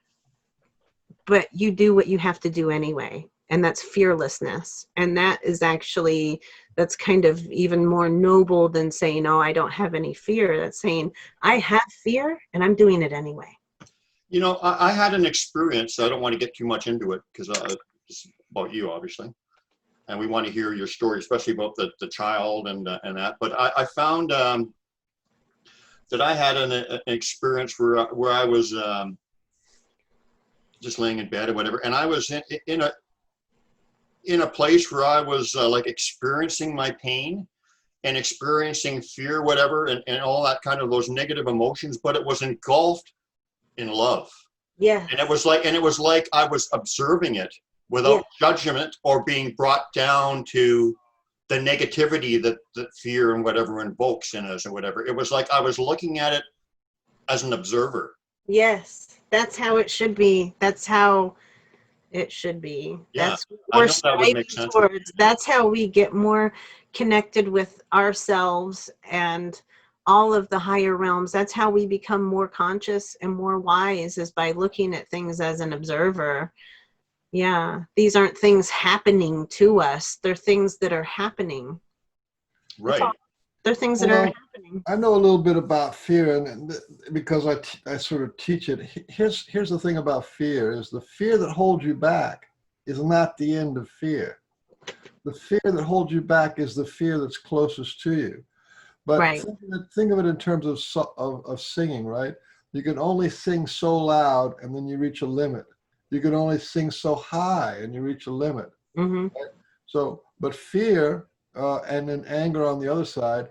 but you do what you have to do anyway. And that's fearlessness. And that is actually, that's kind of even more noble than saying, oh, I don't have any fear. That's saying, I have fear and I'm doing it anyway. You know, I had an experience. So I don't want to get too much into it because it's about you, obviously. And we want to hear your story, especially about the child and that. But I found that I had an experience where I was just laying in bed or whatever, and I was in a place where I was like experiencing my pain and experiencing fear, whatever, and all that kind of those negative emotions, but it was engulfed in love. Yeah. And it was like I was observing it without judgment or being brought down to the negativity that fear and whatever invokes in us or whatever. It was like I was looking at it as an observer. Yes, that's how it should be. That's how it should be. Yeah, That's what I we're know that would make striving sense. towards. That's how we get more connected with ourselves and all of the higher realms. That's how we become more conscious and more wise, is by looking at things as an observer. Yeah, these aren't things happening to us. They're things that are happening. Right. They're things that are happening. I know a little bit about fear, and because I sort of teach it. Here's the thing about fear: is the fear that holds you back is not the end of fear. The fear that holds you back is the fear that's closest to you. But Right. think of it in terms of singing, right? You can only sing so loud, and then you reach a limit. You can only sing so high, and you reach a limit. Mm-hmm. Right? So, but fear and then anger on the other side,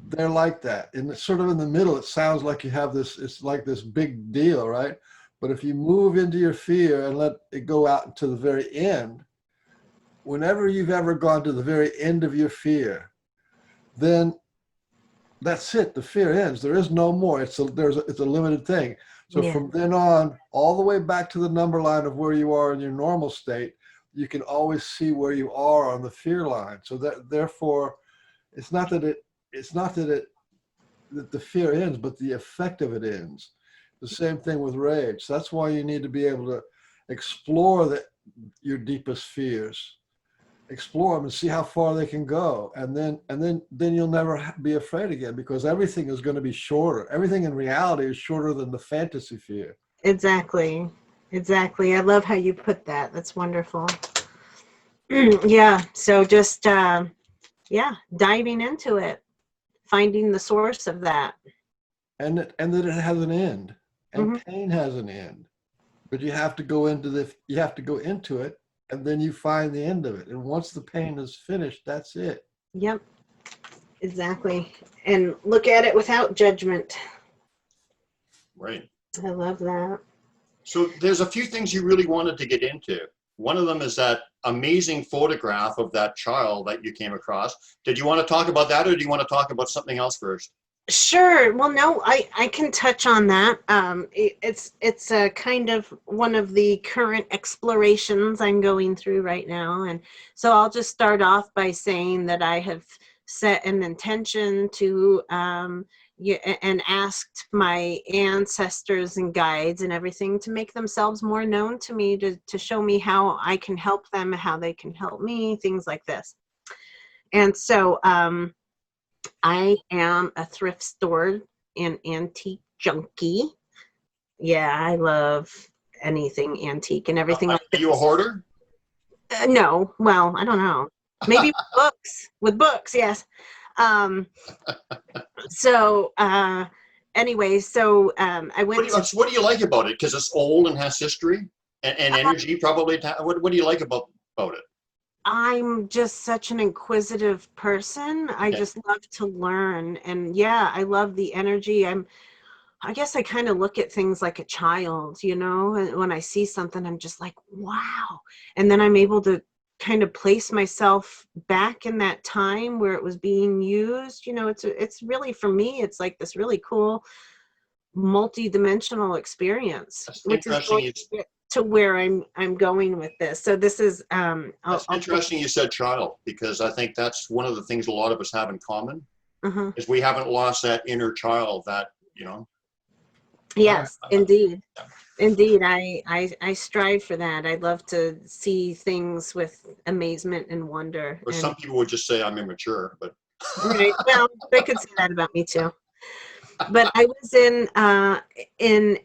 they're like that. And sort of in the middle, it sounds like you have this, it's like this big deal, right? But if you move into your fear and let it go out to the very end, whenever you've ever gone to the very end of your fear, then that's it. The fear ends. There is no more. It's a limited thing. So from then on, all the way back to the number line of where you are in your normal state, you can always see where you are on the fear line. So that therefore, it's not that it that the fear ends, but the effect of it ends. The same thing with rage. That's why you need to be able to explore your deepest fears, explore them and see how far they can go, and then you'll never be afraid again, because everything is going to be shorter. Everything in reality is shorter than the fantasy fear. Exactly. I love how you put that. That's wonderful. Yeah. So just diving into it, finding the source of that. And that it has an end, and Mhm. pain has an end, but you have to go into it, and then you find the end of it, and once the pain is finished, that's it. Yep. Exactly. And look at it without judgment. Right. I love that. So there's a few things you really wanted to get into. One of them is that amazing photograph of that child that you came across. Did you want to talk about that, or do you want to talk about something else first? Sure. Well, no, I can touch on that. It's a kind of one of the current explorations I'm going through right now, and so I'll just start off by saying that I have set an intention to and asked my ancestors and guides and everything to make themselves more known to me, to show me how I can help them, how they can help me, things like this. And so I am a thrift store and antique junkie. Yeah, I love anything antique and everything Are like you a this. hoarder? No, well, I don't know. Maybe with books. With books, yes. Um, so anyway, so I went to What do you like about it? Because it's old and has history and energy, probably. What do you like about it? I'm just such an inquisitive person. I Okay. just love to learn. And yeah, I love the energy. I guess I kind of look at things like a child, and when I see something, I'm just like, wow. And then I'm able to kind of place myself back in that time where it was being used. It's really, for me, it's like this really cool multi-dimensional experience, That's which is interesting. going to get to where I'm going with this. So this is That's interesting you said child, because I think that's one of the things a lot of us have in common, uh is we haven't lost that inner child that, Yes, indeed. Yeah. Indeed, I strive for that. I love to see things with amazement and wonder. Or And some people would just say I'm immature, but right, well, they could say that about me too. But I was in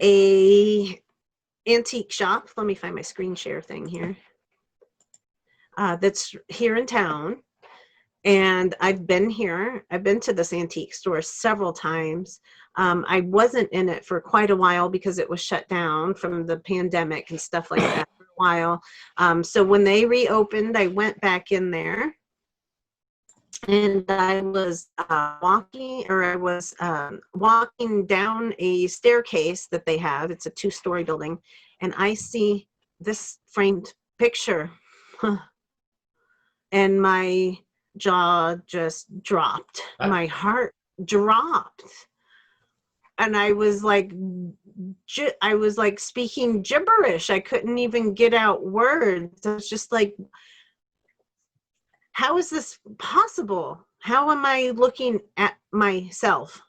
a antique shop. Let me find my screen share thing here. That's here in town, and I've been here. I've been to this antique store several times. I wasn't in it for quite a while because it was shut down from the pandemic and stuff like that for a while. So when they reopened, I went back in there, and I was walking down a staircase that they have. It's a 2-story building, and I see this framed picture, and my jaw just dropped. My heart dropped. And I was like speaking gibberish. I couldn't even get out words. I was just like, how is this possible? How am I looking at myself?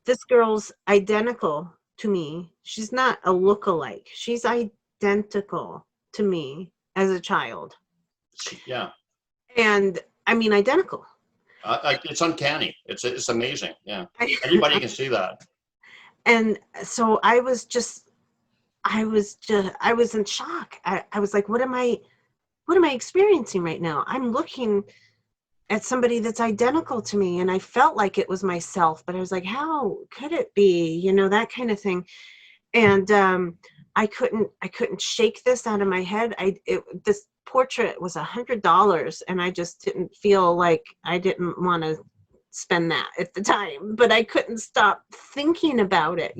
This girl's identical to me. She's not a look-alike. She's identical to me as a child. yeah, And I mean, identical. it's uncanny. It's amazing. Yeah, anybody can see that. And so I was in shock. I was like, what am I experiencing right now? I'm looking at somebody that's identical to me, and I felt like it was myself, but I was like, how could it be? That kind of thing. And I couldn't shake this out of my head. This portrait was $100, and I just didn't feel like I didn't want to spend that at the time, but I couldn't stop thinking about it,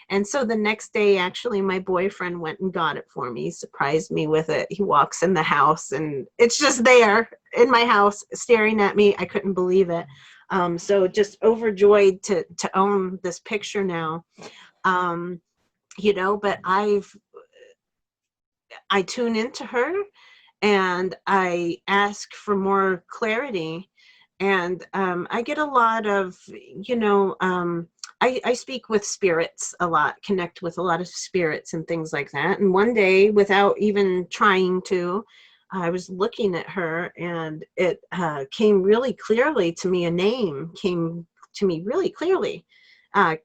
And so the next day, actually, my boyfriend went and got it for me. He surprised me with it. He walks in the house, and it's just there in my house staring at me. I couldn't believe it. So just overjoyed to own this picture now. But I tune into her, and I ask for more clarity. And I get a lot of, I speak with spirits a lot, connect with a lot of spirits and things like that. And one day, without even trying to, I was looking at her, and it came really clearly to me. A name came to me really clearly.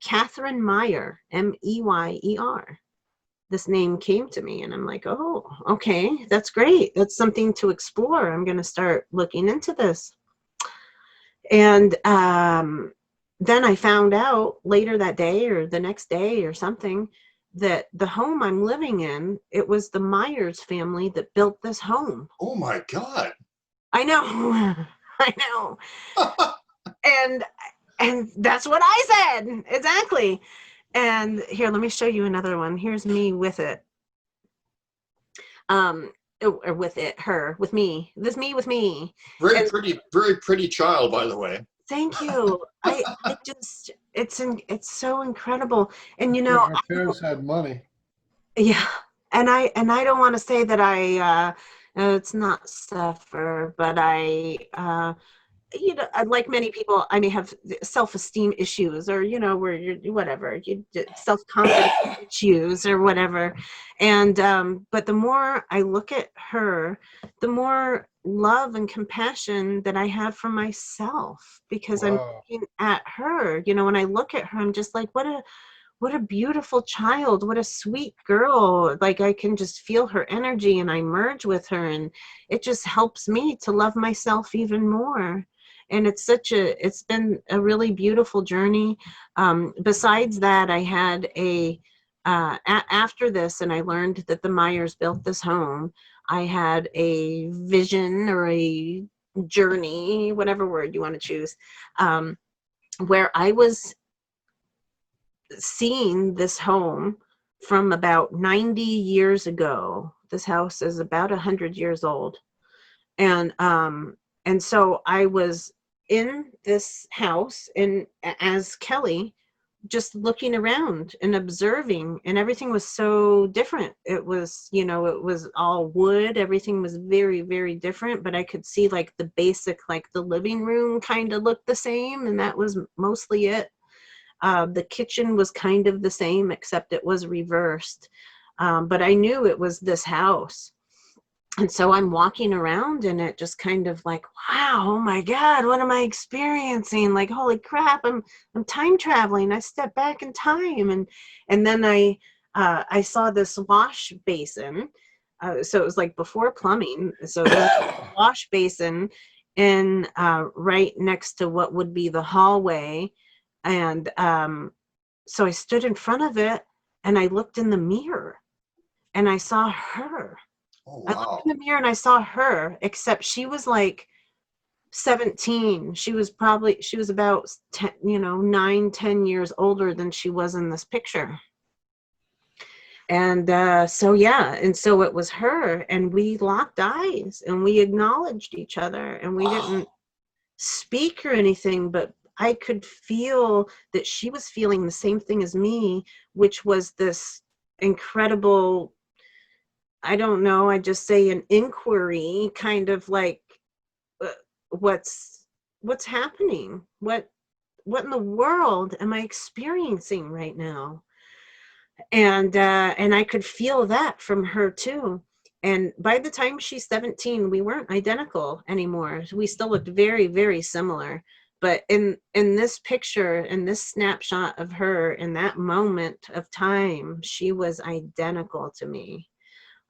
Catherine Meyer, Meyer. This name came to me, and I'm like, oh, okay, that's great. That's something to explore. I'm going to start looking into this. And then I found out later that day or the next day or something that the home I'm living in, it was the Myers family that built this home. Oh my God. I know. I know. And that's what I said. Exactly. And here, let me show you another one. Here's me with it. Or with it, her, with me. This me with me. Very pretty child, by the way. Thank you. I just, it's so incredible. And Our parents had money. yeah. And I don't want to say that I it's not suffer, but I like many people, I may have self-esteem issues, or where you're whatever, self-confidence issues or whatever. And but the more I look at her, the more love and compassion that I have for myself, because I'm looking at her. When I look at her, I'm just like, what a beautiful child, what a sweet girl. Like, I can just feel her energy, and I merge with her, and it just helps me to love myself even more. And it's been a really beautiful journey. Besides that, I had after this, and I learned that the Myers built this home, I had a vision or a journey, whatever word you want to choose, where I was seeing this home from about 90 years ago. This house is about 100 years old. And so I was in this house, and as Kelly, just looking around and observing, and everything was so different. It was, it was all wood. Everything was very, very different, but I could see like the basic, like the living room kind of looked the same, and that was mostly it. The kitchen was kind of the same, except it was reversed. But I knew it was this house. And so I'm walking around, and it just kind of like, wow, oh my God, what am I experiencing? Like, holy crap, I'm time traveling. I stepped back in time. And then I saw this wash basin. So it was like before plumbing. So there's a wash basin in right next to what would be the hallway. And so I stood in front of it, and I looked in the mirror, and I saw her. Oh, wow. I looked in the mirror, and I saw her, except she was like 17. She was about 10, 9-10 years older than she was in this picture. And so it was her, and we locked eyes, and we acknowledged each other, and we didn't speak or anything, but I could feel that she was feeling the same thing as me, which was this incredible, I don't know, I just say an inquiry, kind of like, what's happening? What in the world am I experiencing right now? And I could feel that from her too. And by the time she's 17, we weren't identical anymore. We still looked very, very similar. But in this picture, in this snapshot of her, in that moment of time, she was identical to me.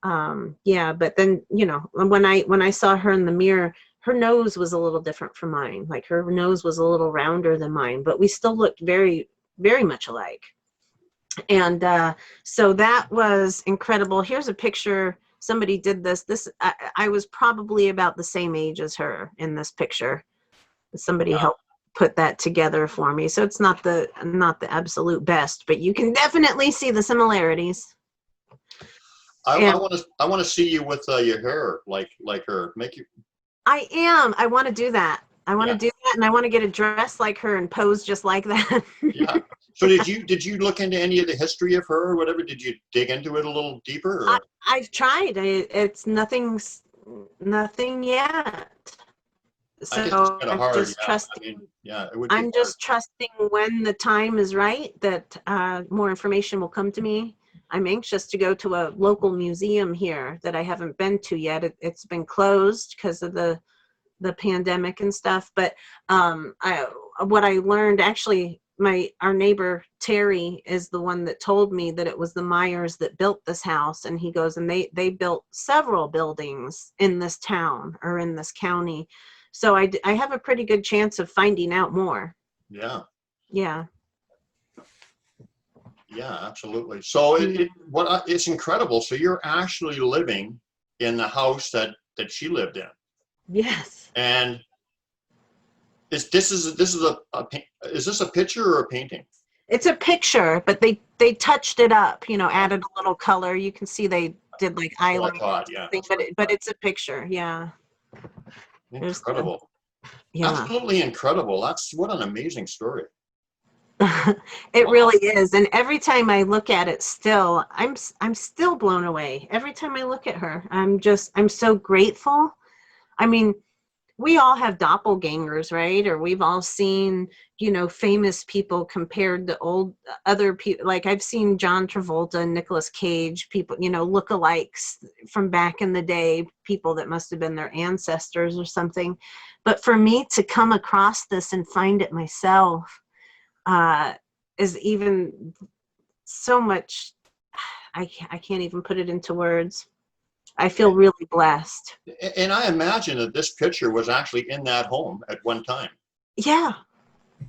But then, when I saw her in the mirror, her nose was a little different from mine. Like, her nose was a little rounder than mine, but we still looked very, very much alike. And so that was incredible. Here's a picture. Somebody did this. I was probably about the same age as her in this picture. Somebody helped put that together for me. So it's not the absolute best, but you can definitely see the similarities. I want to see you with your hair like her. Make you. I want to do that. I want to do that, and I want to get a dress like her and pose just like that. Yeah. So did you look into any of the history of her or whatever? Did you dig into it a little deeper? Or? I've tried. It's nothing yet. I guess it's So kind of I'm hard. just Yeah. trusting. I mean, yeah, it would be I'm hard. just trusting when the time is right that more information will come to me. I'm anxious to go to a local museum here that I haven't been to yet. It's been closed because of the pandemic and stuff. But what I learned, actually, our neighbor Terry is the one that told me that it was the Myers that built this house, and he goes, and they built several buildings in this town or in this county. So I have a pretty good chance of finding out more. Yeah. Yeah. Yeah, absolutely. So it's incredible. So you're actually living in the house that she lived in, Yes. and is this a picture or a painting? It's a picture, but they touched it up, added a little color. You can see they did like What I eyeliner, thought, yeah. but it's a picture. Yeah. Incredible. Yeah. Absolutely incredible. What an amazing story. It Wow. really is. And every time I look at it still, I'm still blown away. Every time I look at her, I'm so grateful. I mean, we all have doppelgangers, right? Or we've all seen, famous people compared to other people. Like I've seen John Travolta and Nicolas Cage, people, lookalikes from back in the day, people that must have been their ancestors or something. But for me to come across this and find it myself is even so much, I can't even put it into words. I feel really blessed. And I imagine that this picture was actually in that home at one time. Yeah.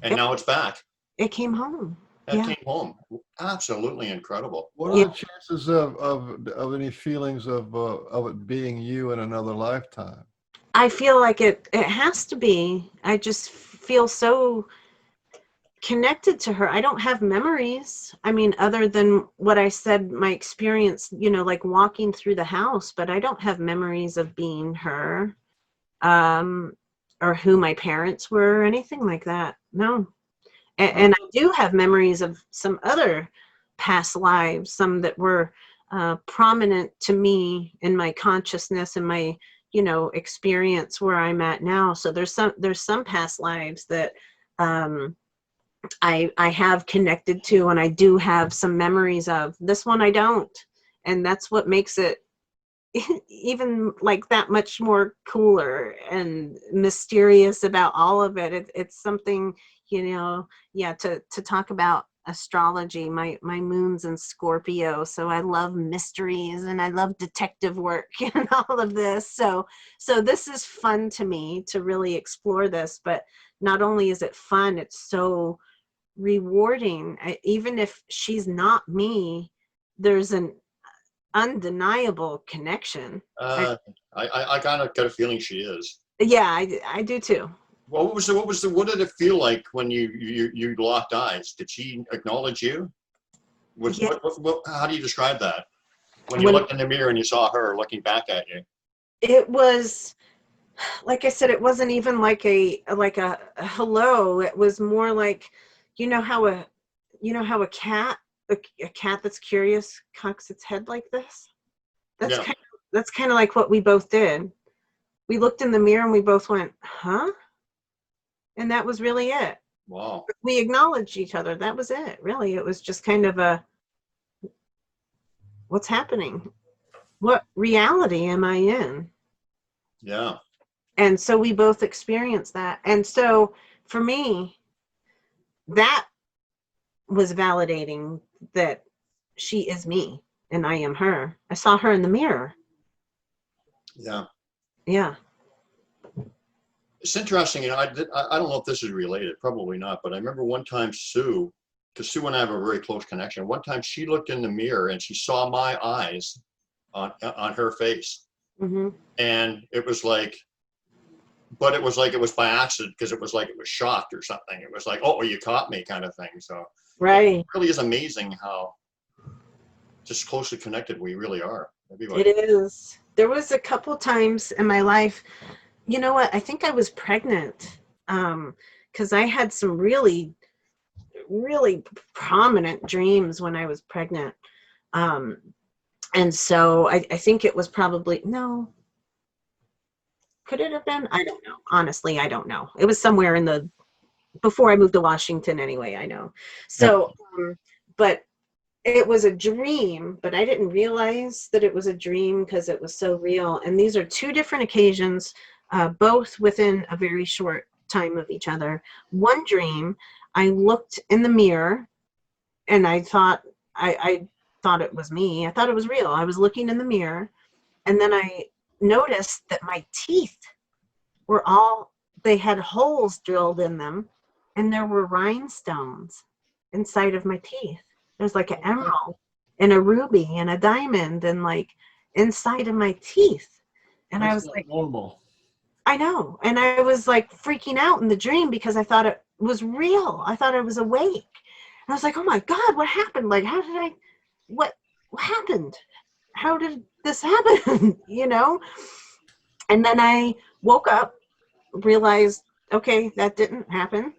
And now it's back. It came home. It Yeah. came home. Absolutely incredible. What are the chances of any feelings of it being you in another lifetime? I feel like it has to be. I just feel so connected to her. I don't have memories. I mean, other than what I said, my experience, like walking through the house, but I don't have memories of being her, or who my parents were or anything like that. No. And I do have memories of some other past lives, some that were prominent to me in my consciousness and my, experience where I'm at now. So there's some past lives that I have connected to, and I do have some memories of. This one I don't, and that's what makes it even like that much more cooler and mysterious about all of it. It's something, to talk about astrology. My moon's in Scorpio, so I love mysteries and I love detective work and all of this. So this is fun to me to really explore this, but not only is it fun, it's so rewarding. Even if she's not me, there's an undeniable connection. I kind of got a feeling she is. Yeah, I do too. What did it feel like when you locked eyes? Did she acknowledge you? Yeah. How do you describe that? When you looked in the mirror and you saw her looking back at you? It was, like I said, it wasn't even like a hello. It was more like, how a cat that's curious cocks its head like this. That's kind of like what we both did. We looked in the mirror and we both went, huh? And that was really it. Wow. We acknowledged each other. That was it. Really, it was just kind of what's happening? What reality am I in? Yeah. And so we both experienced that. And so for me, that was validating that she is me and I am her. I saw her in the mirror. Yeah. Yeah. It's interesting. I don't know if this is related, probably not, but I remember one time Sue, because Sue and I have a very close connection. One time she looked in the mirror and she saw my eyes on her face. Mm-hmm. And it was like, but it was like it was by accident, because it was like it was shocked or something. It was like, oh, you caught me kind of thing. So right. It really is amazing how just closely connected we really are. Everybody. It is. There was a couple times in my life, you know what? I think I was pregnant because I had some really, really prominent dreams when I was pregnant. And so I think it was probably, no, Could it have been? I don't know. Honestly, I don't know. It was somewhere in the before I moved to Washington anyway, I know. So, but it was a dream, but I didn't realize that it was a dream because it was so real. And these are two different occasions, both within a very short time of each other. One dream, I looked in the mirror and I thought it was me. I thought it was real. I was looking in the mirror and then I noticed that my teeth were they had holes drilled in them and there were rhinestones inside of my teeth. There's like an emerald and a ruby and a diamond and like inside of my teeth. And That's I was not like, normal. I know. And I was like freaking out in the dream because I thought it was real. I thought I was awake. And I was like, oh my God, what happened? Like, what happened? How did this happen? You know? And then I woke up, realized, okay, that didn't happen.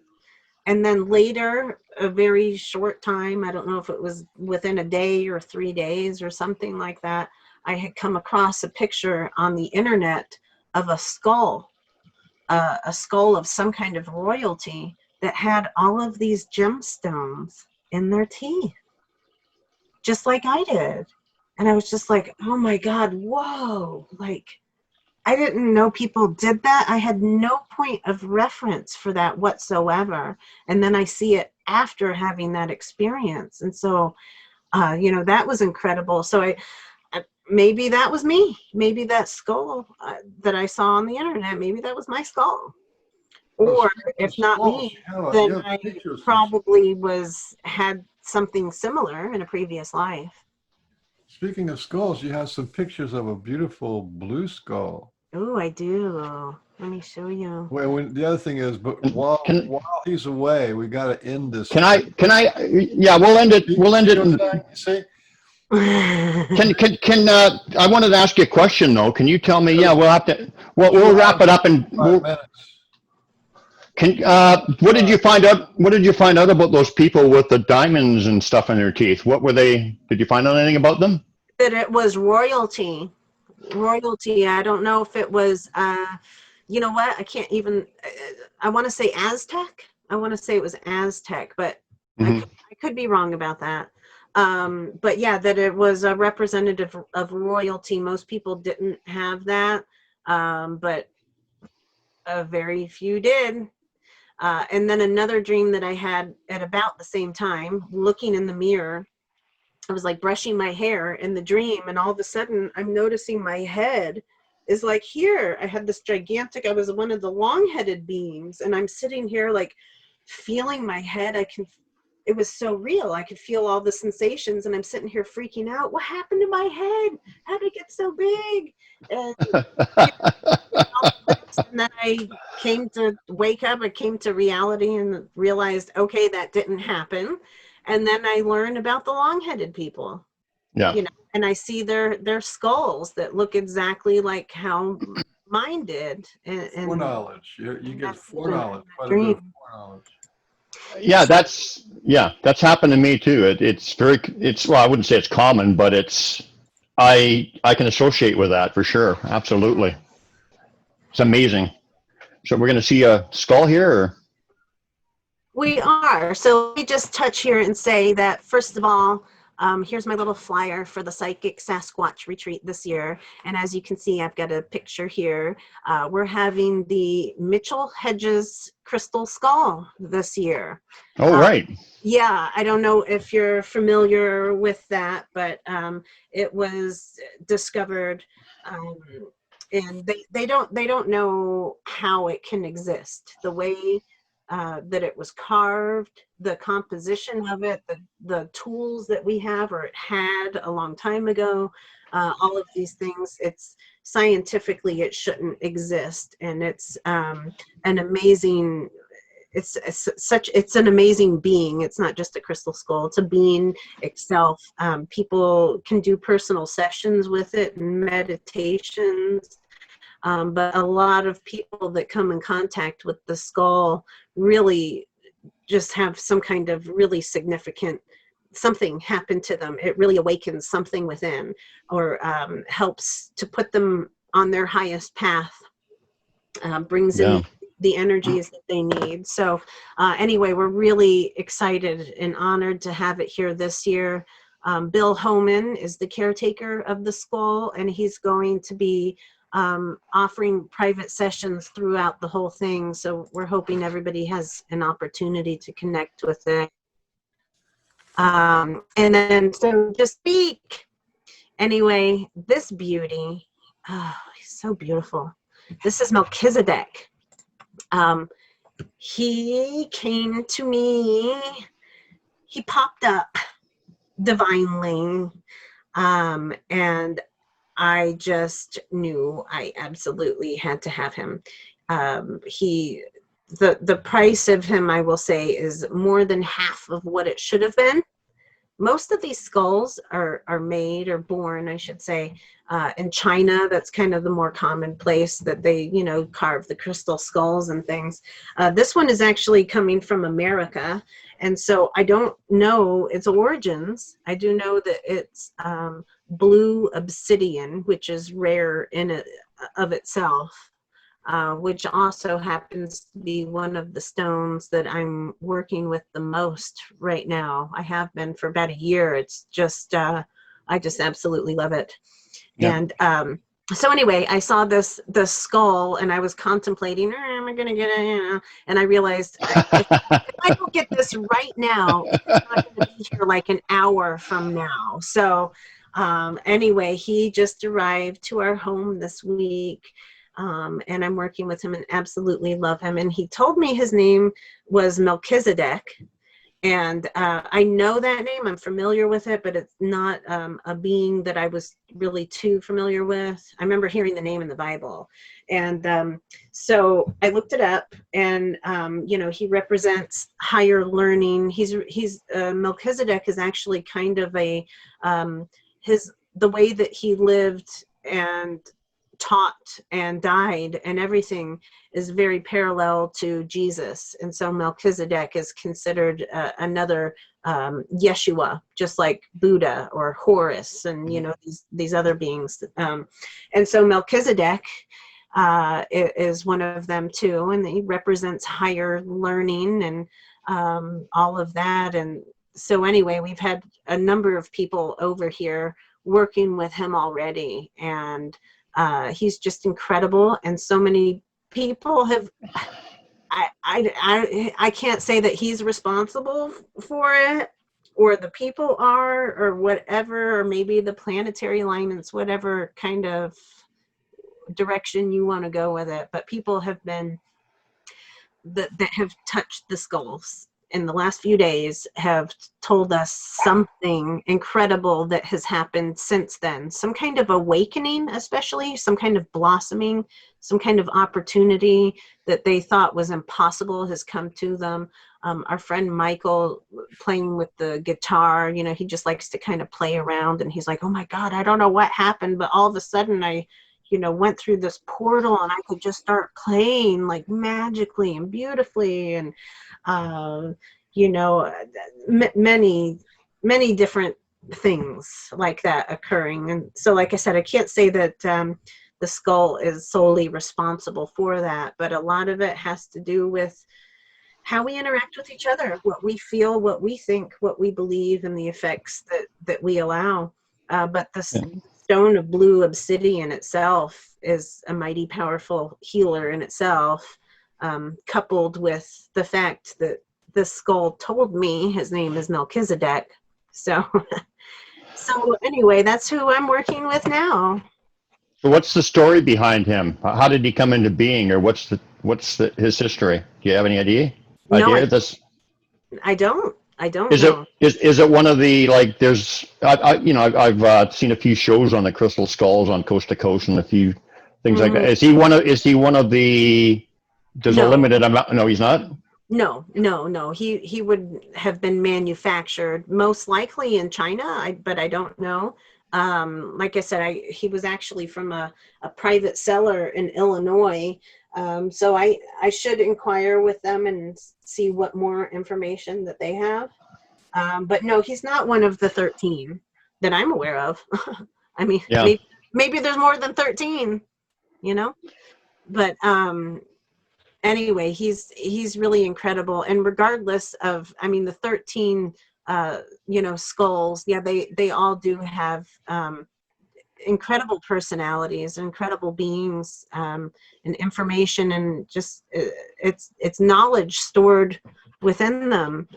And then later, a very short time, I don't know if it was within a day or 3 days or something like that, I had come across a picture on the internet of a skull of some kind of royalty that had all of these gemstones in their teeth, just like I did. And I was just like, oh my God, whoa, like, I didn't know people did that. I had no point of reference for that whatsoever. And then I see it after having that experience. And so, that was incredible. So maybe that was me. Maybe that skull that I saw on the internet, maybe that was my skull. Or if not me, then I probably had something similar in a previous life. Speaking of skulls, you have some pictures of a beautiful blue skull. Oh, I do. Let me show you. Well, the other thing is, but while he's away, we got to end this. Yeah, we'll end it. We'll end it. See? I wanted to ask you a question though. Can you tell me? Yeah, we'll wrap it up and what did you find out? What did you find out about those people with the diamonds and stuff in their teeth? What were they? Did you find out anything about them? That it was royalty. I don't know if it was, you know what? I can't even, I want to say Aztec. I want to say it was Aztec, but I could be wrong about that. But yeah, that it was a representative of royalty. Most people didn't have that, but very few did. And then another dream that I had at about the same time, looking in the mirror, I was like brushing my hair in the dream, and all of a sudden I'm noticing my head is like here. I had this gigantic, I was one of the long-headed beings, and I'm sitting here like feeling my head. It was so real. I could feel all the sensations, and I'm sitting here freaking out. What happened to my head? How did it get so big? And, and then I came to wake up. I came to reality and realized, okay, that didn't happen. And then I learned about the long-headed people. Yeah. And I see their skulls that look exactly like how mine did. And foreknowledge. You get foreknowledge. Quite a bit of foreknowledge. Yeah, that's happened to me too. Well, I wouldn't say it's common, but I can associate with that for sure. Absolutely. It's amazing. So we're going to see a skull here, or? We are. So let me just touch here and say that, first of all, here's my little flyer for the Psychic Sasquatch retreat this year. And as you can see, I've got a picture here. We're having the Mitchell Hedges crystal skull this year. Oh, right. Yeah, I don't know if you're familiar with that, but it was discovered, and they don't know how it can exist. The way that it was carved, the composition of it, the tools that we have or it had a long time ago, all of these things, it's scientifically it shouldn't exist. And it's an amazing, it's an amazing being. It's not just a crystal skull, it's a being itself. People can do personal sessions with it and meditations. But a lot of people that come in contact with the skull really just have some kind of really significant something happen to them. It really awakens something within, or helps to put them on their highest path brings Yeah. in the energies that they need. So anyway, we're really excited and honored to have it here this year. Bill Homan is the caretaker of the skull, and he's going to be offering private sessions throughout the whole thing. So we're hoping everybody has an opportunity to connect with it. And then, so to speak, anyway, this beauty, oh, he's so beautiful. This is Melchizedek. He came to me, he popped up divinely, and I just knew I absolutely had to have him. The price of him, I will say, is more than half of what it should have been. Most of these skulls are made or born, I should say, in China. That's kind of the more common place that they, carve the crystal skulls and things. This one is actually coming from America. And so I don't know its origins. I do know that it's blue obsidian, which is rare in it of itself. Which also happens to be one of the stones that I'm working with the most right now. I have been for about a year. It's just, I just absolutely love it. Yeah. And so anyway, I saw the skull, and I was contemplating, am I going to get it? And I realized if I don't get this right now, it's not going to be here like an hour from now. So anyway, he just arrived to our home this week. And I'm working with him and absolutely love him. And he told me his name was Melchizedek. And I know that name. I'm familiar with it, but it's not a being that I was really too familiar with. I remember hearing the name in the Bible. And so I looked it up, and, he represents higher learning. Melchizedek is actually kind of the way that he lived and taught and died and everything is very parallel to Jesus. And so Melchizedek is considered another Yeshua, just like Buddha or Horus and, these other beings. And so Melchizedek is one of them too. And he represents higher learning and all of that. And so anyway, we've had a number of people over here working with him already. And he's just incredible, and so many people have. I can't say that he's responsible for it, or the people are, or whatever, or maybe the planetary alignments, whatever kind of direction you want to go with it. But people have been that have touched the skulls in the last few days have told us something incredible that has happened since then. Some kind of awakening, especially some kind of blossoming, some kind of opportunity that they thought was impossible has come to them. Our friend Michael playing with the guitar, he just likes to kind of play around, and he's like, oh my God, I don't know what happened, but all of a sudden I went through this portal and I could just start playing like magically and beautifully. And many different things like that occurring. And so, like I said, I can't say that the skull is solely responsible for that, but a lot of it has to do with how we interact with each other, what we feel, what we think, what we believe, and the effects that we allow. But the stone of blue obsidian itself is a mighty powerful healer in itself. Coupled with the fact that this skull told me his name is Melchizedek. So anyway, that's who I'm working with now. So what's the story behind him? How did he come into being, or what's his history? Do you have any idea? No, I don't is know. Is it one of the, like, there's I've seen a few shows on the crystal skulls on Coast to Coast and a few things like that. Is he one of the? There's a limited amount. No, he's not. No. He would have been manufactured most likely in China, but I don't know. Like I said, he was actually from a private seller in Illinois. So I should inquire with them and see what more information that they have. But no, he's not one of the 13 that I'm aware of. I mean, maybe there's more than 13, but anyway, he's really incredible. And regardless of, I mean, the 13 skulls, yeah, they all do have incredible personalities, incredible beings, and information, and just it's knowledge stored within them.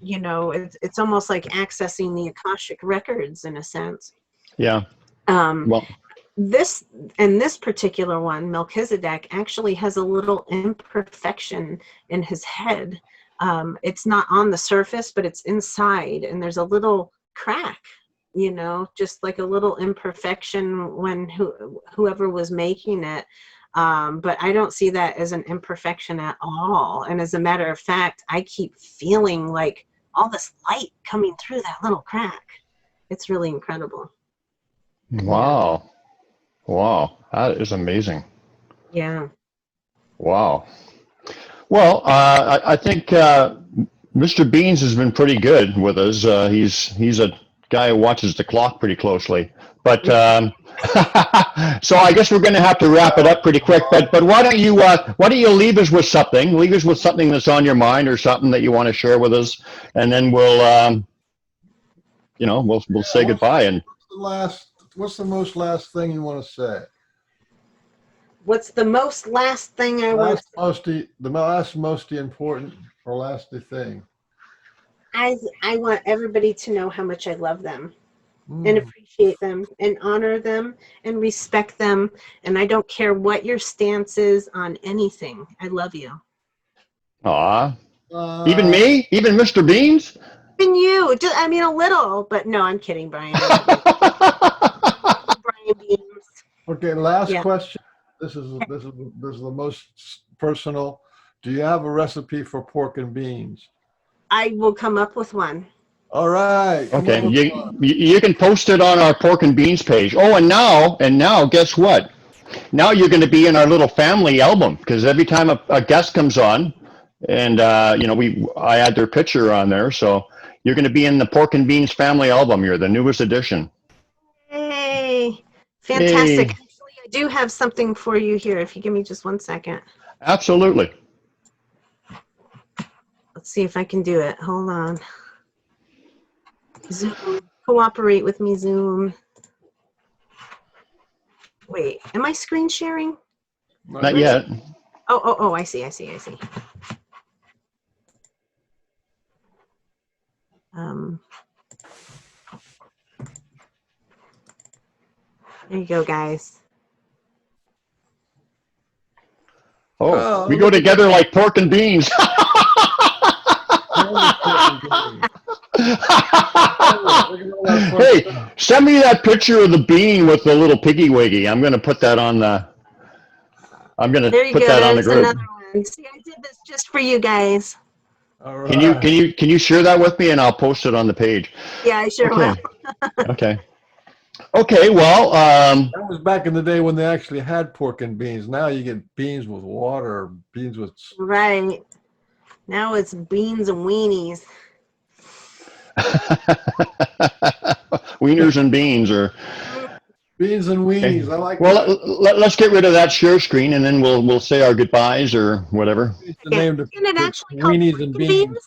It's almost like accessing the Akashic records in a sense. Yeah. Well, This particular one, Melchizedek, actually has a little imperfection in his head. It's not on the surface, but it's inside, and there's a little crack, just like a little imperfection when whoever was making it. But I don't see that as an imperfection at all. And as a matter of fact, I keep feeling like all this light coming through that little crack. It's really incredible. wow. Wow. That is amazing. Yeah. Wow. Well, I think Mr. Beans has been pretty good with us. He's a guy who watches the clock pretty closely. But so I guess we're going to have to wrap it up pretty quick. But why don't you leave us with something? Leave us with something that's on your mind or something that you want to share with us, and then we'll say goodbye. And What's the most last thing you want to say? What's the most last thing I want? The most important or last thing. I want everybody to know how much I love them and appreciate them and honor them and respect them. And I don't care what your stance is on anything. I love you. Aw. Even me? Even Mr. Beans? Even you. I mean, a little, but no, I'm kidding, Brian. Brian Beans. Okay, last question. This is the most personal. Do you have a recipe for pork and beans? I will come up with one. All right. Okay, you can post it on our pork and beans page. Oh, and now, guess what? Now you're going to be in our little family album, because every time a guest comes on, and I add their picture on there, so you're going to be in the pork and beans family album. You're the newest edition. Hey, fantastic! Hey. Actually, I do have something for you here. If you give me just 1 second. Absolutely. Let's see if I can do it. Hold on. Zoom, cooperate with me, Zoom. Wait, am I screen sharing? Not yet. Oh, I see. There you go, guys. Oh, we go together like pork and beans. Hey, send me that picture of the bean with the little piggy wiggy. I'm going to put that on the. There you put go. that on the There's group. another one. See, I did this just for you guys. All right. Can you share that with me, and I'll post it on the page. Yeah, I sure will. Okay. Okay. Well, That was back in the day when they actually had pork and beans. Now you get beans with water, beans with. Right. Now it's beans and weenies. wieners and beans, or Beans and weenies. I like. well, let's get rid of that share screen, and then we'll say our goodbyes or whatever. The name to Isn't it actually called weenies and beans.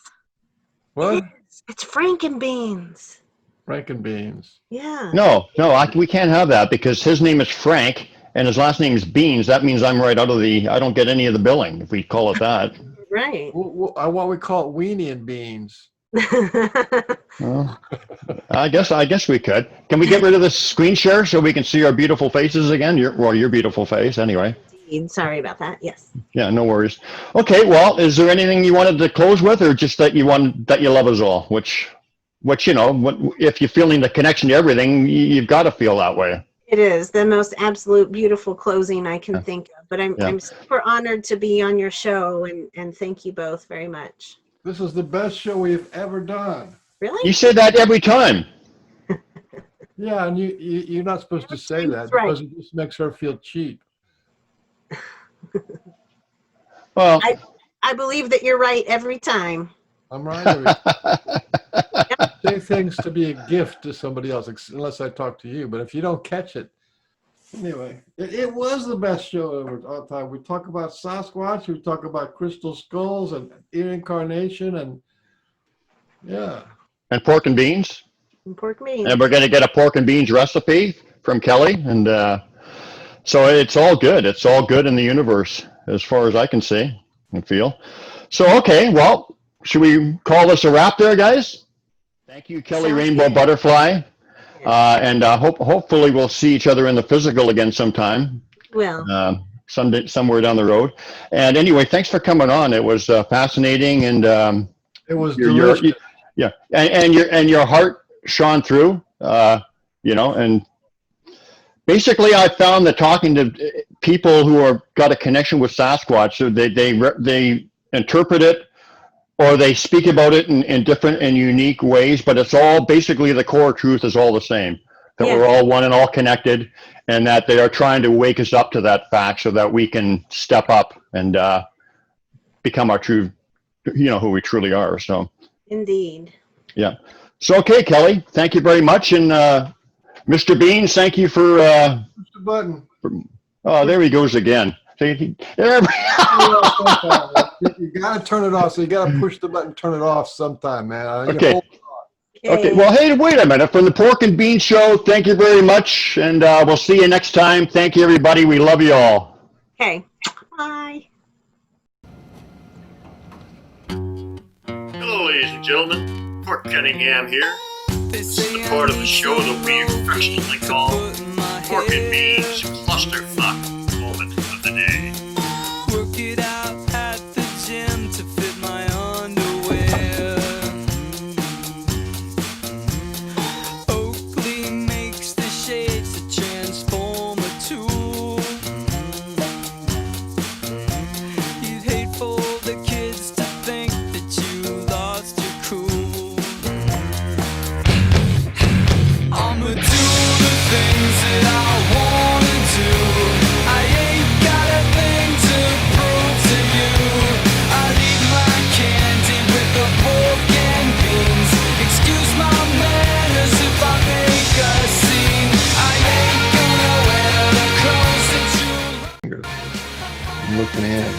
What? It's Frankenbeans. Frankenbeans. Yeah. No, we can't have that, because his name is Frank and his last name is Beans. That means I'm right out of I don't get any of the billing if we call it that. Right. What we call it, weenie and beans. Well, I guess we could. Can we get rid of the screen share so we can see our beautiful faces again? Your beautiful face, anyway. Indeed. Sorry about that. Yes. Yeah, no worries. Okay, well, is there anything you wanted to close with, or just that you love us all? Which if you're feeling the connection to everything, you've got to feel that way. It is the most absolute beautiful closing I can think of. But I'm super honored to be on your show, and thank you both very much. This is the best show we've ever done. Really? You say that every time. Yeah, and you're not supposed to say that, right. because it just makes her feel cheap. Well, I believe that you're right every time. I'm right. Say things to be a gift to somebody else, unless I talk to you. But if you don't catch it, Anyway, it was the best show ever all the time. We talk about Sasquatch, we talk about crystal skulls and reincarnation, and yeah. And pork and beans. And pork beans. And we're going to get a pork and beans recipe from Kelly. And so it's all good. It's all good in the universe as far as I can see and feel. So, okay, well, should we call this a wrap there, guys? Thank you, Kelly Sounds Rainbow good. Butterfly. And hopefully we'll see each other in the physical again sometime. Well, Someday, somewhere down the road. And anyway, thanks for coming on. It was fascinating, and It was your delicious. yeah, and your heart shone through. You know, and basically, I found that talking to people who are got a connection with Sasquatch, so they interpret it or they speak about it in different and unique ways, but it's all basically the core truth is all the same. That we're all one and all connected, and that they are trying to wake us up to that fact so that we can step up and become our true, who we truly are. So, indeed. yeah. So, okay, Kelly, thank you very much. And Mr. Beans, thank you for, Push the button. oh, there he goes again. You gotta turn it off. So you gotta push the button, turn it off sometime, man. Okay. Okay, well, hey, wait a minute. From the Pork and Bean Show, thank you very much, and we'll see you next time. Thank you, everybody. We love you all. Okay. Bye. Hello, ladies and gentlemen. Pork Cunningham here. This is the part of the show that we affectionately call Pork and Beans Clusterfuck Moment of the Day. Work it out at the gym to fit my underwear. Oakley makes the shades to transform a tool. You'd hate for the kids to think that you lost your cool. I'ma do the things that I wanna do. I ain't got a thing to prove to you. I'll eat my candy with the pork and beans. Excuse my manners if I make a scene. I ain't gonna wear the clothes that you I'm looking at it.